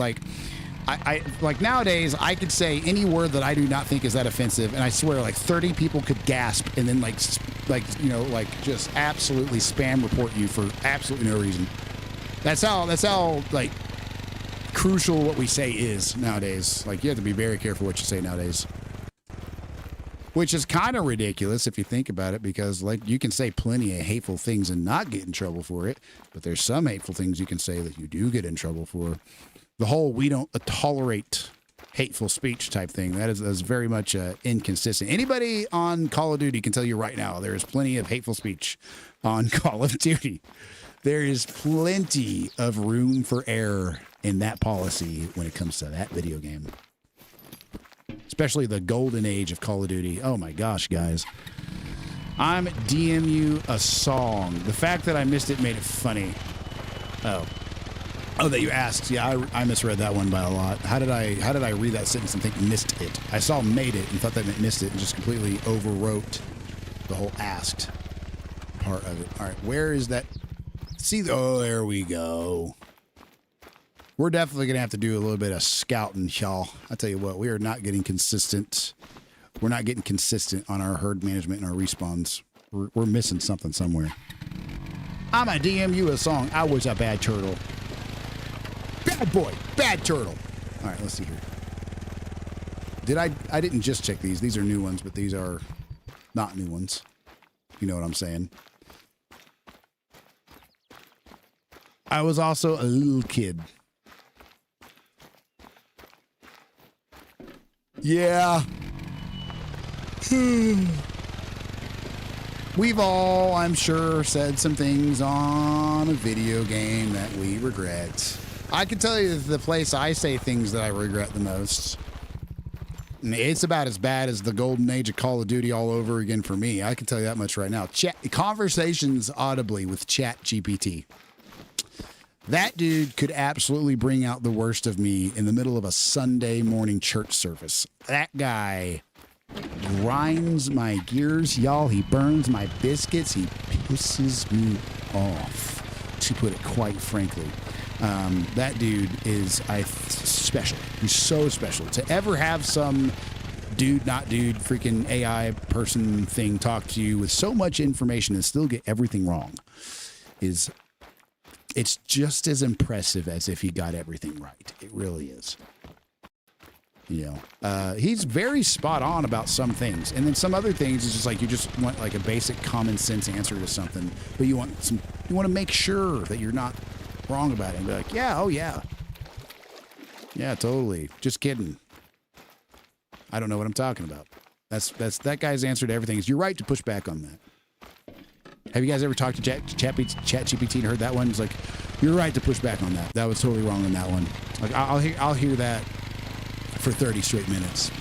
like nowadays I could say any word that I do not think is that offensive, and I swear like 30 people could gasp and then like just absolutely spam report you for absolutely no reason. That's how like crucial what we say is nowadays. Like you have to be very careful what you say nowadays. Which is kind of ridiculous if you think about it, because like you can say plenty of hateful things and not get in trouble for it, but there's some hateful things you can say that you do get in trouble for. The whole we don't tolerate hateful speech type thing, that is very much inconsistent. Anybody on Call of Duty can tell you right now there is plenty of hateful speech on Call of Duty. There is plenty of room for error in that policy when it comes to that video game. Especially the golden age of Call of Duty. Oh my gosh, guys. I'm DM you a song. The fact that I missed it made it funny. Oh, that you asked. Yeah, I misread that one by a lot. How did I read that sentence and think missed it? I saw made it and thought that meant missed it and just completely overwrote the whole asked part of it. All right, where is that? See, oh, there we go. We're definitely going to have to do a little bit of scouting, y'all. I tell you what, we are not getting consistent. We're not getting consistent on our herd management and our respawns. We're missing something somewhere. I'm going to DM you a song. I was a bad turtle. Bad boy. Bad turtle. All right, let's see here. I didn't just check these. These are new ones, but these are not new ones. You know what I'm saying? I was also a little kid. Yeah. We've all, I'm sure, said some things on a video game that we regret. I can tell you the place I say things that I regret the most. It's about as bad as the golden age of Call of Duty all over again for me. I can tell you that much right now. Conversations audibly with Chat GPT. That dude could absolutely bring out the worst of me in the middle of a Sunday morning church service. That guy grinds my gears, y'all. He burns my biscuits. He pisses me off, to put it quite frankly. That dude is special. He's so special. To ever have some freaking AI person thing talk to you with so much information and still get everything wrong it's just as impressive as if he got everything right. It really is. You know, he's very spot on about some things, and then some other things is just like you just want like a basic common sense answer to something, but you want to make sure that you're not wrong about it and be like, yeah, oh yeah, totally, just kidding. I don't know what I'm talking about. That's that guy's answer to everything is you're right to push back on that. Have you guys ever talked to ChatGPT and heard that one? It's like, you're right to push back on that. That was totally wrong on that one. Like I'll hear that for 30 straight minutes.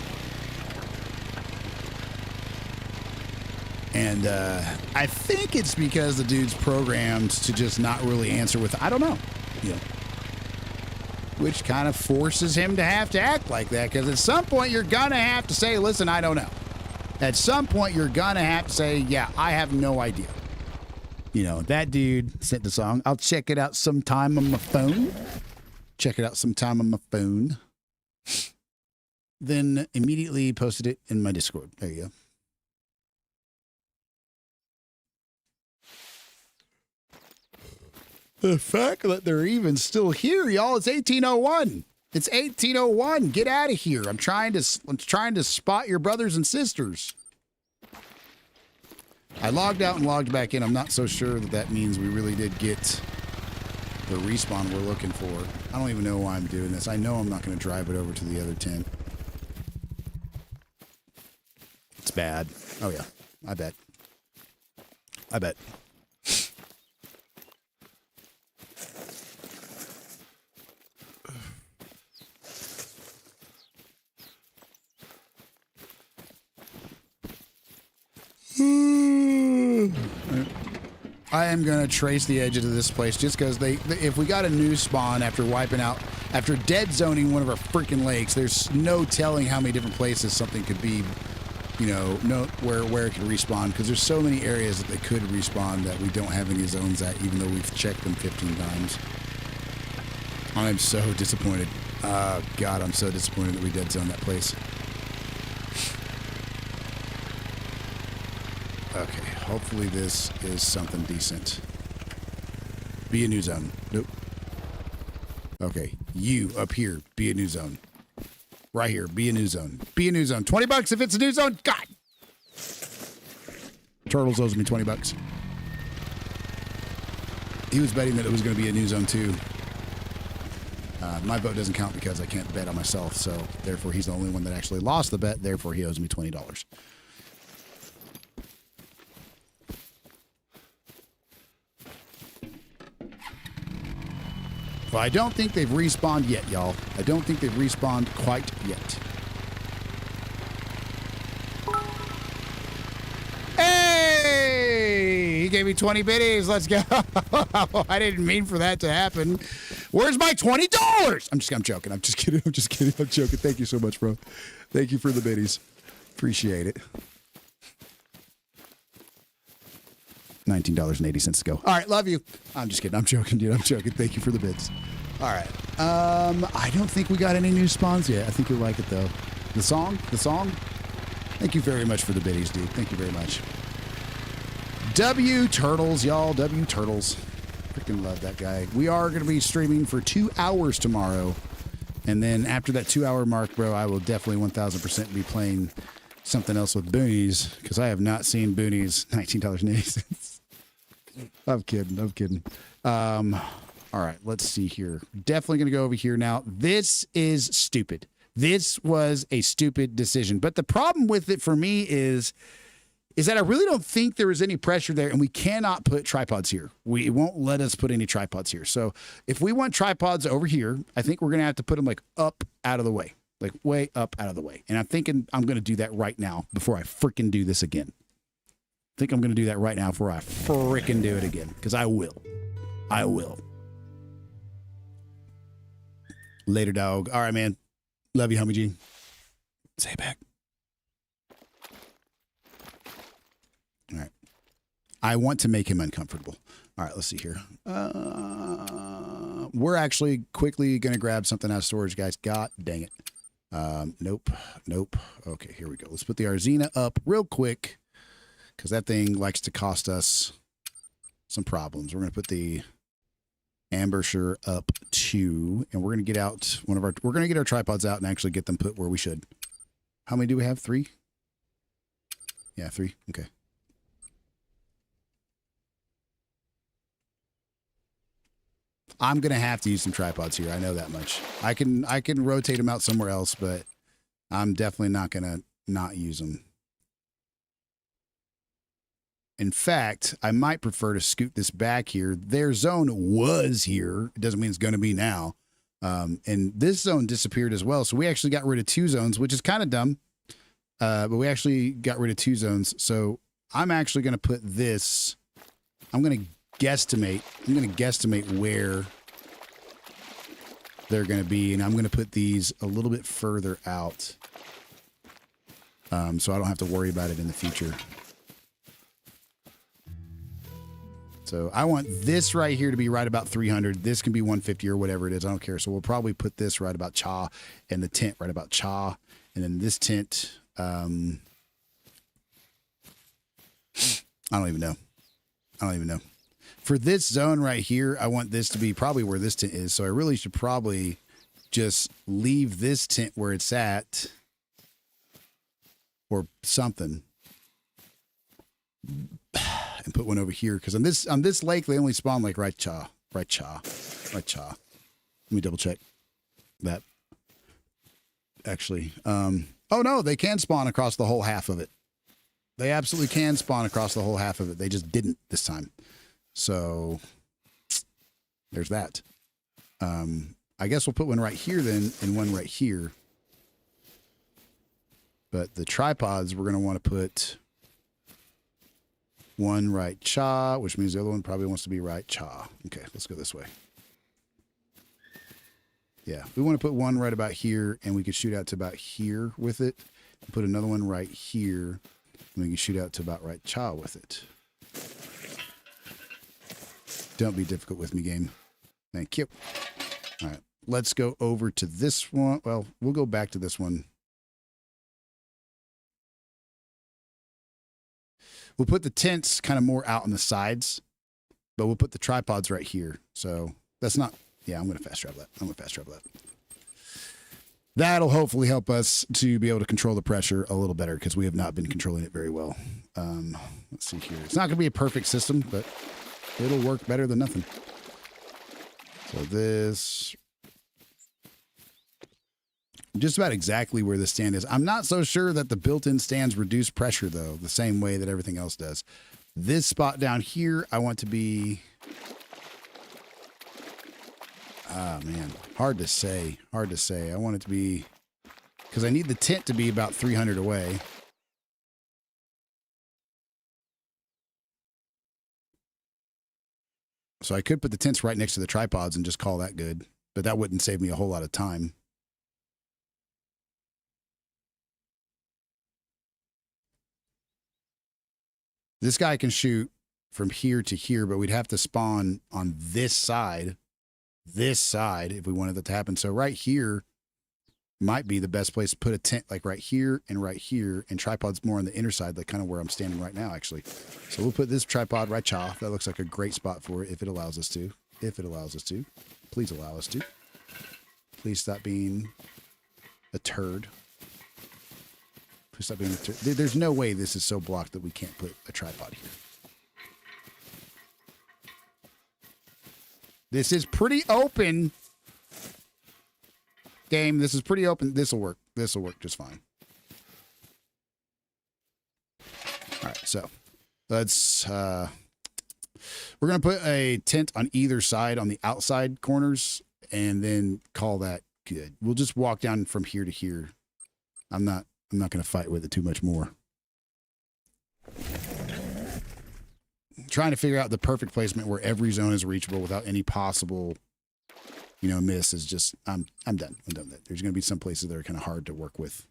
And I think it's because the dude's programmed to just not really answer with, I don't know. You know, which kind of forces him to have to act like that, because at some point you're going to have to say, listen, I don't know. At some point you're going to have to say, yeah, I have no idea. You know, that dude sent the song. I'll check it out sometime on my phone. Then immediately posted it in my Discord. There you go. The fact that they're even still here, y'all, it's 1801. It's 1801. Get out of here. I'm trying to spot your brothers and sisters. I logged out and logged back in. I'm not so sure that means we really did get the respawn we're looking for. I don't even know why I'm doing this. I know I'm not going to drive it over to the other tent. It's bad. Oh, yeah. I bet. I am going to trace the edges of this place just because if we got a new spawn after dead zoning one of our freaking lakes, there's no telling how many different places something could be, you know, where it could respawn, because there's so many areas that they could respawn that we don't have any zones at, even though we've checked them 15 times. I'm so disappointed. God, I'm so disappointed that we dead zoned that place. Okay, hopefully this is something decent. Be a new zone. Nope. Okay, you up here, be a new zone. Right here, be a new zone. Be a new zone. $20 if it's a new zone. God! Turtles owes me $20. He was betting that it was going to be a new zone too. My vote doesn't count because I can't bet on myself, so therefore he's the only one that actually lost the bet, therefore he owes me $20. Well, I don't think they've respawned yet, y'all. I don't think they've respawned quite yet. Hey! He gave me 20 biddies. Let's go. I didn't mean for that to happen. Where's my $20? I'm joking. I'm just kidding. I'm joking. Thank you so much, bro. Thank you for the biddies. Appreciate it. $19.80 to go. All right, love you. I'm just kidding. I'm joking, dude. I'm joking. Thank you for the bids. All right. I don't think we got any new spawns yet. I think you'll like it, though. The song? Thank you very much for the biddies, dude. Thank you very much. W Turtles, y'all. W Turtles. Freaking love that guy. We are going to be streaming for 2 hours tomorrow. And then after that 2-hour mark, bro, I will definitely 1,000% be playing something else with Boonies, because I have not seen Boonies. $19.80. I'm kidding. All right, let's see here. Definitely going to go over here now. This is stupid. This was a stupid decision. But the problem with it for me is that I really don't think there is any pressure there, and we cannot put tripods here. It won't let us put any tripods here. So if we want tripods over here, I think we're going to have to put them like up out of the way, like way up out of the way. And I'm thinking I'm going to do that right now before I freaking do this again. I think I'm going to do that right now before I freaking do it again, because I will. I will. Later, dog. All right, man. Love you, homie G. Say it back. All right. I want to make him uncomfortable. All right, let's see here. We're actually quickly going to grab something out of storage, guys. God dang it. Nope. Nope. Okay, here we go. Let's put the Arzina up real quick because that thing likes to cost us some problems. We're going to put the Ambusher up too, and we're going to get out we're going to get our tripods out and actually get them put where we should. How many do we have? 3? Yeah, 3. Okay. I'm going to have to use some tripods here. I know that much. I can rotate them out somewhere else, but I'm definitely not going to not use them. In fact, I might prefer to scoot this back here. Their zone was here. It doesn't mean it's going to be now. And this zone disappeared as well. So we actually got rid of 2 zones, which is kind of dumb. But we actually got rid of 2 zones. So I'm actually going to put this. I'm going to guesstimate where they're going to be, and I'm going to put these a little bit further out, so I don't have to worry about it in the future. So I want this right here to be right about 300. This can be 150 or whatever it is. I don't care. So we'll probably put this right about Cha, and the tent right about Cha, and then this tent. I don't even know. For this zone right here, I want this to be probably where this tent is. So I really should probably just leave this tent where it's at or something and put one over here. Because on this lake, they only spawn like right cha. Let me double check that. Actually, oh no, they can spawn across the whole half of it. They absolutely can spawn across the whole half of it. They just didn't this time. So there's that. I guess we'll put one right here then and one right here. But the tripods, we're going to want to put one right cha, which means the other one probably wants to be right cha. Okay, let's go this way. Yeah, we want to put one right about here, and we could shoot out to about here with it. Put another one right here, and we can shoot out to about right cha with it. Don't be difficult with me, game. Thank you. All right, let's go over to this one. Well, we'll go back to this one. We'll put the tents kind of more out on the sides, but we'll put the tripods right here. So that's not, yeah, I'm going to fast travel that. That'll hopefully help us to be able to control the pressure a little better because we have not been controlling it very well. Let's see here. It's not going to be a perfect system, but it'll work better than nothing. So this, just about exactly where the stand is. I'm not so sure that the built-in stands reduce pressure, though, the same way that everything else does. This spot down here, I want to be... Ah, man. Hard to say. I want it to be... Because I need the tent to be about 300 away. So I could put the tents right next to the tripods and just call that good. But that wouldn't save me a whole lot of time. This guy can shoot from here to here, but we'd have to spawn on this side if we wanted that to happen. So right here might be the best place to put a tent, like right here, and tripods more on the inner side, like kind of where I'm standing right now, actually. So we'll put this tripod right chaw. That looks like a great spot for it if it allows us to. Please allow us to. Please stop being a turd. Please stop being a turd. There's no way this is so blocked that we can't put a tripod here. This is pretty open. Game, this is pretty open. This will work. This will work just fine. All right, so let's, we're going to put a tent on either side on the outside corners and then call that good. We'll just walk down from here to here. I'm not going to fight with it too much more. Trying to figure out the perfect placement where every zone is reachable without any possible, miss is just, I'm done. I'm done with it. There's going to be some places that are kind of hard to work with.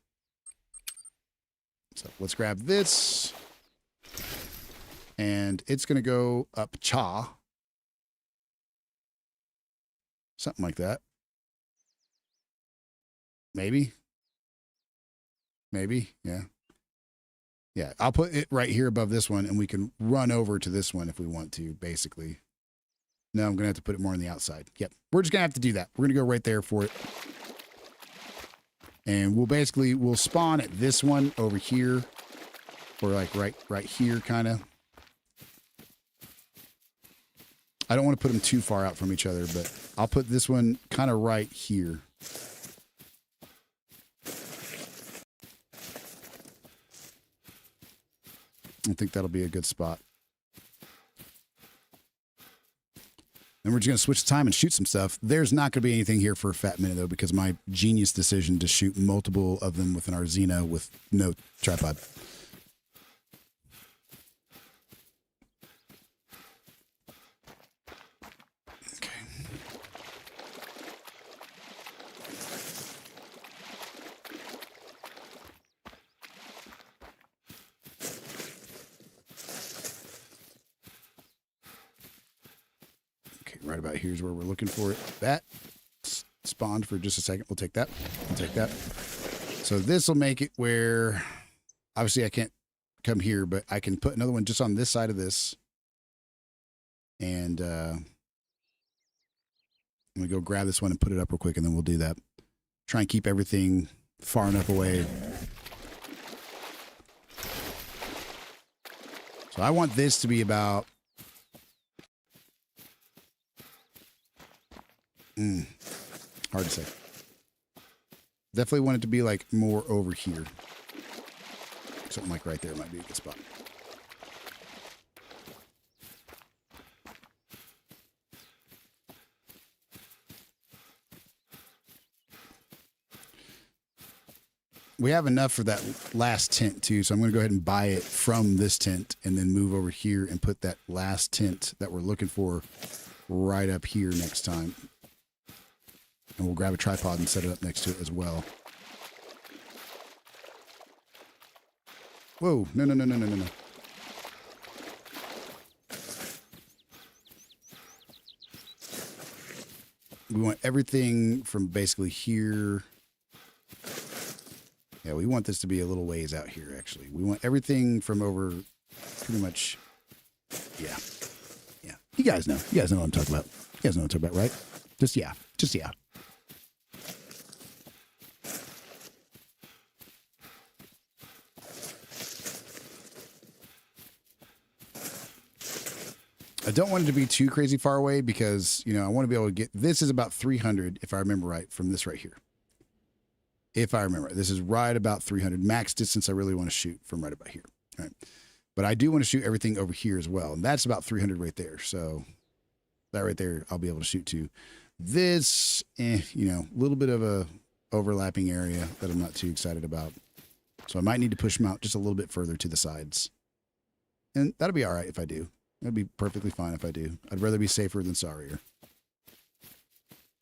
So let's grab this. And it's going to go up cha. Something like that. Maybe. Yeah. Yeah, I'll put it right here above this one, and we can run over to this one if we want to, basically. No, I'm going to have to put it more on the outside. Yep, we're just going to have to do that. We're going to go right there for it. And we'll spawn at this one over here, or like right here, kind of. I don't want to put them too far out from each other, but I'll put this one kind of right here. I think that'll be a good spot. Then we're just going to switch the time and shoot some stuff. There's not going to be anything here for a fat minute, though, because my genius decision to shoot multiple of them with an Arzina with no tripod. Okay. Right about here's where we're looking for it. That spawned for just a second. We'll take that. We'll take that. So this will make it where, obviously I can't come here, but I can put another one just on this side of this. And I'm going to go grab this one and put it up real quick, and then we'll do that. Try and keep everything far enough away. So I want this to be about hard to say. Definitely want it to be like more over here. Something like right there might be a good spot. We have enough for that last tent too, so I'm going to go ahead and buy it from this tent and then move over here and put that last tent that we're looking for right up here next time. And we'll grab a tripod and set it up next to it as well. Whoa, no. We want everything from basically here. Yeah, we want this to be a little ways out here, actually. We want everything from over pretty much, yeah. You guys know. You guys know what I'm talking about. You guys know what I'm talking about, right? Just yeah. I don't want it to be too crazy far away because, I want to be able to get, this is about 300, if I remember right, from this right here. If I remember right. This is right about 300. Max distance I really want to shoot from right about here. All right. But I do want to shoot everything over here as well. And that's about 300 right there. So that right there, I'll be able to shoot to. This, a little bit of a overlapping area that I'm not too excited about. So I might need to push them out just a little bit further to the sides. And that'll be all right if I do. That'd be perfectly fine if I do. I'd rather be safer than sorrier.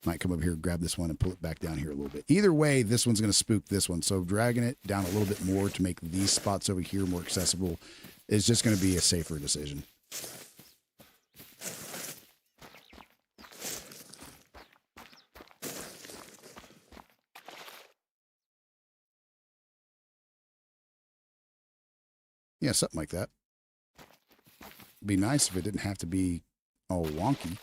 Might come over here, grab this one, and pull it back down here a little bit. Either way, this one's going to spook this one. So dragging it down a little bit more to make these spots over here more accessible is just going to be a safer decision. Yeah, something like that. Be nice if it didn't have to be all wonky.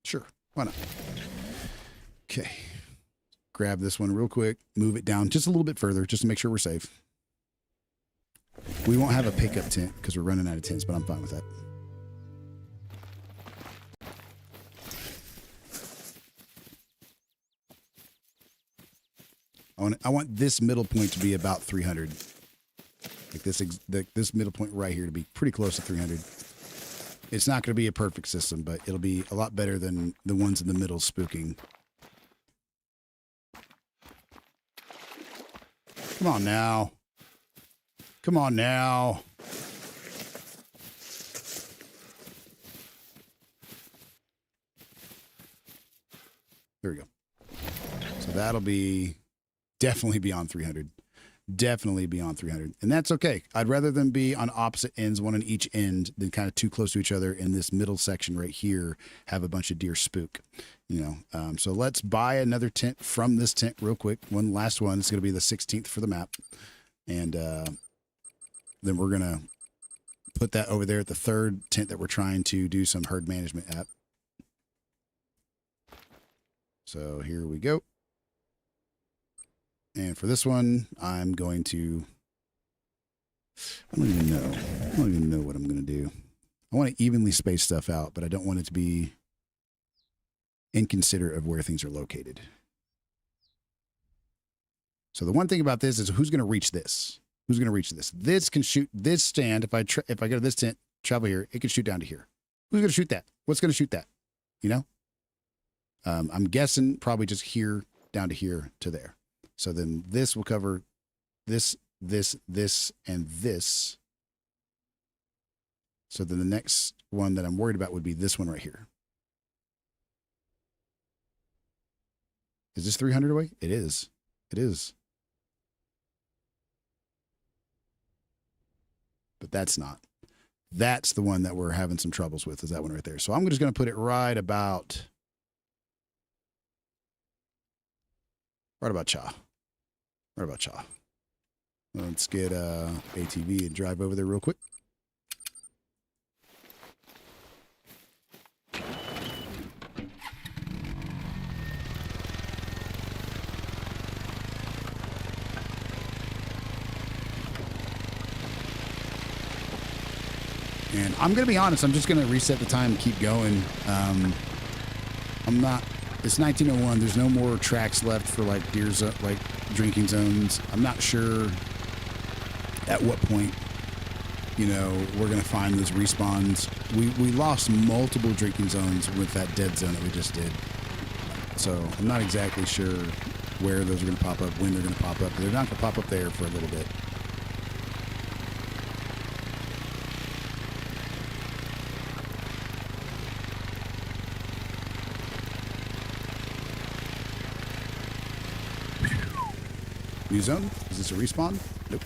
Sure, why not? Okay. Grab this one real quick, move it down just a little bit further, just to make sure we're safe. We won't have a pickup tent because we're running out of tents, but I'm fine with that. I want this middle point to be about 300. Like this middle point right here to be pretty close to 300. It's not going to be a perfect system, but it'll be a lot better than the ones in the middle spooking. Come on now. Come on now. There we go. So that'll be definitely beyond 300. Definitely beyond 300. And that's okay. I'd rather them be on opposite ends, one on each end, than kind of too close to each other in this middle section right here, have a bunch of deer spook. You know, so let's buy another tent from this tent real quick. One last one. It's going to be the 16th for the map. And then we're going to put that over there at the third tent that we're trying to do some herd management at. So here we go. And for this one, I'm going to, I don't even know what I'm going to do. I want to evenly space stuff out, but I don't want it to be inconsiderate of where things are located. So the one thing about this is who's going to reach this? Who's going to reach this? This can shoot this stand. If I go to this tent, travel here, it can shoot down to here. Who's going to shoot that? What's going to shoot that? You know? I'm guessing probably just here down to here to there. So then this will cover this, this, this, and this. So then the next one that I'm worried about would be this one right here. Is this 300 away? It is. It is. But that's not. That's the one that we're having some troubles with, is that one right there. So I'm just going to put it right about Cha. Right about Cha. Let's get ATV and drive over there real quick. And I'm going to be honest, I'm just going to reset the time and keep going. I'm not, it's 1901. There's no more tracks left for like like drinking zones. I'm not sure at what point, you know, we're going to find those respawns. We lost multiple drinking zones with that dead zone that we just did. So I'm not exactly sure where those are going to pop up, when they're going to pop up. But they're not going to pop up there for a little bit. New zone? Is this a respawn? Nope.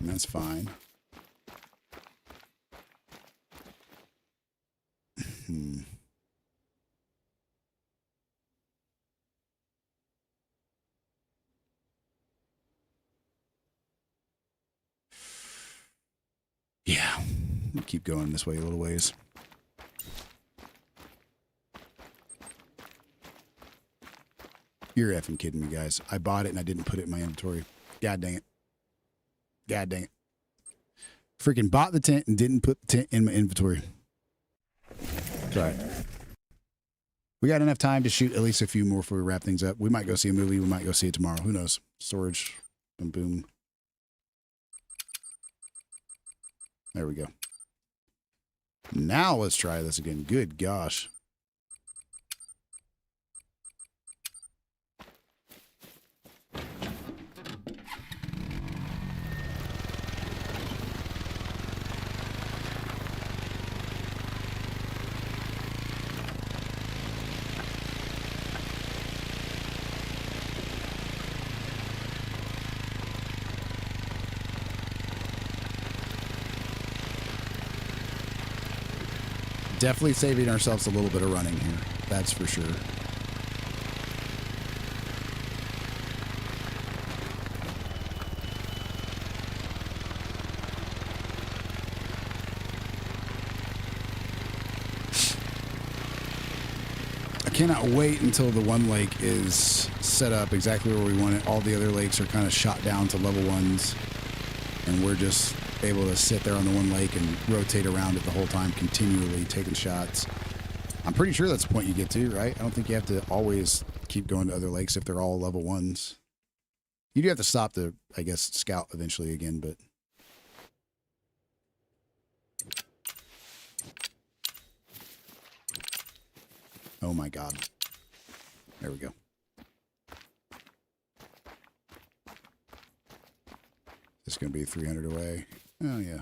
And that's fine. Yeah. We'll keep going this way a little ways. You're effing kidding me, guys. I bought it and I didn't put it in my inventory. God dang it. God dang it. Freaking bought the tent and didn't put the tent in my inventory. It's all right. We got enough time to shoot at least a few more before we wrap things up. We might go see a movie. We might go see it tomorrow. Who knows? Storage. Boom, boom. There we go. Now let's try this again. Good gosh. Definitely saving ourselves a little bit of running here. That's for sure. cannot wait until the one lake is set up exactly where we want it. All the other lakes are kind of shot down to level 1s, and we're just able to sit there on the one lake and rotate around it the whole time, continually taking shots. I'm pretty sure that's the point you get to, right? I don't think you have to always keep going to other lakes if they're all level 1s. You do have to stop to, I guess, scout eventually again, but... Oh my God. There we go. It's going to be 300 away. Oh, yeah.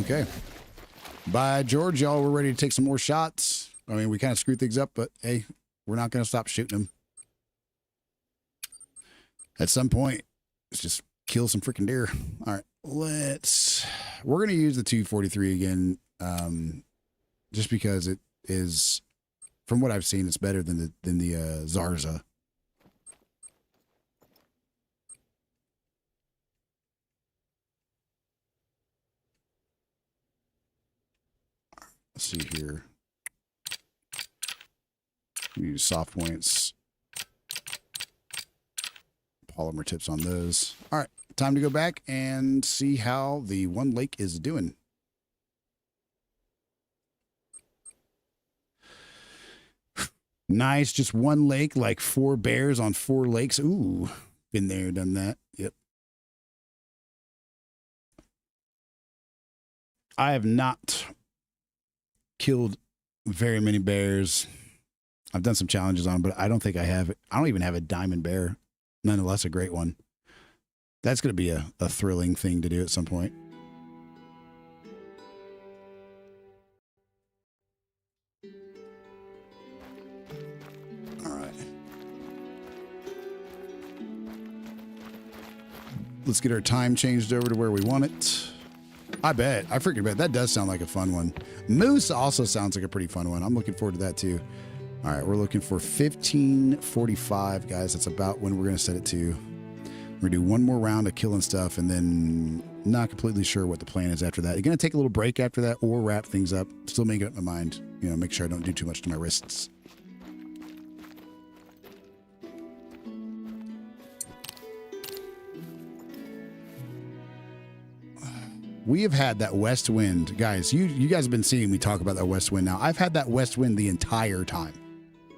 Okay. By George, y'all, we're ready to take some more shots. I mean, we kind of screwed things up, but hey, we're not going to stop shooting them. At some point, let's just kill some freaking deer. All right, we're going to use the 243 again, just because it is, from what I've seen, it's better than the Zarza. Let's see here. We use soft points. Polymer tips on those. All right, time to go back and see how the one lake is doing. Nice, just one lake, like 4 bears on 4 lakes. Ooh, been there, done that. Yep. I have not killed very many bears. I've done some challenges on, but I don't think I have. I don't even have a diamond bear. Nonetheless, a great one. That's going to be a thrilling thing to do at some point. All right. Let's get our time changed over to where we want it. I freaking bet. That does sound like a fun one. Moose also sounds like a pretty fun one. I'm looking forward to that too. All right, we're looking for 15:45, guys. That's about when we're going to set it to. We're going to do one more round of killing stuff, and then not completely sure what the plan is after that. You're going to take a little break after that or wrap things up. Still making up my mind. You know, make sure I don't do too much to my wrists. We have had that west wind. Guys, you guys have been seeing me talk about that west wind now. I've had that west wind the entire time.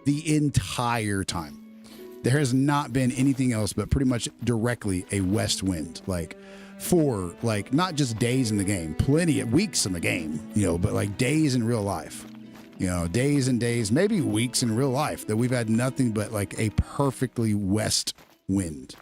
The entire time. There has not been anything else but pretty much directly a west wind. Like for like not just days in the game, plenty of weeks in the game, you know, but like days in real life. You know, days and days, maybe weeks in real life that we've had nothing but like a perfectly west wind.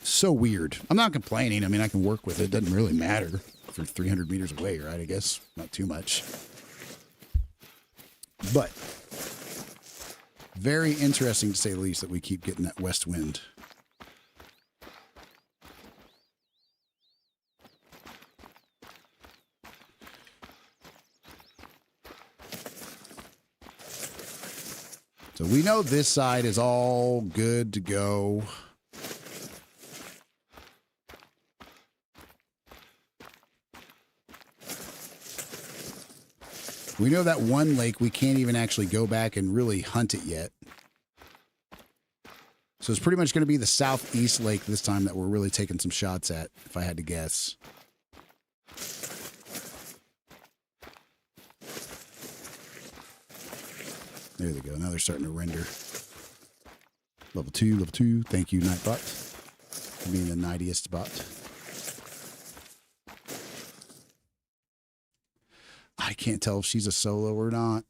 So weird. I'm not complaining. I mean, I can work with it. It doesn't really matter if they're 300 meters away, right? I guess not too much. But very interesting to say the least that we keep getting that west wind. So we know this side is all good to go. We know that one lake, we can't even actually go back and really hunt it yet. So it's pretty much going to be the southeast lake this time that we're really taking some shots at, if I had to guess. There they go. Now they're starting to render. Level 2, level 2. Thank you, Nightbot, for being the nightiest bot. I can't tell if she's a solo or not.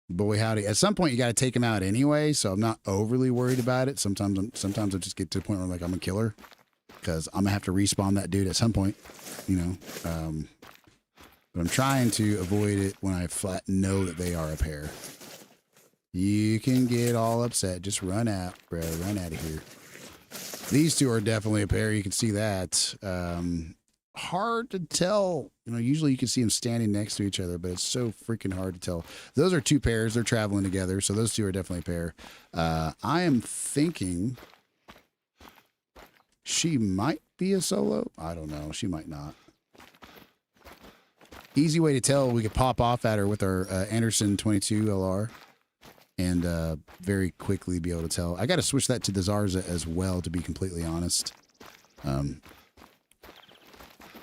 Boy, howdy. At some point, you got to take him out anyway, so I'm not overly worried about it. Sometimes I just get to the point where like I'm a killer because I'm going to have to respawn that dude at some point, you know. But I'm trying to avoid it when I flat know that they are a pair. You can get all upset. Just run out, bro. Run out of here. These two are definitely a pair. You can see that. hard to tell. You know, usually you can see them standing next to each other, but it's so freaking hard to tell. Those are two pairs. They're traveling together, so those two are definitely a pair. I am thinking she might be a solo. I don't know. She might not. Easy way to tell, we could pop off at her with our Anderson 22 LR and very quickly be able to tell. I got to switch that to the Zarza as well, to be completely honest.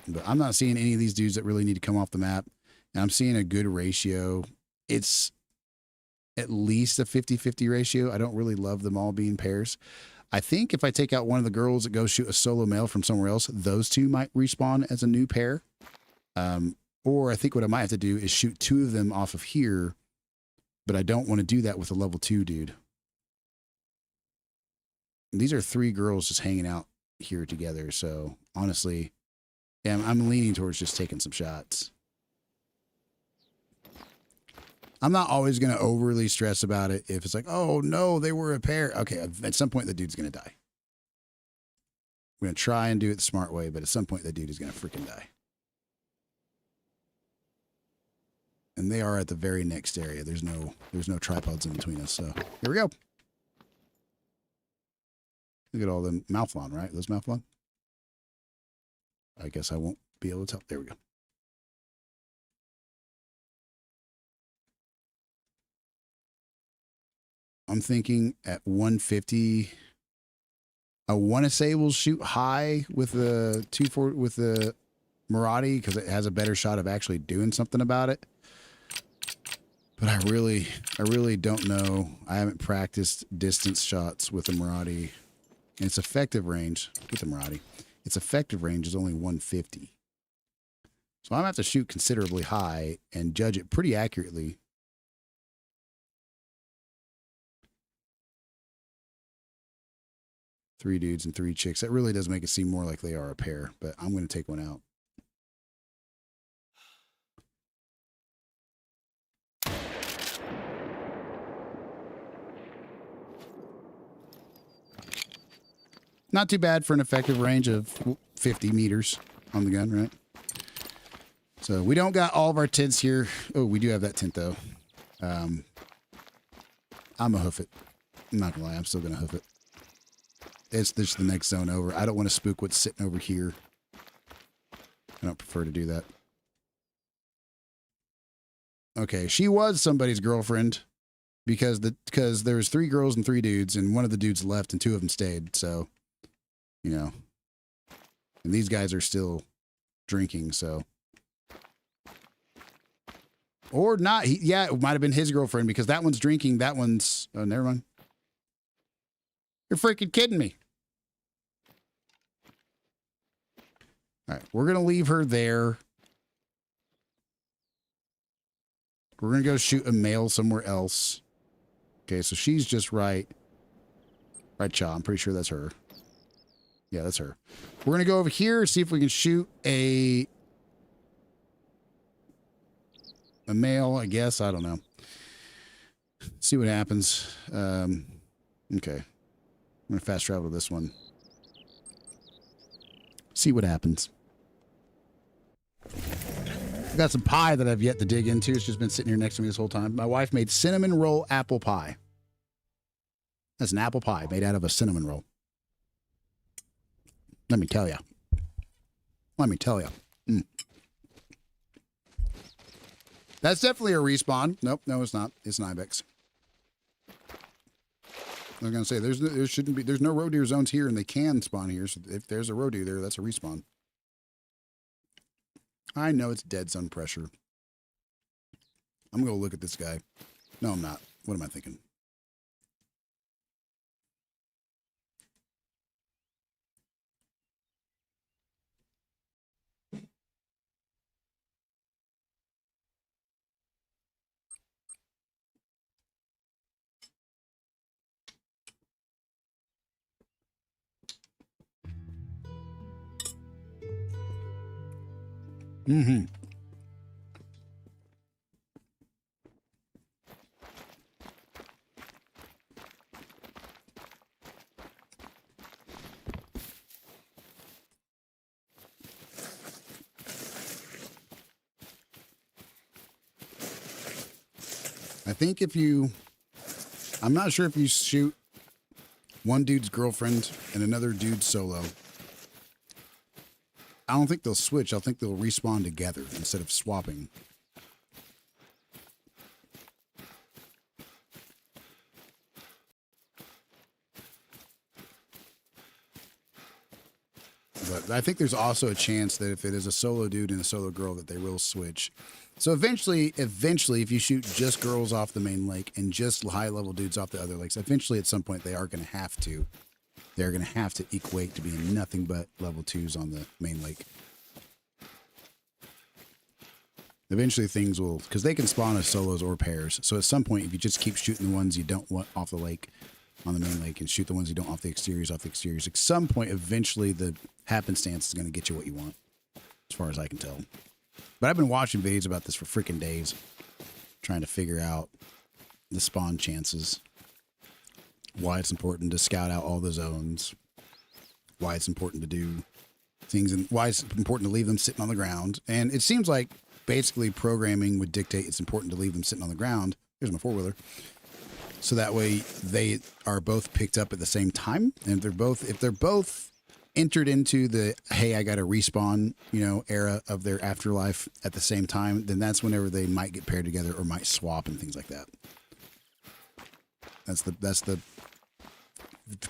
But I'm not seeing any of these dudes that really need to come off the map. And I'm seeing a good ratio. It's at least a 50-50 ratio. I don't really love them all being pairs. I think if I take out one of the girls that goes shoot a solo male from somewhere else, those two might respawn as a new pair. Or I think what I might have to do is shoot two of them off of here, but I don't want to do that with a level 2 dude. And these are 3 girls just hanging out here together. So honestly, yeah, I'm leaning towards just taking some shots. I'm not always going to overly stress about it if it's like, oh no, they were a pair. Okay, at some point the dude's going to die. I'm going to try and do it the smart way, but at some point the dude is going to freaking die. And they are at the very next area. There's no tripods in between us. So here we go. Look at all them Mouthlon, right? Those Mouthlon. I guess I won't be able to tell. There we go. I'm thinking at 150. I want to say we'll shoot high with the 240 with the Maraude because it has a better shot of actually doing something about it. But I really don't know. I haven't practiced distance shots with the Maraude. And its effective range with the Maraude. Its effective range is only 150. So I'm going to have to shoot considerably high and judge it pretty accurately. Three dudes and 3 chicks. That really does make it seem more like they are a pair, but I'm going to take one out. Not too bad for an effective range of 50 meters on the gun, right? So we don't got all of our tents here. Oh, we do have that tent, though. I'm going to hoof it. I'm not going to lie. I'm still going to hoof it. It's just the next zone over. I don't want to spook what's sitting over here. I don't prefer to do that. Okay, she was somebody's girlfriend because there was 3 girls and 3 dudes, and one of the dudes left and 2 of them stayed, so... You know, and these guys are still drinking, so. Or not. Yeah, it might have been his girlfriend because that one's drinking. That one's, oh, never mind. You're freaking kidding me. All right, we're going to leave her there. We're going to go shoot a male somewhere else. Okay, so she's just right. Right, Cha. I'm pretty sure that's her. Yeah, that's her. We're going to go over here, see if we can shoot a male, I guess. I don't know. See what happens. Okay. I'm going to fast travel to this one. See what happens. I got some pie that I've yet to dig into. It's just been sitting here next to me this whole time. My wife made cinnamon roll apple pie. That's an apple pie made out of a cinnamon roll. Let me tell you. Let me tell you. That's definitely a respawn. Nope, no, it's not. It's an ibex. I was gonna say there's no roe deer zones here, and they can spawn here. So if there's a roe deer there, that's a respawn. I know it's dead sun pressure. I'm gonna go look at this guy. No, I'm not. What am I thinking? Mm-hmm. I think if you, I'm not sure if you shoot one dude's girlfriend and another dude solo, I don't think they'll switch. I think they'll respawn together instead of swapping. But I think there's also a chance that if it is a solo dude and a solo girl that they will switch. So eventually, if you shoot just girls off the main lake and just high-level dudes off the other lakes, eventually at some point they are going to have to. They're going to have to equate to being nothing but level 2s on the main lake. Eventually things will, because they can spawn as solos or pairs. So at some point, if you just keep shooting the ones you don't want off the lake, on the main lake, and shoot the ones you don't off the exteriors, at some point, eventually the happenstance is going to get you what you want, as far as I can tell. But I've been watching videos about this for freaking days, trying to figure out the spawn chances, why it's important to scout out all the zones, why it's important to do things, and why it's important to leave them sitting on the ground. And it seems like basically programming would dictate it's important to leave them sitting on the ground. Here's my four-wheeler. So that way they are both picked up at the same time. And if they're both entered into the, hey, I got to respawn, era of their afterlife at the same time, then that's whenever they might get paired together or might swap and things like that. That's the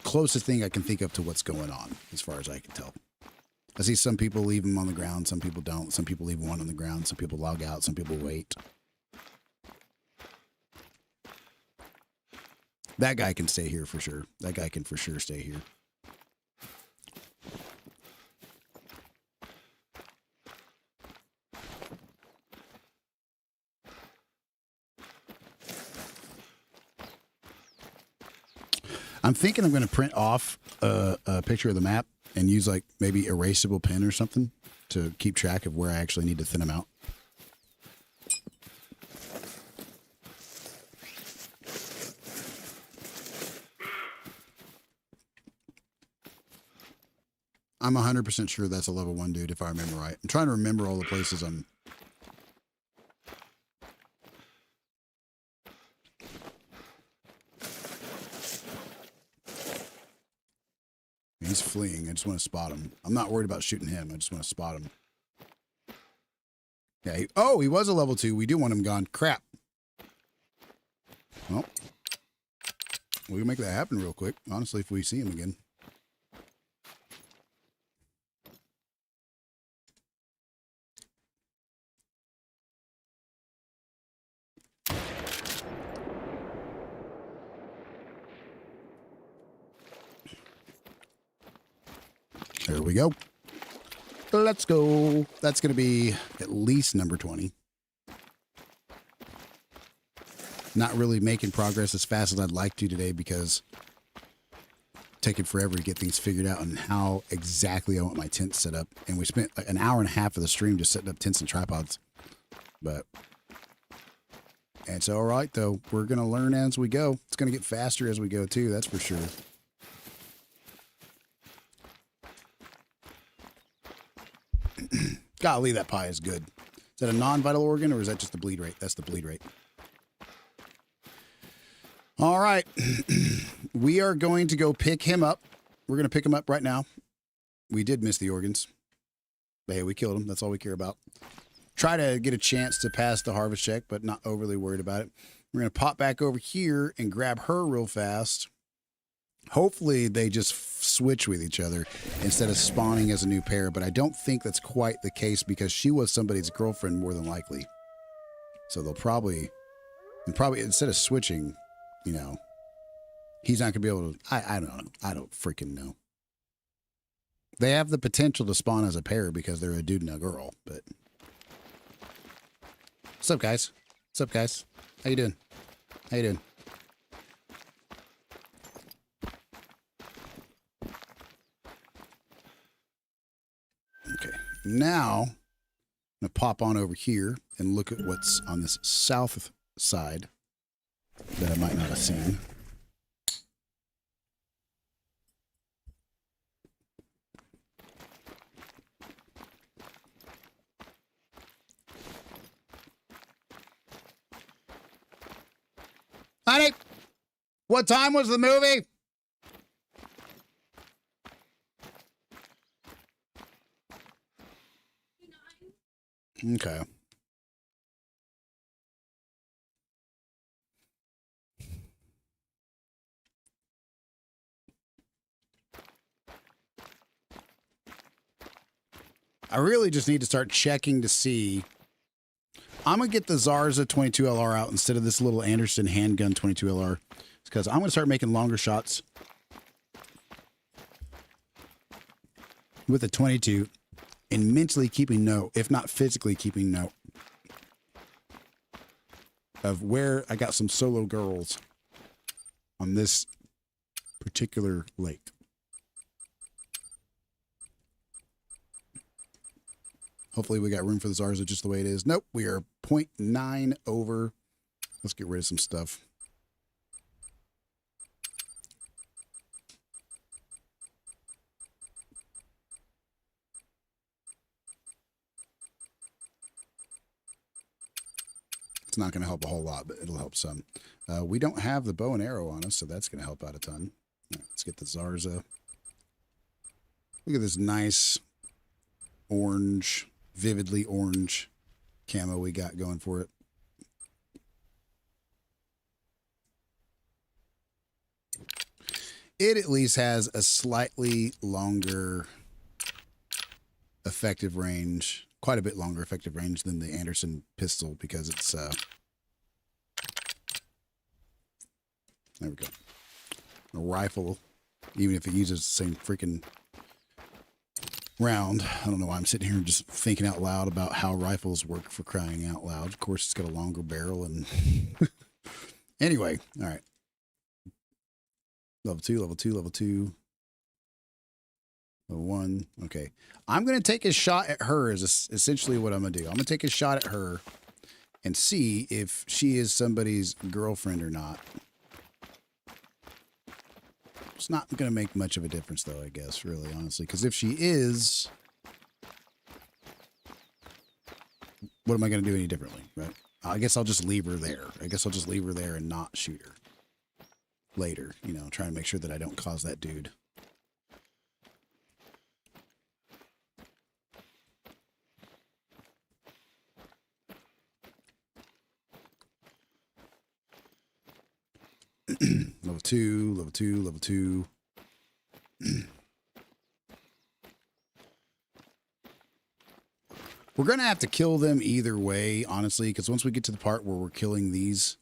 closest thing I can think of to what's going on, as far as I can tell. I see some people leave them on the ground, some people don't. Some people leave one on the ground, some people log out, some people wait. That guy can stay here for sure. That guy can for sure stay here. I'm thinking I'm going to print off a picture of the map and use like maybe erasable pen or something to keep track of where I actually need to thin them out. I'm 100% sure that's a level 1 dude if I remember right. I'm trying to remember all the places I'm... He's fleeing. I just want to spot him. I'm not worried about shooting him. I just want to spot him. Yeah. He was a level 2. We do want him gone. Crap. Well, we can make that happen real quick, honestly, if we see him again. There we go. Let's go. That's going to be at least number 20. Not really making progress as fast as I'd like to today because it's taking forever to get things figured out and how exactly I want my tent set up. And we spent like an hour and a half of the stream just setting up tents and tripods. But it's all right, though. We're going to learn as we go. It's going to get faster as we go, too. That's for sure. Golly, that pie is good. Is that a non-vital organ or is that just the bleed rate? That's the bleed rate. All right. We are going to go pick him up. We're going to pick him up right now. We did miss the organs. But hey, we killed him. That's all we care about. Try to get a chance to pass the harvest check, but not overly worried about it. We're going to pop back over here and grab her real fast. Hopefully they just switch with each other instead of spawning as a new pair, but I don't think that's quite the case because she was somebody's girlfriend more than likely. So they'll probably instead of switching, he's not going to be able to, I don't know. I don't freaking know. They have the potential to spawn as a pair because they're a dude and a girl, but. What's up, guys? What's up, guys? How you doing? How you doing? Okay, now I'm going to pop on over here and look at what's on this south side that I might not have seen. Honey, what time was the movie? Okay. I really just need to start checking to see. I'm going to get the Zarza 22LR out instead of this little Anderson handgun 22LR. Because I'm going to start making longer shots with a 22 and mentally keeping note, if not physically keeping note, of where I got some solo girls on this particular lake. Hopefully we got room for the Zarza just the way it is. Nope, we are 0.9 over. Let's get rid of some stuff. It's not going to help a whole lot, but it'll help some. We don't have the bow and arrow on us, so that's going to help out a ton. All right, let's get the Zarza. Look at this nice orange, vividly orange camo we got going for it. It at least has a slightly longer effective range, quite a bit longer effective range than the Anderson pistol because it's, there we go. A rifle, even if it uses the same freaking round. I don't know why I'm sitting here just thinking out loud about how rifles work, for crying out loud. Of course, it's got a longer barrel and anyway, all right. Level 2, level 2, level 2. Level 1. Okay. I'm going to take a shot at her is essentially what I'm going to do. I'm going to take a shot at her and see if she is somebody's girlfriend or not. It's not going to make much of a difference, though, I guess, really, honestly. Because if she is, what am I going to do any differently, right? I guess I'll just leave her there. I guess I'll just leave her there and not shoot her later, you know, trying to make sure that I don't cause that dude. Level 2, level 2, level 2. We're going to have to kill them either way, honestly, because once we get to the part where we're killing these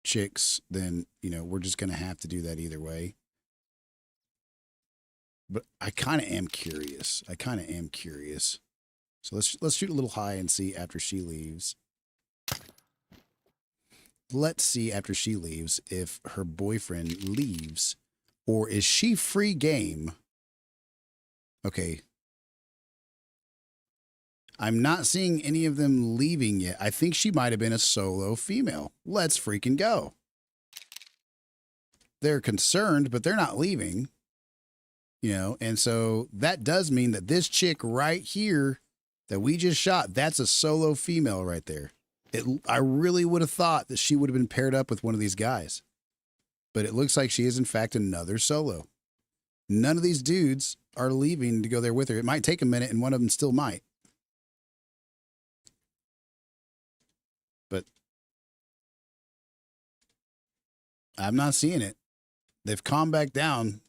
chicks, then, you know, we're just going to have to do that either way. But I kind of am curious. So let's shoot a little high and see after she leaves. Let's see after she leaves if her boyfriend leaves, or is she free game? Okay. I'm not seeing any of them leaving yet. I think she might have been a solo female. Let's freaking go. They're concerned, but they're not leaving. You know, and so that does mean that this chick right here that we just shot, that's a solo female right there. I really would have thought that she would have been paired up with one of these guys. But it looks like she is, in fact, another solo. None of these dudes are leaving to go there with her. It might take a minute, and one of them still might. But I'm not seeing it. They've calmed back down.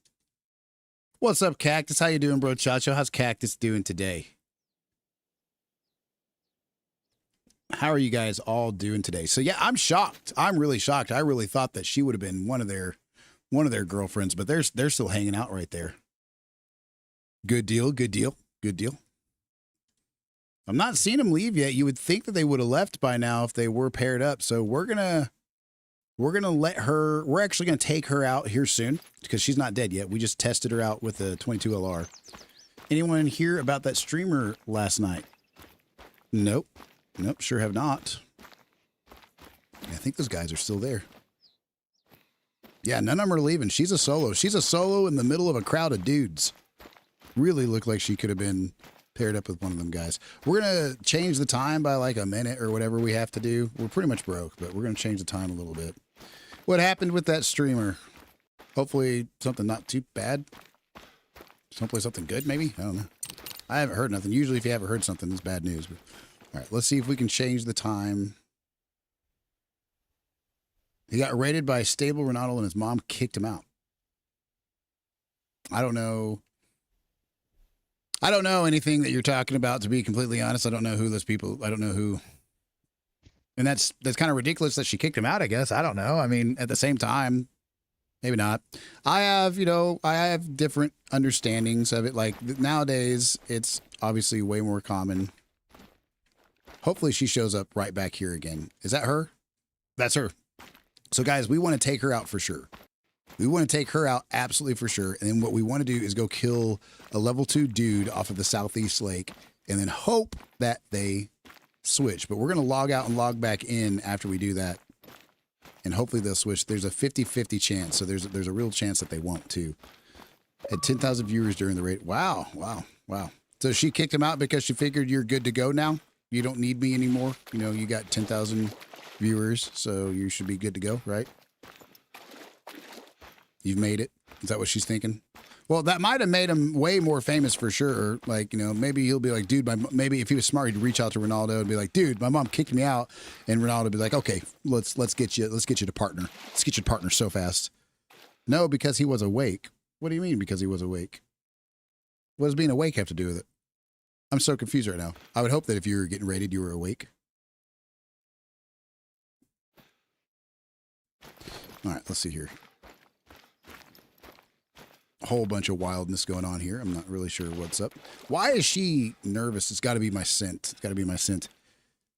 What's up, Cactus? How you doing, bro? Chacho, how's Cactus doing today? How are you guys all doing today? So yeah, I'm shocked. I'm really shocked. I really thought that she would have been one of their girlfriends, but they're still hanging out right there. Good deal, good deal, good deal. I'm not seeing them leave yet. You would think that they would have left by now if they were paired up. So we're gonna let her. We're actually gonna take her out here soon because she's not dead yet. We just tested her out with the 22 LR. Anyone hear about that streamer last night? Nope. Nope, sure have not. I think those guys are still there. Yeah, none of them are leaving. She's a solo. She's a solo in the middle of a crowd of dudes. Really looked like she could have been paired up with one of them guys. We're going to change the time by like a minute or whatever we have to do. We're pretty much broke, but we're going to change the time a little bit. What happened with that streamer? Hopefully something not too bad. Hopefully something good, maybe? I don't know. I haven't heard nothing. Usually if you haven't heard something, it's bad news. But, all right, let's see if we can change the time. He got raided by stable Ronaldo and his mom kicked him out. I don't know. I don't know anything that you're talking about, to be completely honest. I don't know who those people, I don't know who. And that's kind of ridiculous that she kicked him out, I guess. I don't know. I mean, at the same time, maybe not. I have different understandings of it. Like nowadays, it's obviously way more common. Hopefully she shows up right back here again. Is that her? That's her. So guys, we want to take her out for sure. We want to take her out absolutely for sure. And then what we want to do is go kill a level 2 dude off of the Southeast Lake and then hope that they switch. But we're going to log out and log back in after we do that. And hopefully they'll switch. There's a 50-50 chance. So there's a real chance that they won't too. Had 10,000 viewers during the raid. Wow. So she kicked him out because she figured you're good to go now. You don't need me anymore. You know, you got 10,000 viewers, so you should be good to go, right? You've made it. Is that what she's thinking? Well, that might have made him way more famous for sure. Like, you know, maybe he'll be like, dude, maybe if he was smart, he'd reach out to Ronaldo and be like, dude, my mom kicked me out. And Ronaldo would be like, okay, let's get you to partner. Let's get you to partner so fast. No, because he was awake. What do you mean because he was awake? What does being awake have to do with it? I'm so confused right now. I would hope that if you were getting raided, you were awake. All right, let's see here. A whole bunch of wildness going on here. I'm not really sure what's up. Why is she nervous? It's got to be my scent. It's got to be my scent.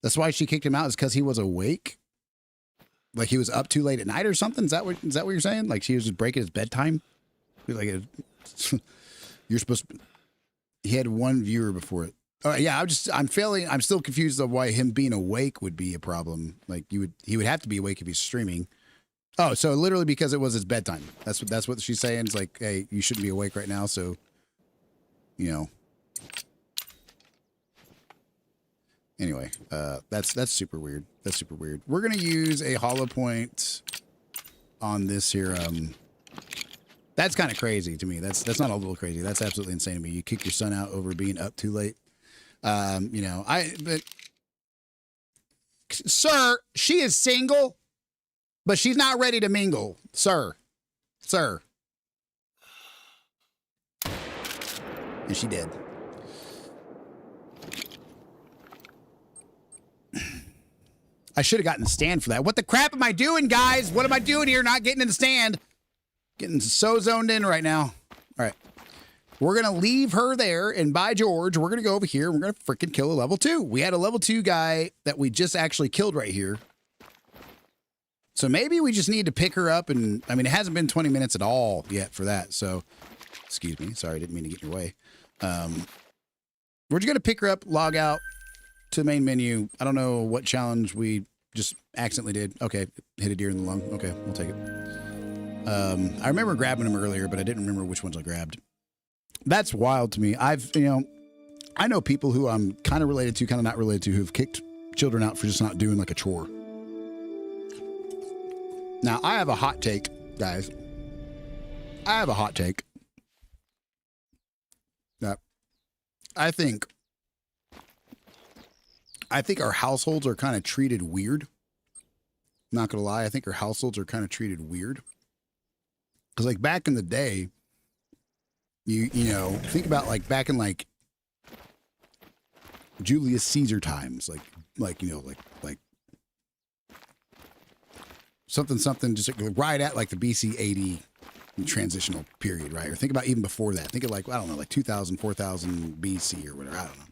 That's why she kicked him out, is because he was awake? Like he was up too late at night or something? Is that what you're saying? Like she was just breaking his bedtime? Like you're supposed to... He had one viewer before it. Yeah, I'm still confused of why him being awake would be a problem. Like he would have to be awake if he's streaming. Oh, so literally because it was his bedtime. That's what she's saying. It's like, hey, you shouldn't be awake right now, so you know. Anyway, that's super weird. That's super weird. We're gonna use a hollow point on this here. That's kind of crazy to me. That's not a little crazy. That's absolutely insane to me. You kick your son out over being up too late. You know, but sir, she is single, but she's not ready to mingle, sir. And she did. I should have gotten the stand for that. What the crap am I doing, guys? What am I doing here? Not getting in the stand. Getting so zoned in right now. All right. We're going to leave her there, and by George, we're going to go over here, and we're going to freaking kill a level 2. We had a level 2 guy that we just actually killed right here. So maybe we just need to pick her up, and, I mean, it hasn't been 20 minutes at all yet for that, so, excuse me. Sorry, I didn't mean to get in your way. We're just going to pick her up, log out to the main menu. I don't know what challenge we just accidentally did. Okay, hit a deer in the lung. Okay, we'll take it. I remember grabbing them earlier, but I didn't remember which ones I grabbed. That's wild to me. I know people who I'm kind of related to, kind of not related to, who've kicked children out for just not doing like a chore. Now, I have a hot take, guys. I have a hot take. I think our households are kind of treated weird. Not gonna lie, I think our households are kind of treated weird. Because like back in the day, you know, think about like back in like Julius Caesar times, like you know, like something just like right at like the BC 80 transitional period, right? Or think about even before that. Think of like, I don't know, like 2000, 4000 BC or whatever. I don't know.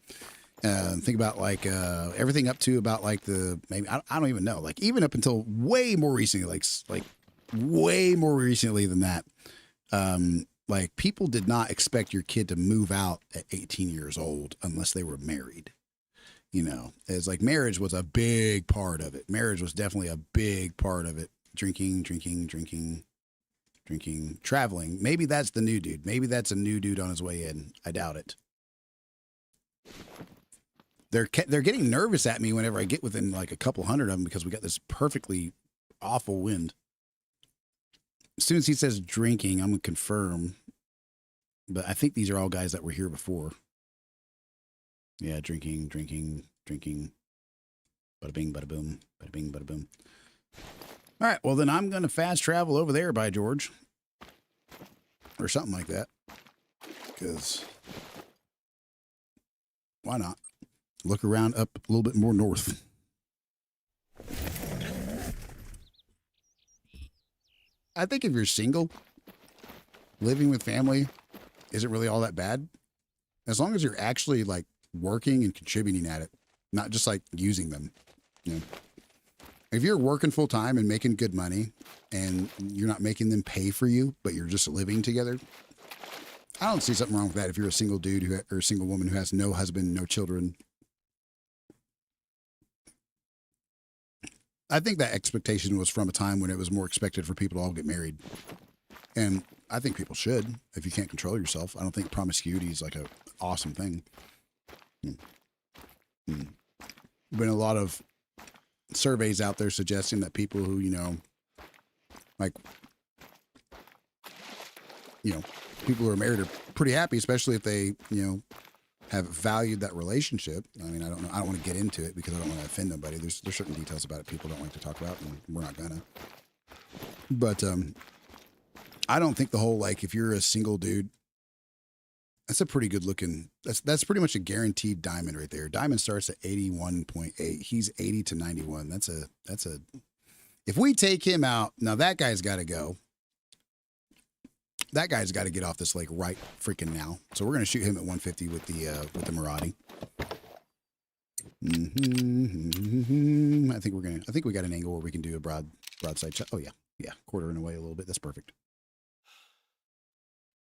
Think about like everything up to about like the, maybe, I don't even know, like even up until way more recently, like way more recently than that. Like people did not expect your kid to move out at 18 years old unless they were married. You know, it's like marriage was a big part of it. Marriage was definitely a big part of it. Drinking, traveling. Maybe that's the new dude. Maybe that's a new dude on his way in. I doubt it. They're getting nervous at me whenever I get within like a couple hundred of them because we got this perfectly awful wind. As soon as he says drinking, I'm going to confirm. But I think these are all guys that were here before. Yeah, drinking. Bada bing, bada boom. Bada bing, bada boom. All right, well, then I'm going to fast travel over there by George. Or something like that. Because why not? Look around up a little bit more north. I think if you're single, living with family isn't really all that bad. As long as you're actually like working and contributing at it, not just like using them. You know, if you're working full time and making good money and you're not making them pay for you, but you're just living together, I don't see something wrong with that. If you're a single dude or a single woman who has no husband, no children, I think that expectation was from a time when it was more expected for people to all get married. And I think people should, if you can't control yourself. I don't think promiscuity is like an awesome thing. Been a lot of surveys out there suggesting that people who, people who are married are pretty happy, especially if they, have valued that relationship. I mean, I don't want to get into it because I don't want to offend nobody. There's certain details about it people don't like to talk about, and we're not gonna. But I don't think the whole, like, if you're a single dude, that's a pretty good looking, that's pretty much a guaranteed diamond right there. Diamond starts at 81.8. He's 80 to 91. That's a, if we take him out, now that guy's got to go. That guy's got to get off this lake right freaking now. So we're going to shoot him at 150 with the Maraude. I think we got an angle where we can do a broadside shot. Oh yeah. Yeah. Quartering away a little bit. That's perfect.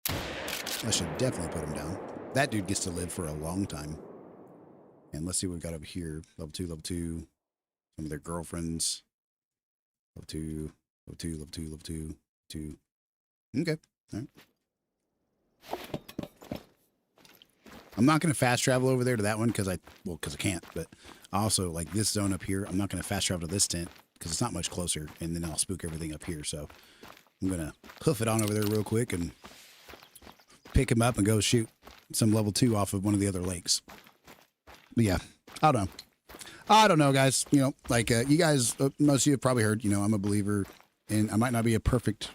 I should definitely put him down. That dude gets to live for a long time. And let's see what we've got over here. Level 2. Some of their girlfriends. Level 2. Okay. All right. I'm not going to fast travel over there to that one because I can't. But also, like this zone up here, I'm not going to fast travel to this tent because it's not much closer. And then I'll spook everything up here. So I'm going to hoof it on over there real quick and pick him up and go shoot some level 2 off of one of the other lakes. But yeah, I don't know, guys. You guys, most of you have probably heard, I'm a believer, and I might not be a perfect,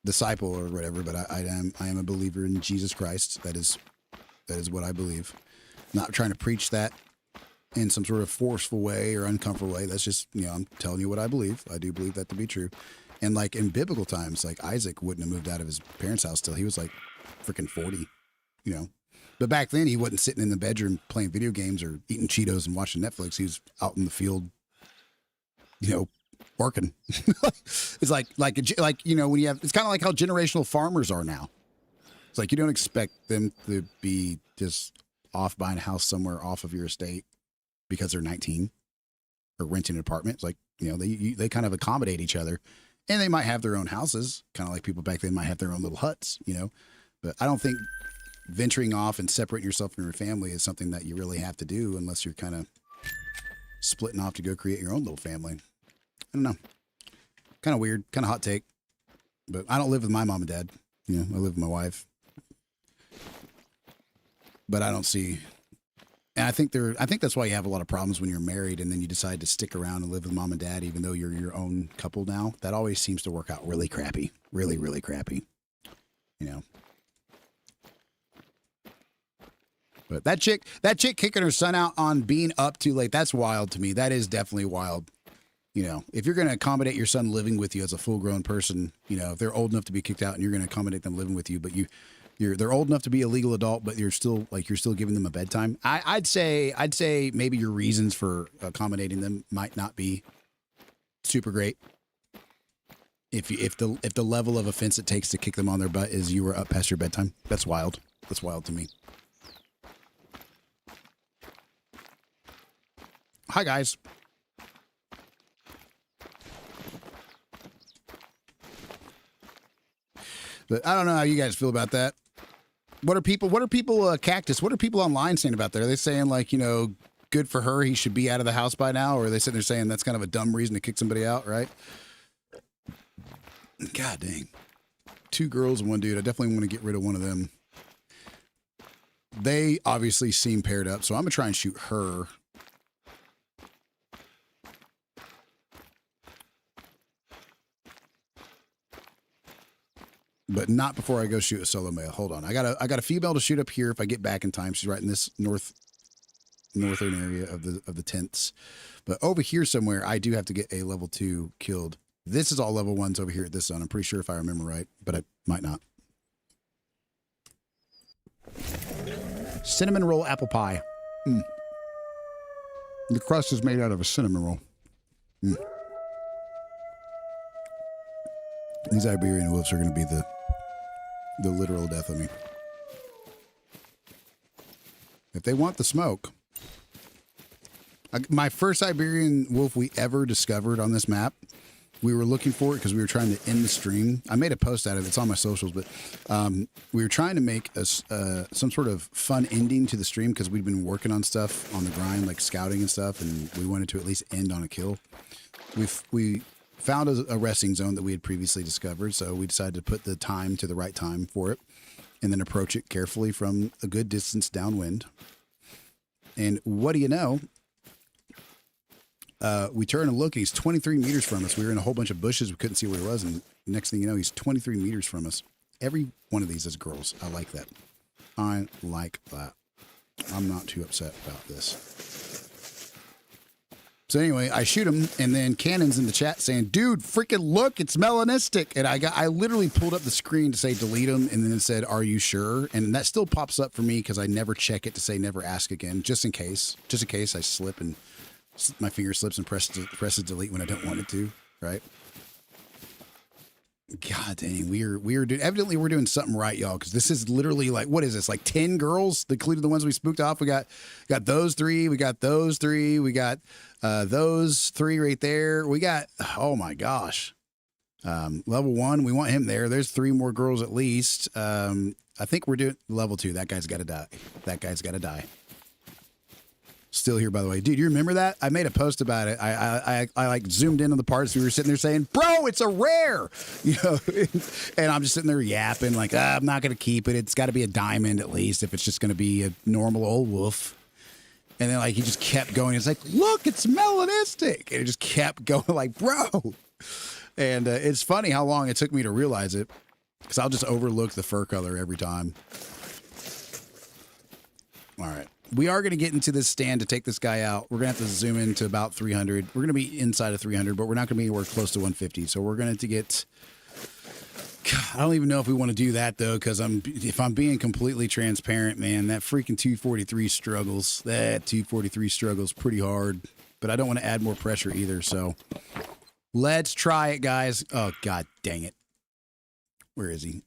disciple or whatever, but I am a believer in Jesus Christ. That is what I believe. Not trying to preach that in some sort of forceful way or uncomfortable way. That's just, I'm telling you what I believe. I do believe that to be true. And like in biblical times, like Isaac wouldn't have moved out of his parents' house till he was like freaking 40, But back then he wasn't sitting in the bedroom playing video games or eating Cheetos and watching Netflix. He was out in the field, working. It's like when you have, it's kind of like how generational farmers are now. It's like you don't expect them to be just off buying a house somewhere off of your estate because they're 19 or renting an apartment. It's like, they kind of accommodate each other. And they might have their own houses, kind of like people back then might have their own little huts, But I don't think venturing off and separating yourself from your family is something that you really have to do unless you're kind of splitting off to go create your own little family. I don't know. Kind of weird, kind of hot take. But I don't live with my mom and dad. I live with my wife. But I don't see... And I think that's why you have a lot of problems when you're married and then you decide to stick around and live with mom and dad, even though you're your own couple now. That always seems to work out really crappy. Really, really crappy. But that chick kicking her son out on being up too late, that's wild to me. That is definitely wild. If you're going to accommodate your son living with you as a full grown person, if they're old enough to be kicked out and you're going to accommodate them living with you, but they're old enough to be a legal adult, but you're still giving them a bedtime. I'd say maybe your reasons for accommodating them might not be super great. If the level of offense it takes to kick them on their butt is you were up past your bedtime, that's wild. That's wild to me. Hi guys. But I don't know how you guys feel about that. What are people, Cactus, what are people online saying about that? Are they saying like, good for her, he should be out of the house by now? Or are they sitting there saying that's kind of a dumb reason to kick somebody out, right? God dang. 2 girls and 1 dude. I definitely want to get rid of one of them. They obviously seem paired up, so I'm going to try and shoot her. But not before I go shoot a solo male. Hold on. I got a female to shoot up here if I get back in time. She's right in this northern area of the tents. But over here somewhere, I do have to get a level 2 killed. This is all level 1s over here at this zone. I'm pretty sure if I remember right, but I might not. Cinnamon roll apple pie. Mm. The crust is made out of a cinnamon roll. Mm. These Iberian wolves are going to be the literal death of me. If they want the smoke. My first Iberian wolf we ever discovered on this map, we were looking for it because we were trying to end the stream. I made a post out of it. It's on my socials, but we were trying to make some sort of fun ending to the stream because we'd been working on stuff on the grind, like scouting and stuff, and we wanted to at least end on a kill. We found a resting zone that we had previously discovered, so we decided to put the time to the right time for it and then approach it carefully from a good distance downwind. And what do you know? We turn and look, and he's 23 meters from us. We were in a whole bunch of bushes. We couldn't see where he was, and next thing you know, he's 23 meters from us. Every one of these is girls. I like that. I like that. I'm not too upset about this. So anyway, I shoot him, and then Cannon's in the chat saying, dude, freaking look, it's melanistic. And I literally pulled up the screen to say delete him, and then it said, are you sure? And that still pops up for me because I never check it to say never ask again, just in case I slip and my finger slips and presses delete when I don't want it to, right? God dang, evidently we're doing something right, y'all, because this is literally like, what is this, like 10 girls, including the ones we spooked off? We got those 3, we got those 3, we got those 3 right there. We got, oh my gosh, level 1, we want him there. There's 3 more girls at least. I think we're doing level 2. That guy's got to die. That guy's got to die. Still here, by the way. Dude, you remember that? I made a post about it. I like zoomed in on the parts. We were sitting there saying, bro, it's a rare, you know, and I'm just sitting there yapping like, I'm not going to keep it. It's got to be a diamond at least if it's just going to be a normal old wolf. And then like, he just kept going. It's like, look, it's melanistic. And it just kept going like, bro. And it's funny how long it took me to realize it because I'll just overlook the fur color every time. All right. We are going to get into this stand to take this guy out. We're going to have to zoom in to about 300. We're going to be inside of 300, but we're not going to be anywhere close to 150. So we're going to get... God, I don't even know if we want to do that, though, because if I'm being completely transparent, man, that freaking 243 struggles. That 243 struggles pretty hard, but I don't want to add more pressure either, so let's try it, guys. Oh, God dang it. Where is he?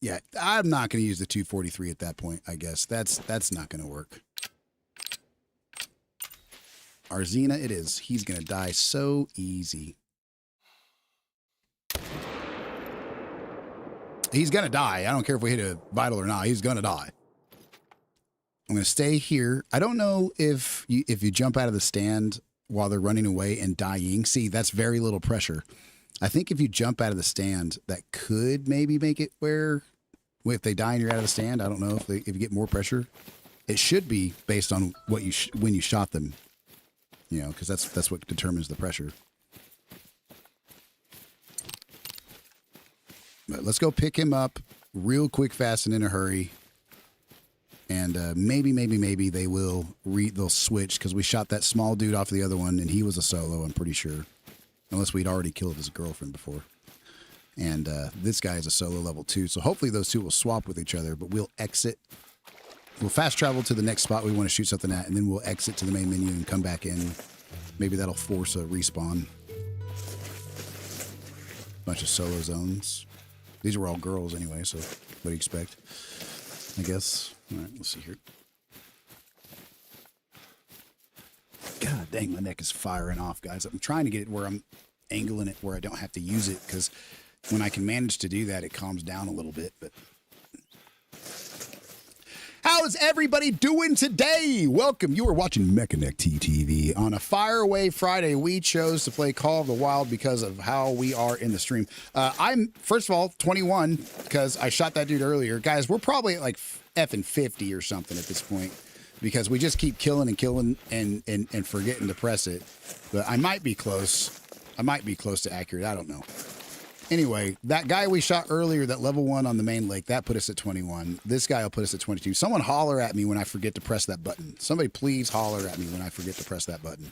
Yeah, I'm not going to use the 243 at that point, I guess. That's not going to work. Arzina it is. He's going to die so easy. He's going to die. I don't care if we hit a vital or not. He's going to die. I'm going to stay here. I don't know if you jump out of the stand while they're running away and dying. See, that's very little pressure. I think if you jump out of the stand, that could maybe make it where if they die and you're out of the stand, I don't know if you get more pressure. It should be based on what when you shot them, you know, because that's what determines the pressure. But let's go pick him up real quick, fast, and in a hurry. And maybe they'll switch because we shot that small dude off the other one, and he was a solo, I'm pretty sure. Unless we'd already killed his girlfriend before. And this guy is a solo level 2, so hopefully those two will swap with each other, but we'll exit. We'll fast travel to the next spot we want to shoot something at, and then we'll exit to the main menu and come back in. Maybe that'll force a respawn. Bunch of solo zones. These were all girls anyway, so what do you expect? I guess. All right, let's see here. God dang, my neck is firing off, guys. I'm trying to get it where I'm angling it where I don't have to use it, because when I can manage to do that, it calms down a little bit. But How's everybody doing today? Welcome. You are watching MECHA TTV. On a Fire Away Friday, we chose to play Call of the Wild because of how we are in the stream. I'm, first of all, 21 because I shot that dude earlier. Guys, we're probably at like effing 50 or something at this point because we just keep killing and forgetting to press it. But I might be close. I might be close to accurate. I don't know. Anyway, that guy we shot earlier, that level 1 on the main lake, that put us at 21. This guy will put us at 22. Someone holler at me when I forget to press that button. Somebody please holler at me when I forget to press that button.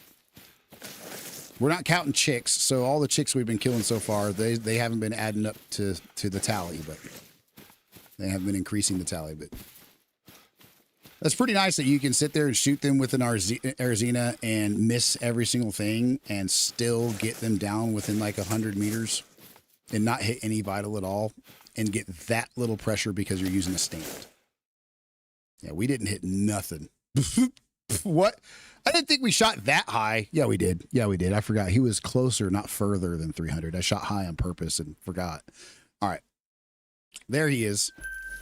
We're not counting chicks, so all the chicks we've been killing so far, they haven't been adding up to the tally, but they haven't been increasing the tally. But that's pretty nice that you can sit there and shoot them with an Arzina and miss every single thing and still get them down within like 100 meters. And not hit any vital at all and get that little pressure because you're using a stand. Yeah, we didn't hit nothing. What? I didn't think we shot that high. Yeah, we did. Yeah, we did. I forgot. He was closer, not further than 300. I shot high on purpose and forgot. All right. There he is.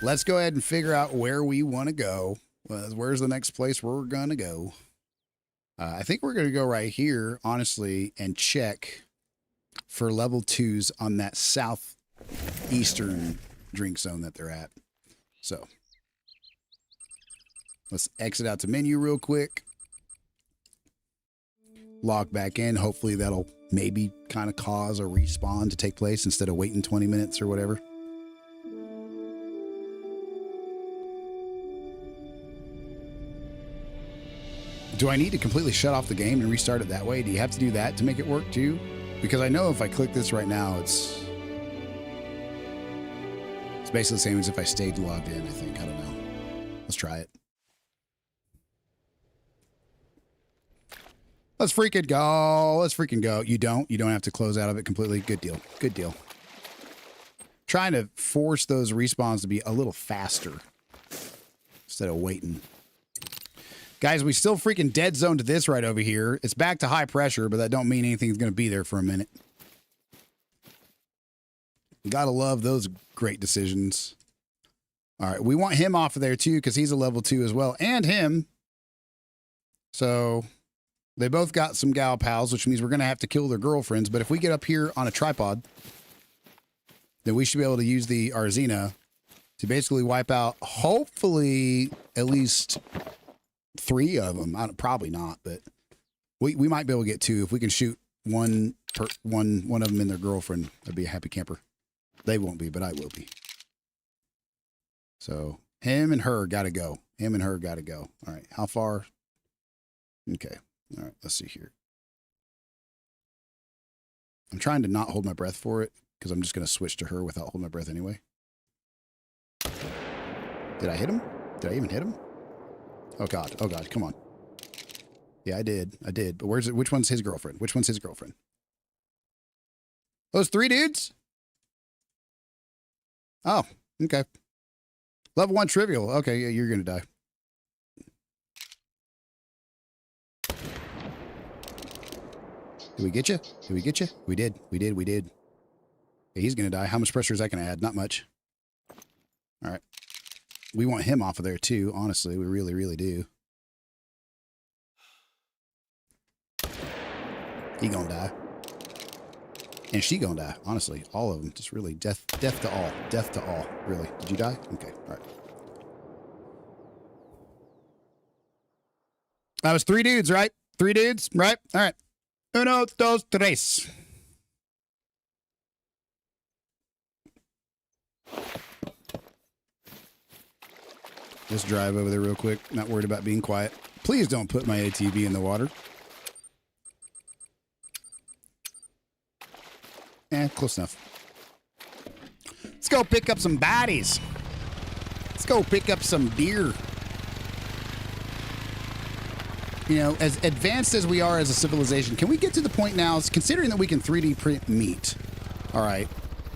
Let's go ahead and figure out where we want to go. Where's the next place where we're going to go? I think we're going to go right here, honestly, and check for level 2s on that southeastern drink zone that they're at. So let's exit out to menu real quick. Log back in. Hopefully that'll maybe kind of cause a respawn to take place instead of waiting 20 minutes or whatever. Do I need to completely shut off the game and restart it that way? Do you have to do that to make it work too? Because I know if I click this right now, it's basically the same as if I stayed logged in, I think. I don't know. Let's try it. Let's freaking go. Let's freaking go. You don't have to close out of it completely. Good deal. Good deal. Trying to force those respawns to be a little faster instead of waiting. Guys, we still freaking dead zoned to this right over here. It's back to high pressure, but that don't mean anything's going to be there for a minute. Gotta love those great decisions. All right, we want him off of there too because he's a level 2 as well, and him. So they both got some gal pals, which means we're going to have to kill their girlfriends. But if we get up here on a tripod, then we should be able to use the Arzina to basically wipe out, hopefully, at least 3 of them. Probably not, but we might be able to get 2 if we can shoot one of them in their girlfriend. I'd be a happy camper. They won't be, but I will be. So him and her got to go. Him and her got to go. All right, how far? Okay. All right, let's see here. I'm trying to not hold my breath for it because I'm just going to switch to her without holding my breath anyway. Did I hit him? Did I even hit him? Oh God, come on. Yeah, I did. But where's it? Which one's his girlfriend? Which one's his girlfriend? Those 3 dudes? Oh, okay. Level 1 trivial. Okay, yeah, you're gonna die. Did we get you? Did we get you? We did. Yeah, he's gonna die. How much pressure is that gonna add? Not much. All right. We want him off of there too, honestly. We really, really do. He gonna die. And she gonna die, honestly. All of them. Just really death to all. Death to all. Really. Did you die? Okay. All right. That was 3 dudes, right? 3 dudes, right? All right. Uno, dos, tres. Just drive over there real quick. Not worried about being quiet. Please don't put my ATV in the water. Close enough. Let's go pick up some bodies. Let's go pick up some deer. You know, as advanced as we are as a civilization, can we get to the point now, considering that we can 3D print meat, all right,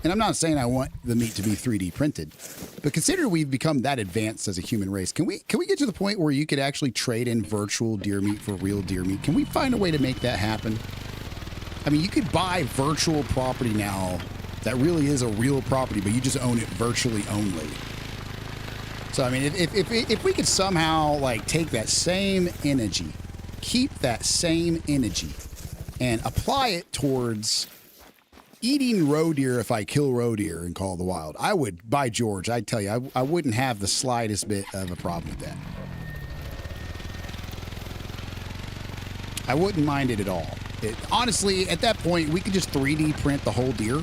and I'm not saying I want the meat to be 3D printed, but considering we've become that advanced as a human race, can we get to the point where you could actually trade in virtual deer meat for real deer meat? Can we find a way to make that happen? I mean, you could buy virtual property now that really is a real property, but you just own it virtually only. So So I mean, if we could somehow like take that same energy, keep that same energy, and apply it towards eating roe deer if I kill roe deer in Call of the Wild, I would, by George, I'd tell you, I wouldn't have the slightest bit of a problem with that. I wouldn't mind it at all. Honestly, at that point, we could just 3D print the whole deer.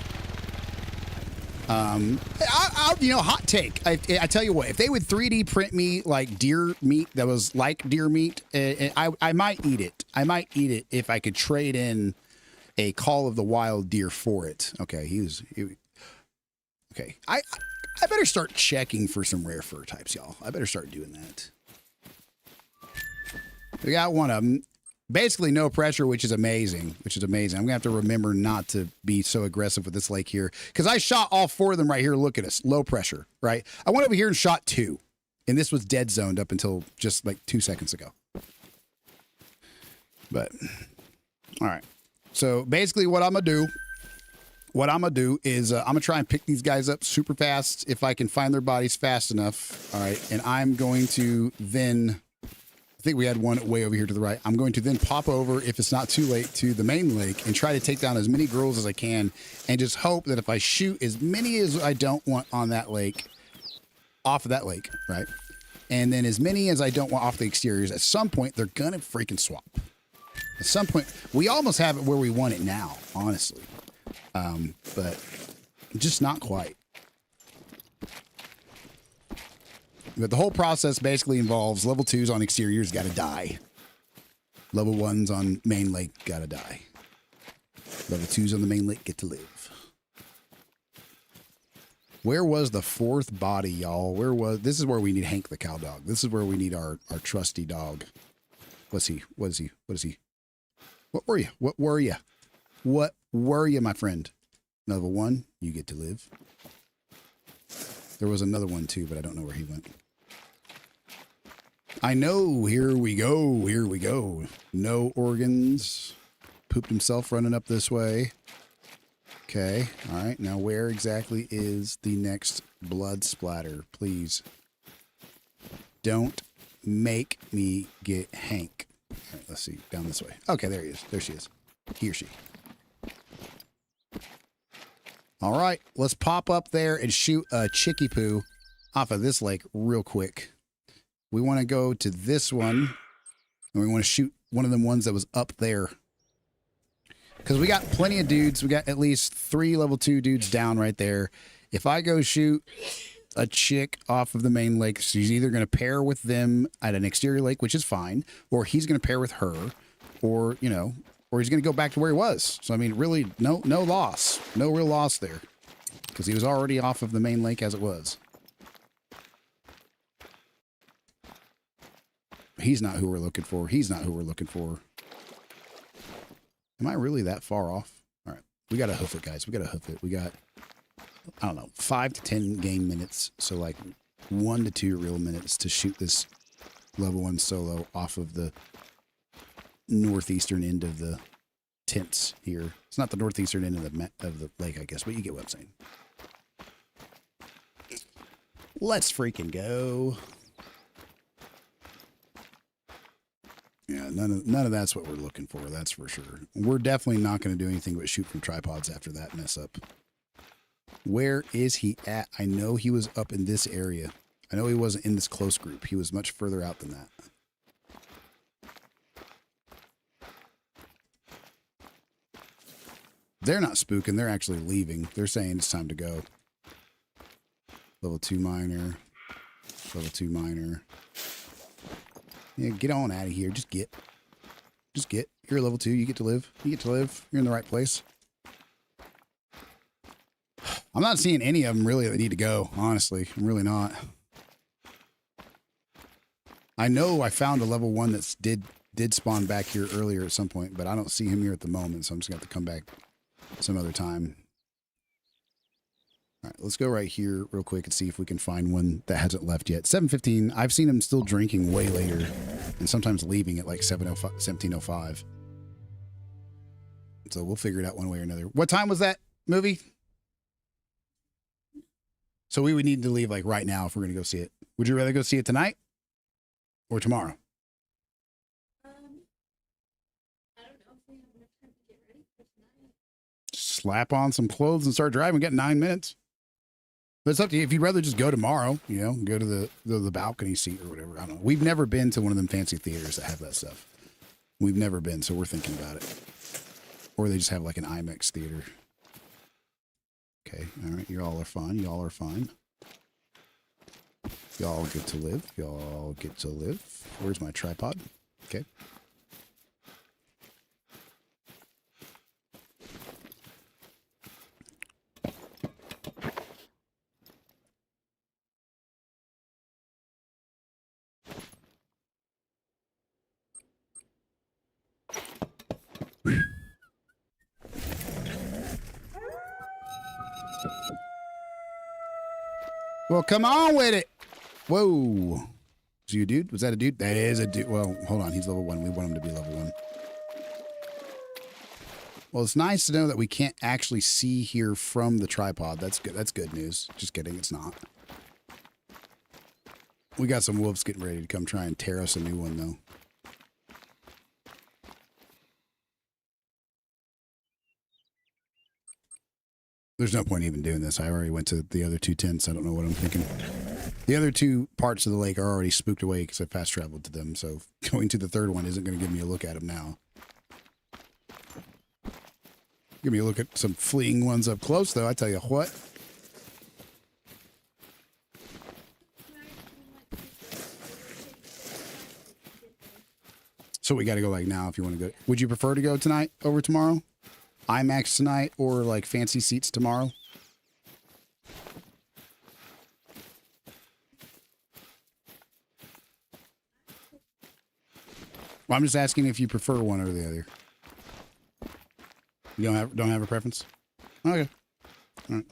You know, hot take. I tell you what, if they would 3D print me like deer meat that was like deer meat, I might eat it. I might eat it if I could trade in a Call of the Wild deer for it. Okay, okay. I better start checking for some rare fur types, y'all. I better start doing that. We got one of them. Basically no pressure, which is amazing. I'm gonna have to remember not to be so aggressive with this lake here, because I shot all 4 of them right here. Look at us, low pressure, right? I went over here and shot 2, and this was dead zoned up until just like 2 seconds ago. But all right, so basically what I'm gonna do is I'm gonna try and pick these guys up super fast if I can find their bodies fast enough. All right, and I'm going to then, I think we had one way over here to the right. I'm going to then pop over, if it's not too late, to the main lake and try to take down as many girls as I can, and just hope that if I shoot as many as I don't want on that lake, off of that lake, right? And then as many as I don't want off the exteriors, at some point they're gonna freaking swap. At some point, we almost have it where we want it now, honestly. But just not quite. But the whole process basically involves level 2s on exteriors got to die. Level 1s on main lake got to die. Level 2s on the main lake get to live. Where was the 4th body, y'all? This is where we need Hank the cow dog. This is where we need our trusty dog. What's he? What is he? What is he? What were you? What were you? What were you, my friend? Level 1, you get to live. There was another one too, but I don't know where he went. I know, here we go, here we go. No organs. Pooped himself running up this way. Okay, all right, now where exactly is the next blood splatter? Please. Don't make me get Hank. All right, let's see, down this way. Okay, there he is, there she is. He or she. All right, let's pop up there and shoot a chickie poo off of this lake real quick. We want to go to this one, and we want to shoot one of them ones that was up there. Because we got plenty of dudes. We got at least 3 level 2 dudes down right there. If I go shoot a chick off of the main lake, she's either going to pair with them at an exterior lake, which is fine, or he's going to pair with her, or, you know, or he's going to go back to where he was. So, I mean, really, no loss. No real loss there. Because he was already off of the main lake as it was. He's not who we're looking for. He's not who we're looking for. Am I really that far off? All right. We got to hoof it, guys. We got to hoof it. We got, I don't know, 5 to 10 game minutes. So, like, 1 to 2 real minutes to shoot this level 1 solo off of the northeastern end of the tents here. It's not the northeastern end of the lake, I guess, but you get what I'm saying. Let's freaking go. Yeah, none of that's what we're looking for, that's for sure. We're definitely not going to do anything but shoot from tripods after that mess up. Where is he at? I know he was up in this area. I know he wasn't in this close group. He was much further out than that. They're not spooking. They're actually leaving. They're saying it's time to go. Level 2 minor. Level 2 minor. Yeah, get on out of here. Just get. Just get. You're a level 2. You get to live. You get to live. You're in the right place. I'm not seeing any of them really that need to go, honestly. I'm really not. I know I found a level 1 that's did spawn back here earlier at some point, but I don't see him here at the moment, so I'm just going to have to come back some other time. All right, let's go right here real quick and see if we can find one that hasn't left yet. 7:15. I've seen him still drinking way later and sometimes leaving at like 17:05. So we'll figure it out one way or another. What time was that movie? So we would need to leave like right now if we're going to go see it. Would you rather go see it tonight or tomorrow?
I don't know if we have enough time to get ready for tonight.
Slap on some clothes and start driving. Get 9 minutes. But it's up to you. If you'd rather just go tomorrow, you know, go to the balcony seat or whatever. I don't know. We've never been to one of them fancy theaters that have that stuff. We've never been, so we're thinking about it. Or they just have like an IMAX theater. Okay, all right. You all are fine. Y'all are fine. Y'all get to live. Y'all get to live. Where's my tripod? Okay. Well, come on with it. Whoa. Is you a dude? Was that a dude? That is a dude. Well, hold on. He's level 1. We want him to be level 1. Well, it's nice to know that we can't actually see here from the tripod. That's good. That's good news. Just kidding. It's not. We got some wolves getting ready to come try and tear us a new one, though. There's no point even doing this. I already went to the other 2 tents. I don't know what I'm thinking. The other 2 parts of the lake are already spooked away because I fast traveled to them. So going to the 3rd one isn't going to give me a look at them now. Give me a look at some fleeing ones up close, though. I tell you what. So we got to go like now if you want to go. Would you prefer to go tonight over tomorrow? IMAX tonight or like fancy seats tomorrow? Well, I'm just asking if you prefer one or the other. You don't have a preference? Okay. All right.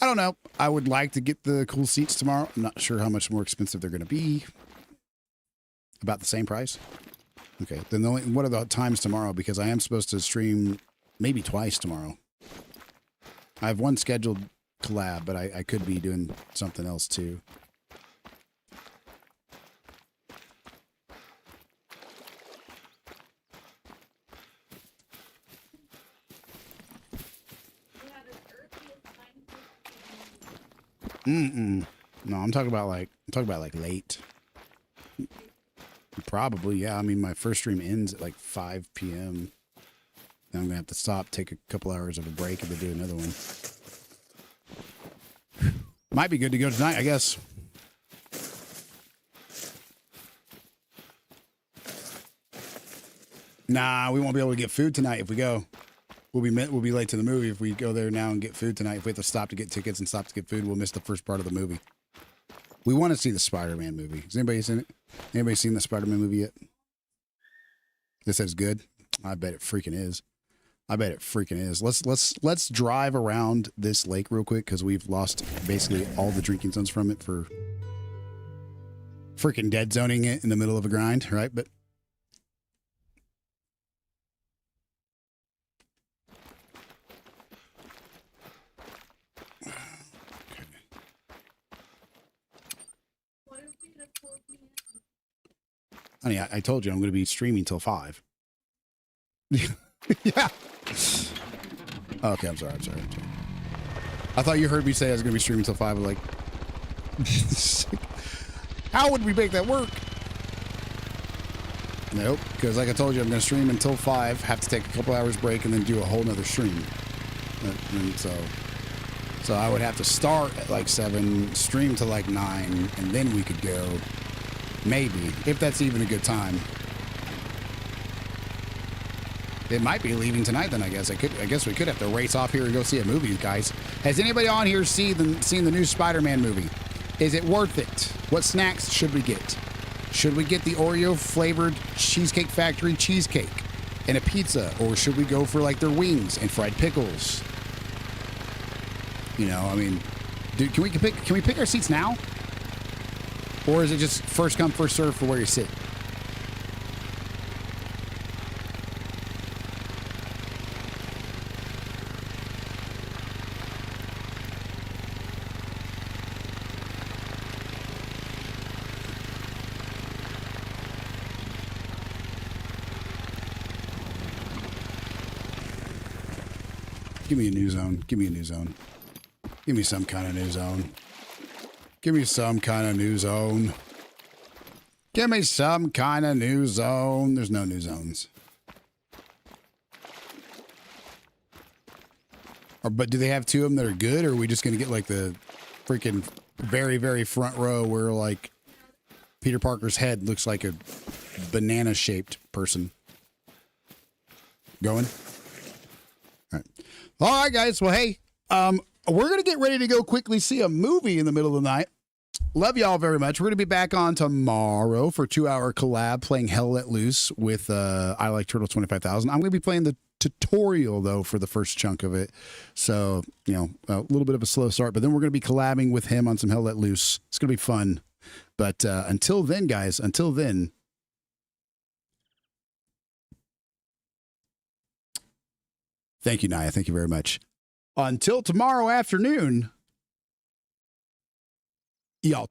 I don't know. I would like to get the cool seats tomorrow. I'm not sure how much more expensive they're going to be. About the same price? Okay. Then what are the times tomorrow? Because I am supposed to stream maybe twice tomorrow. I have one scheduled collab, but I could be doing something else too. No, I'm talking about like late. Probably, yeah. I mean, my first stream ends at like 5 p.m. Then I'm gonna have to stop, take a couple hours of a break, and then do another one. Might be good to go tonight, I guess. Nah, we won't be able to get food tonight if we go. We'll be late to the movie if we go there now and get food tonight. If we have to stop to get tickets and stop to get food, we'll miss the first part of the movie. We want to see the Spider-Man movie. Has anybody seen it? Anybody seen the Spider-Man movie yet? This says good. I bet it freaking is. I bet it freaking is. Let's drive around this lake real quick because we've lost basically all the drinking zones from it for freaking dead zoning it in the middle of a grind, right? But honey, I told you I'm going to be streaming till 5. Yeah. Okay, I'm sorry. I thought you heard me say I was going to be streaming till 5. Like, how would we make that work? Nope, because like I told you, I'm going to stream until 5, have to take a couple hours break, and then do a whole nother stream. And so I would have to start at like 7, stream to like 9, and then we could go. Maybe, if that's even a good time. It might be leaving tonight then, I guess. I guess we could have to race off here and go see a movie, guys. Has anybody on here seen the new Spider-Man movie? Is it worth it? What snacks should we get? Should we get the Oreo flavored Cheesecake Factory cheesecake and a pizza? Or should we go for like their wings and fried pickles? You know, I mean, dude, can we pick our seats now? Or is it just first come, first serve for where you sit? Give me a new zone. Give me a new zone. Give me some kind of new zone. Give me some kind of new zone. Give me some kind of new zone. There's no new zones. But do they have two of them that are good, or are we just going to get like the freaking very, very front row where like Peter Parker's head looks like a banana-shaped person? Going? All right, guys. Well, hey, we're going to get ready to go quickly see a movie in the middle of the night. Love y'all very much. We're going to be back on tomorrow for a 2-hour collab playing Hell Let Loose with I Like Turtle 25,000. I'm going to be playing the tutorial, though, for the first chunk of it. So, you know, a little bit of a slow start. But then we're going to be collabing with him on some Hell Let Loose. It's going to be fun. But until then, guys, until then, thank you, Naya. Thank you very much. Until tomorrow afternoon, y'all.